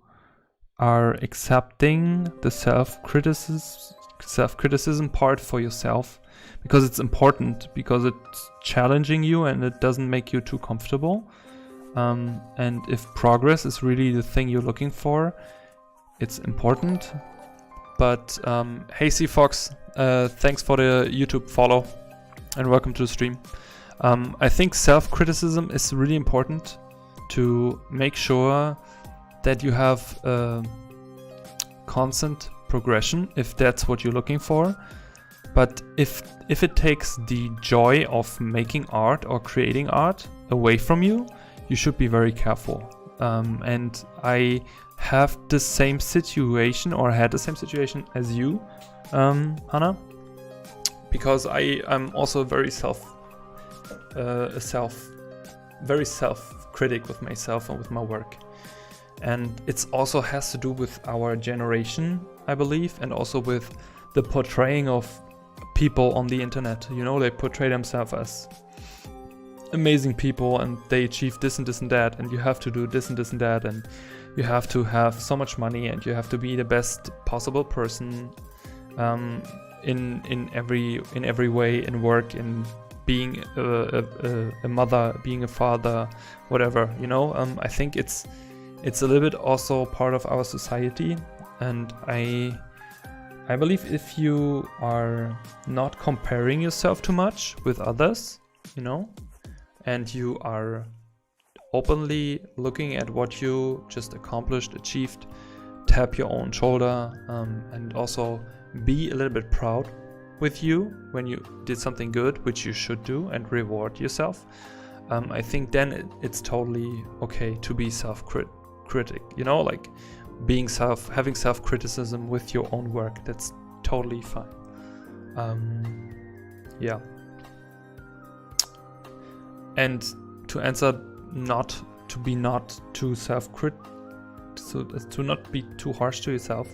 are accepting the self-criticism part for yourself, because it's important, because it's challenging you and it doesn't make you too comfortable. And if progress is really the thing you're looking for, it's important. But hey C Fox, thanks for the YouTube follow and welcome to the stream. I think self-criticism is really important to make sure that you have constant progression, if that's what you're looking for. But if it takes the joy of making art or creating art away from you, you should be very careful. And I have the same situation, or had the same situation as you, Hannah, because I'm also very self-critic with myself and with my work. And it also has to do with our generation, I believe, and also with the portraying of people on the internet. You know, they portray themselves as amazing people and they achieve this and this and that, and you have to do this and this and that, and you have to have so much money, and you have to be the best possible person in every way, in work, in being a mother, being a father, whatever, you know. I think it's a little bit also part of our society, and I believe if you are not comparing yourself too much with others, you know, and you are openly looking at what you just accomplished, achieved, tap your own shoulder, and also be a little bit proud with you when you did something good, which you should do, and reward yourself. I think then it's totally okay to be self-critic, you know, like having self-criticism with your own work. That's totally fine. Yeah. And to answer, not to be too to not be too harsh to yourself.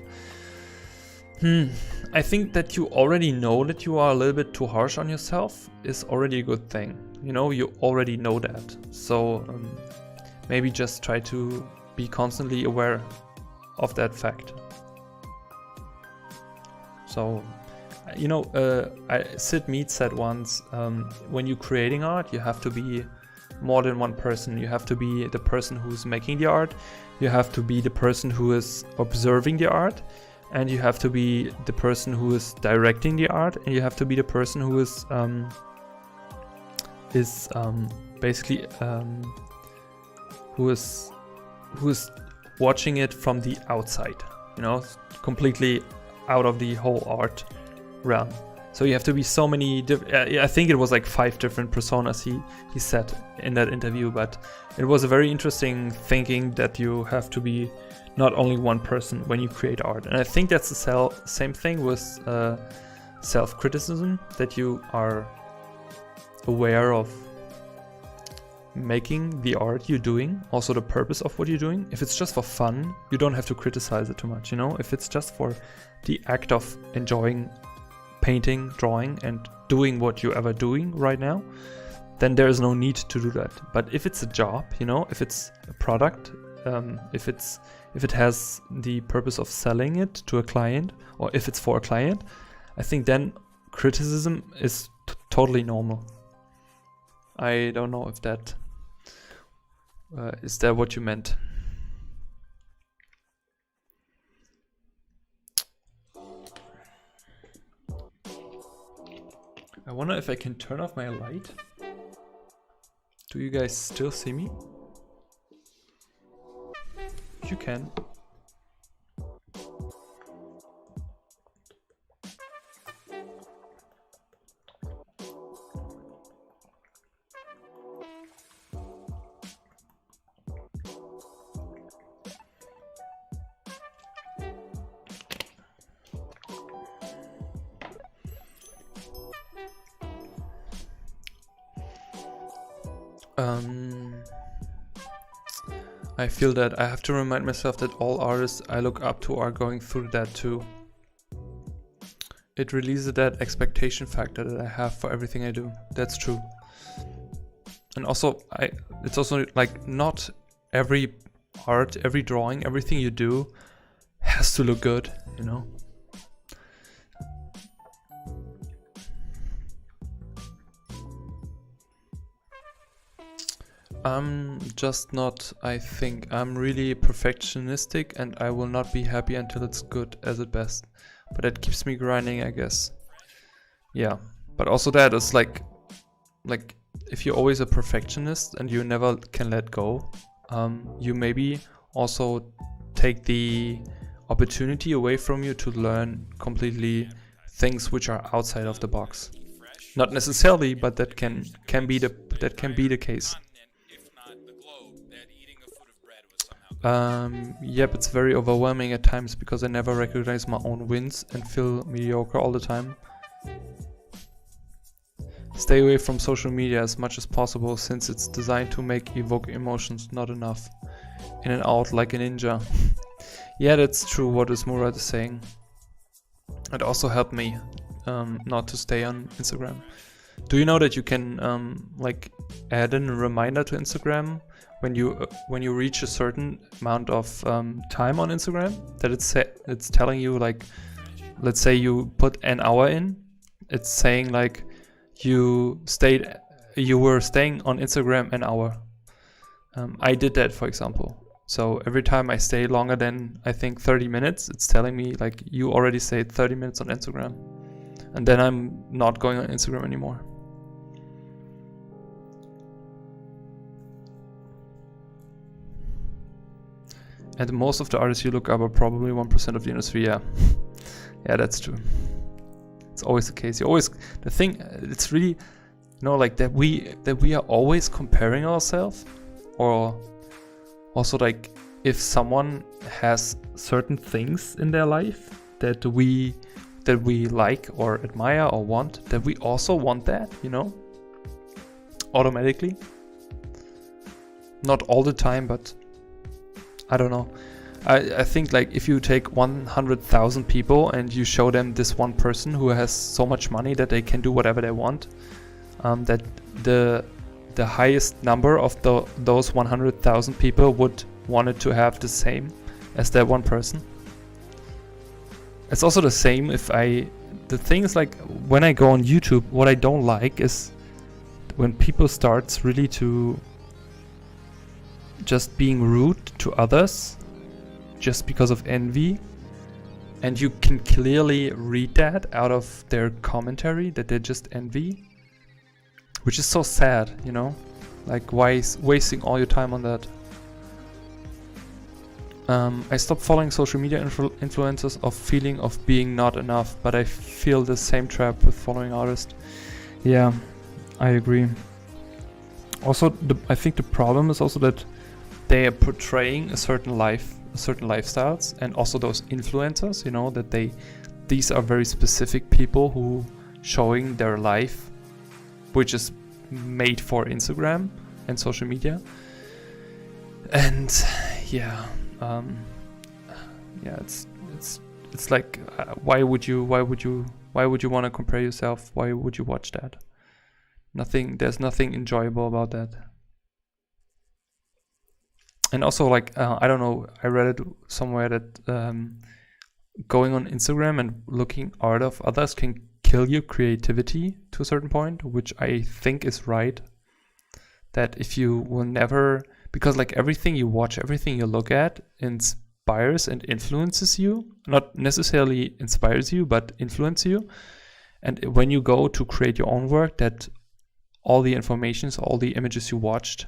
I think that you already know that you are a little bit too harsh on yourself is already a good thing. You know, you already know that. So maybe just try to be constantly aware of that fact. So, you know, Sid Mead said once, when you're creating art, you have to be more than one person. You have to be the person who's making the art, you have to be the person who is observing the art, and you have to be the person who is directing the art, and you have to be the person who is basically who is watching it from the outside, you know, completely out of the whole art realm. So you have to be so many I think it was like 5 different personas he said in that interview, but it was a very interesting thinking that you have to be not only one person when you create art. And I think that's the same thing with self-criticism, that you are aware of making the art you're doing, also the purpose of what you're doing. If it's just for fun, you don't have to criticize it too much, you know. If it's just for the act of enjoying painting, drawing, and doing what you're ever doing right now, then there is no need to do that. But if it's a job, you know, if it's a product, if it has the purpose of selling it to a client, or if it's for a client, I think then criticism is totally normal. I don't know if that is that what you meant. I wonder if I can turn off my light. Do you guys still see me? You can. I feel that I have to remind myself that all artists I look up to are going through that too. It releases that expectation factor that I have for everything I do. That's true. And also, it's also like not every art, every drawing, everything you do has to look good, you know? I'm just not, I think. I'm really perfectionistic and I will not be happy until it's good as at best. But that keeps me grinding, I guess. Yeah, but also that is like if you're always a perfectionist and you never can let go, you maybe also take the opportunity away from you to learn completely things which are outside of the box. Not necessarily, but that can be the case. Yep, it's very overwhelming at times because I never recognize my own wins and feel mediocre all the time. Stay away from social media as much as possible since it's designed to evoke emotions, not enough. In and out like a ninja. Yeah, that's true what Murad is saying. It also helped me not to stay on Instagram. Do you know that you can like add in a reminder to Instagram when you reach a certain amount of time on Instagram, that it's telling you, like, let's say you put an hour in, it's saying like you were staying on Instagram an hour. I did that, for example. So every time I stay longer than, I think, 30 minutes, it's telling me like you already stayed 30 minutes on Instagram, and then I'm not going on Instagram anymore. And most of the artists you look up are probably 1% of the industry. Yeah, yeah, that's true. It's always the case. It's really, you know, like that we are always comparing ourselves, or also like if someone has certain things in their life that we like or admire or want, that we also want that, you know, automatically. Not all the time, but I don't know. I think like if you take 100,000 people and you show them this one person who has so much money that they can do whatever they want, that the highest number of those 100,000 people would want it to have the same as that one person. It's also the same the thing is, like, when I go on YouTube, what I don't like is when people starts really to just being rude to others just because of envy, and you can clearly read that out of their commentary that they just envy, which is so sad, you know, like, why is wasting all your time on that? I stopped following social media influencers of feeling of being not enough, but I feel the same trap with following artists. Yeah, I agree. Also, I think the problem is also that they are portraying a certain lifestyles, and also those influencers, you know, that these are very specific people who showing their life, which is made for Instagram and social media. And yeah, it's like, why would you want to compare yourself? Why would you watch that? There's nothing enjoyable about that. And also, like, I don't know, I read it somewhere that going on Instagram and looking art of others can kill your creativity to a certain point, which I think is right. That if you will never, because like everything you watch, everything you look at inspires and influences you. Not necessarily inspires you, but influence you. And when you go to create your own work, that all the informations, all the images you watched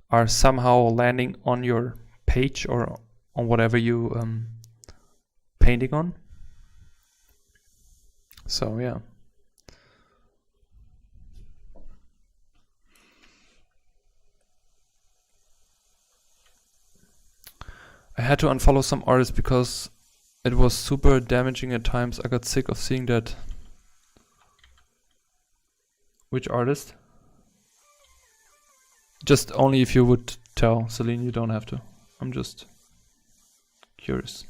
are somehow landing on your page or on whatever you painting on. So yeah. I had to unfollow some artists because it was super damaging at times. I got sick of seeing that. Which artist? Just only if you would tell, Celine, you don't have to. I'm just curious.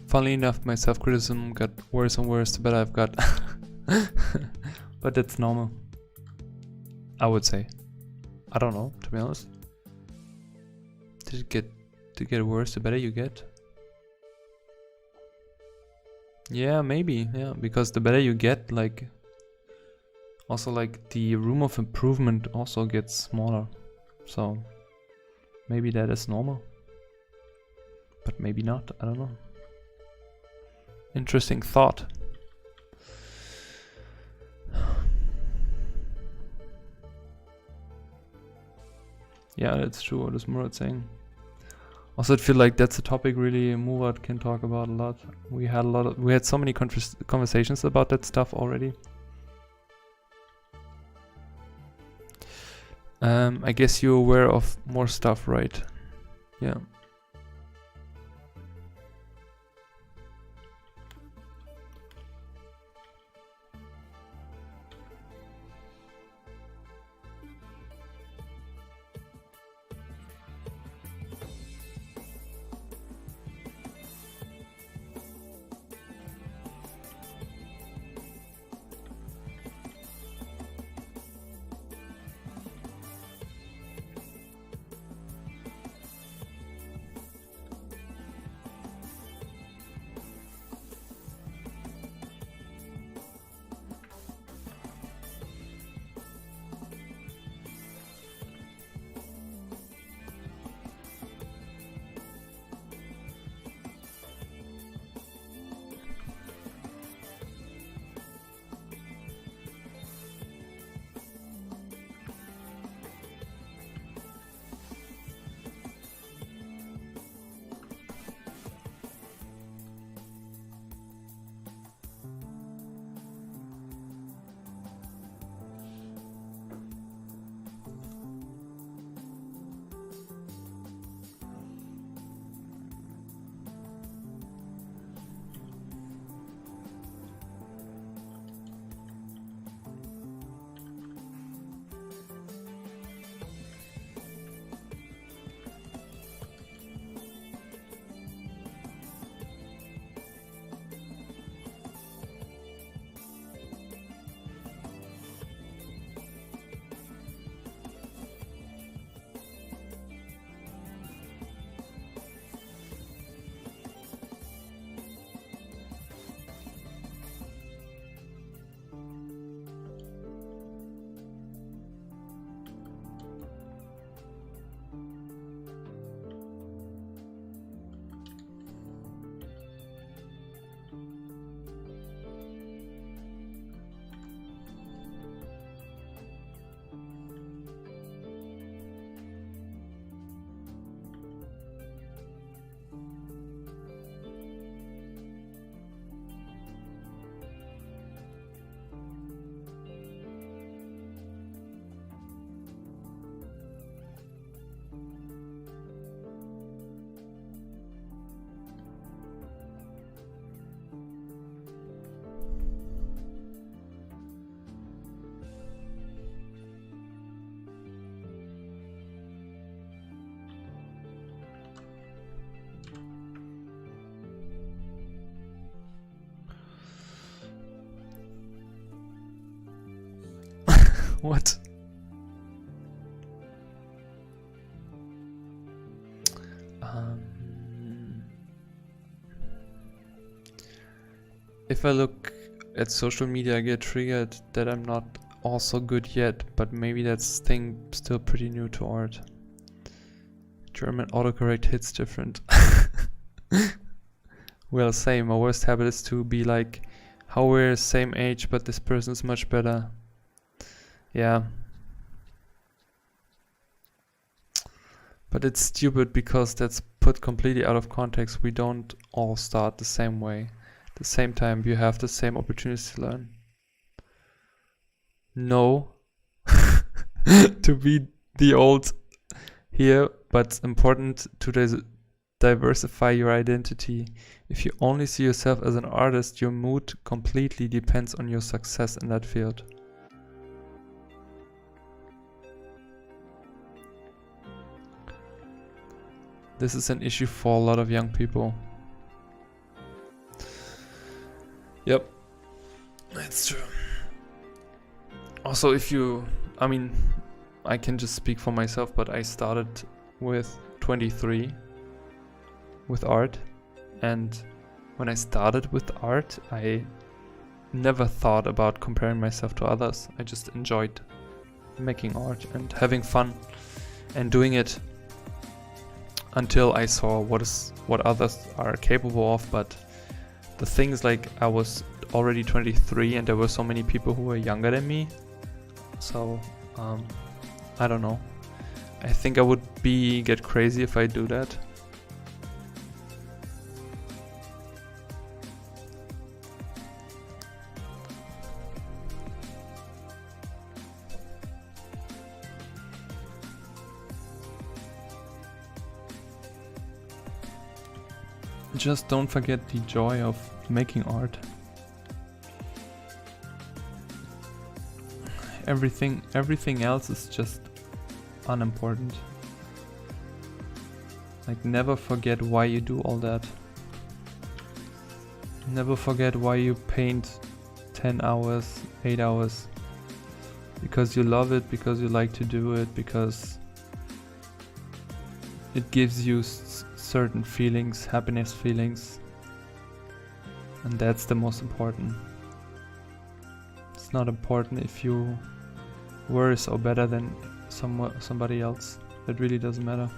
Funnily enough, my self-criticism got worse and worse the better I've got. But that's normal, I would say. I don't know, to be honest. Did it get worse the better you get? Yeah, maybe, yeah, because the better you get, like, also like the room of improvement also gets smaller. So maybe that is normal, but maybe not, I don't know. Interesting thought. Yeah, that's true what is Gumroad saying. Also, I feel like that's a topic really Gumroad can talk about a lot. We had so many conversations about that stuff already. I guess you're aware of more stuff, right? Yeah. What? If I look at social media, I get triggered that I'm not also good yet, but maybe that's thing still pretty new to art. German autocorrect hits different. Well, same. My worst habit is to be like, how we're the same age, but this person is much better. Yeah. But it's stupid because that's put completely out of context. We don't all start the same way. At the same time, you have the same opportunities to learn. No. To be the old here, but it's important to diversify your identity. If you only see yourself as an artist, your mood completely depends on your success in that field. This is an issue for a lot of young people. Yep, that's true. Also, I mean, I can just speak for myself, but I started with 23 with art, and when I started with art, I never thought about comparing myself to others. I just enjoyed making art and having fun and doing it until I saw what others are capable of. But the thing is, like, I was already 23 and there were so many people who were younger than me, so I don't know. I think I would get crazy if I do that. Just don't forget the joy of making art. Everything else is just unimportant. Like, never forget why you do all that. Never forget why you paint 10 hours, 8 hours. Because you love it, because you like to do it, because it gives you certain feelings, happiness feelings. And that's the most important. It's not important if you worse or better than somebody else. That really doesn't matter.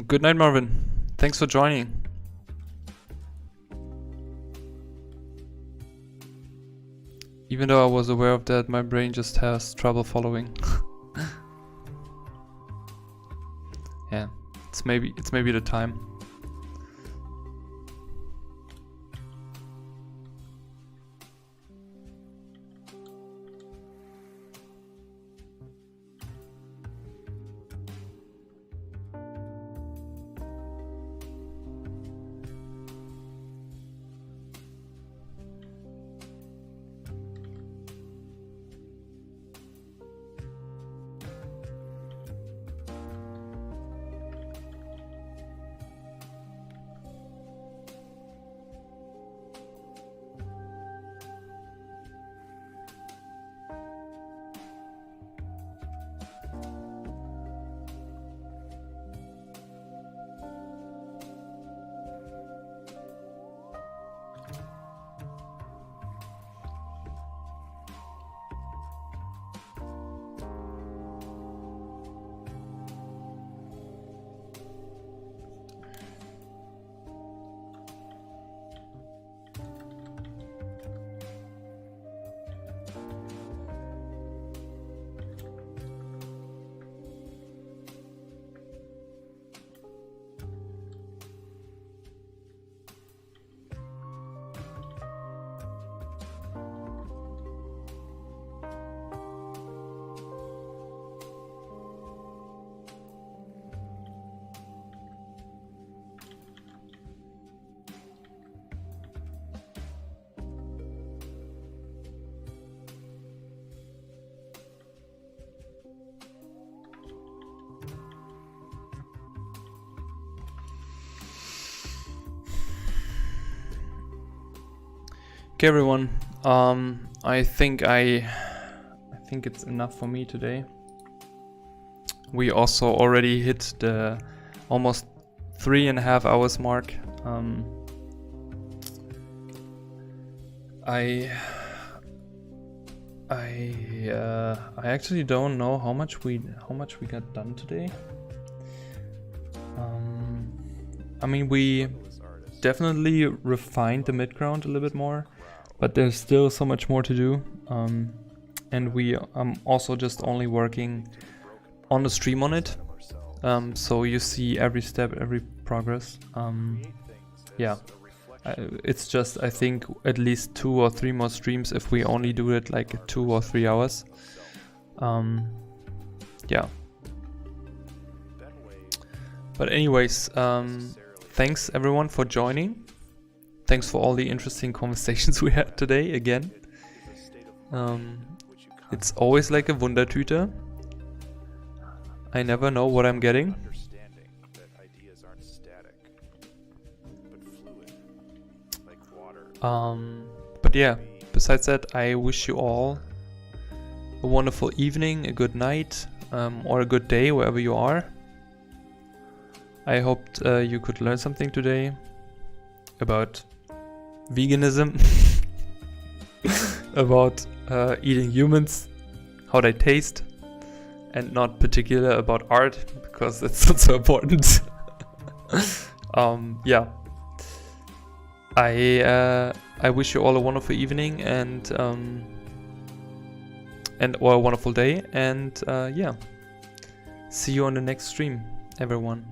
Good night, Marvin. Thanks for joining. Even though I was aware of that, my brain just has trouble following. Yeah, it's maybe the time. Okay, everyone. I think it's enough for me today. We also already hit the almost 3.5 hours mark. I actually don't know how much we got done today. I mean, we definitely refined the midground a little bit more, but there's still so much more to do. And we also just only working on the stream on it. So you see every step, every progress. Yeah, it's just, I think, at least 2 or 3 more streams if we only do it like 2 or 3 hours. Yeah. But anyways, thanks everyone for joining. Thanks for all the interesting conversations we had today again. It's always like a Wundertüte. I never know what I'm getting. But yeah, besides that, I wish you all a wonderful evening, a good night, or a good day wherever you are. I hoped you could learn something today about veganism, about eating humans, how they taste, and not particular about art, because that's not so important. Yeah. I wish you all a wonderful evening and or a wonderful day, and yeah. See you on the next stream, everyone.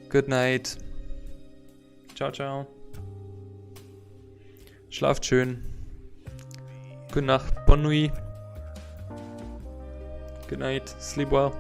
Good night. Ciao, ciao. Schlaft schön. Gute Nacht. Bonne nuit. Good night. Sleep well.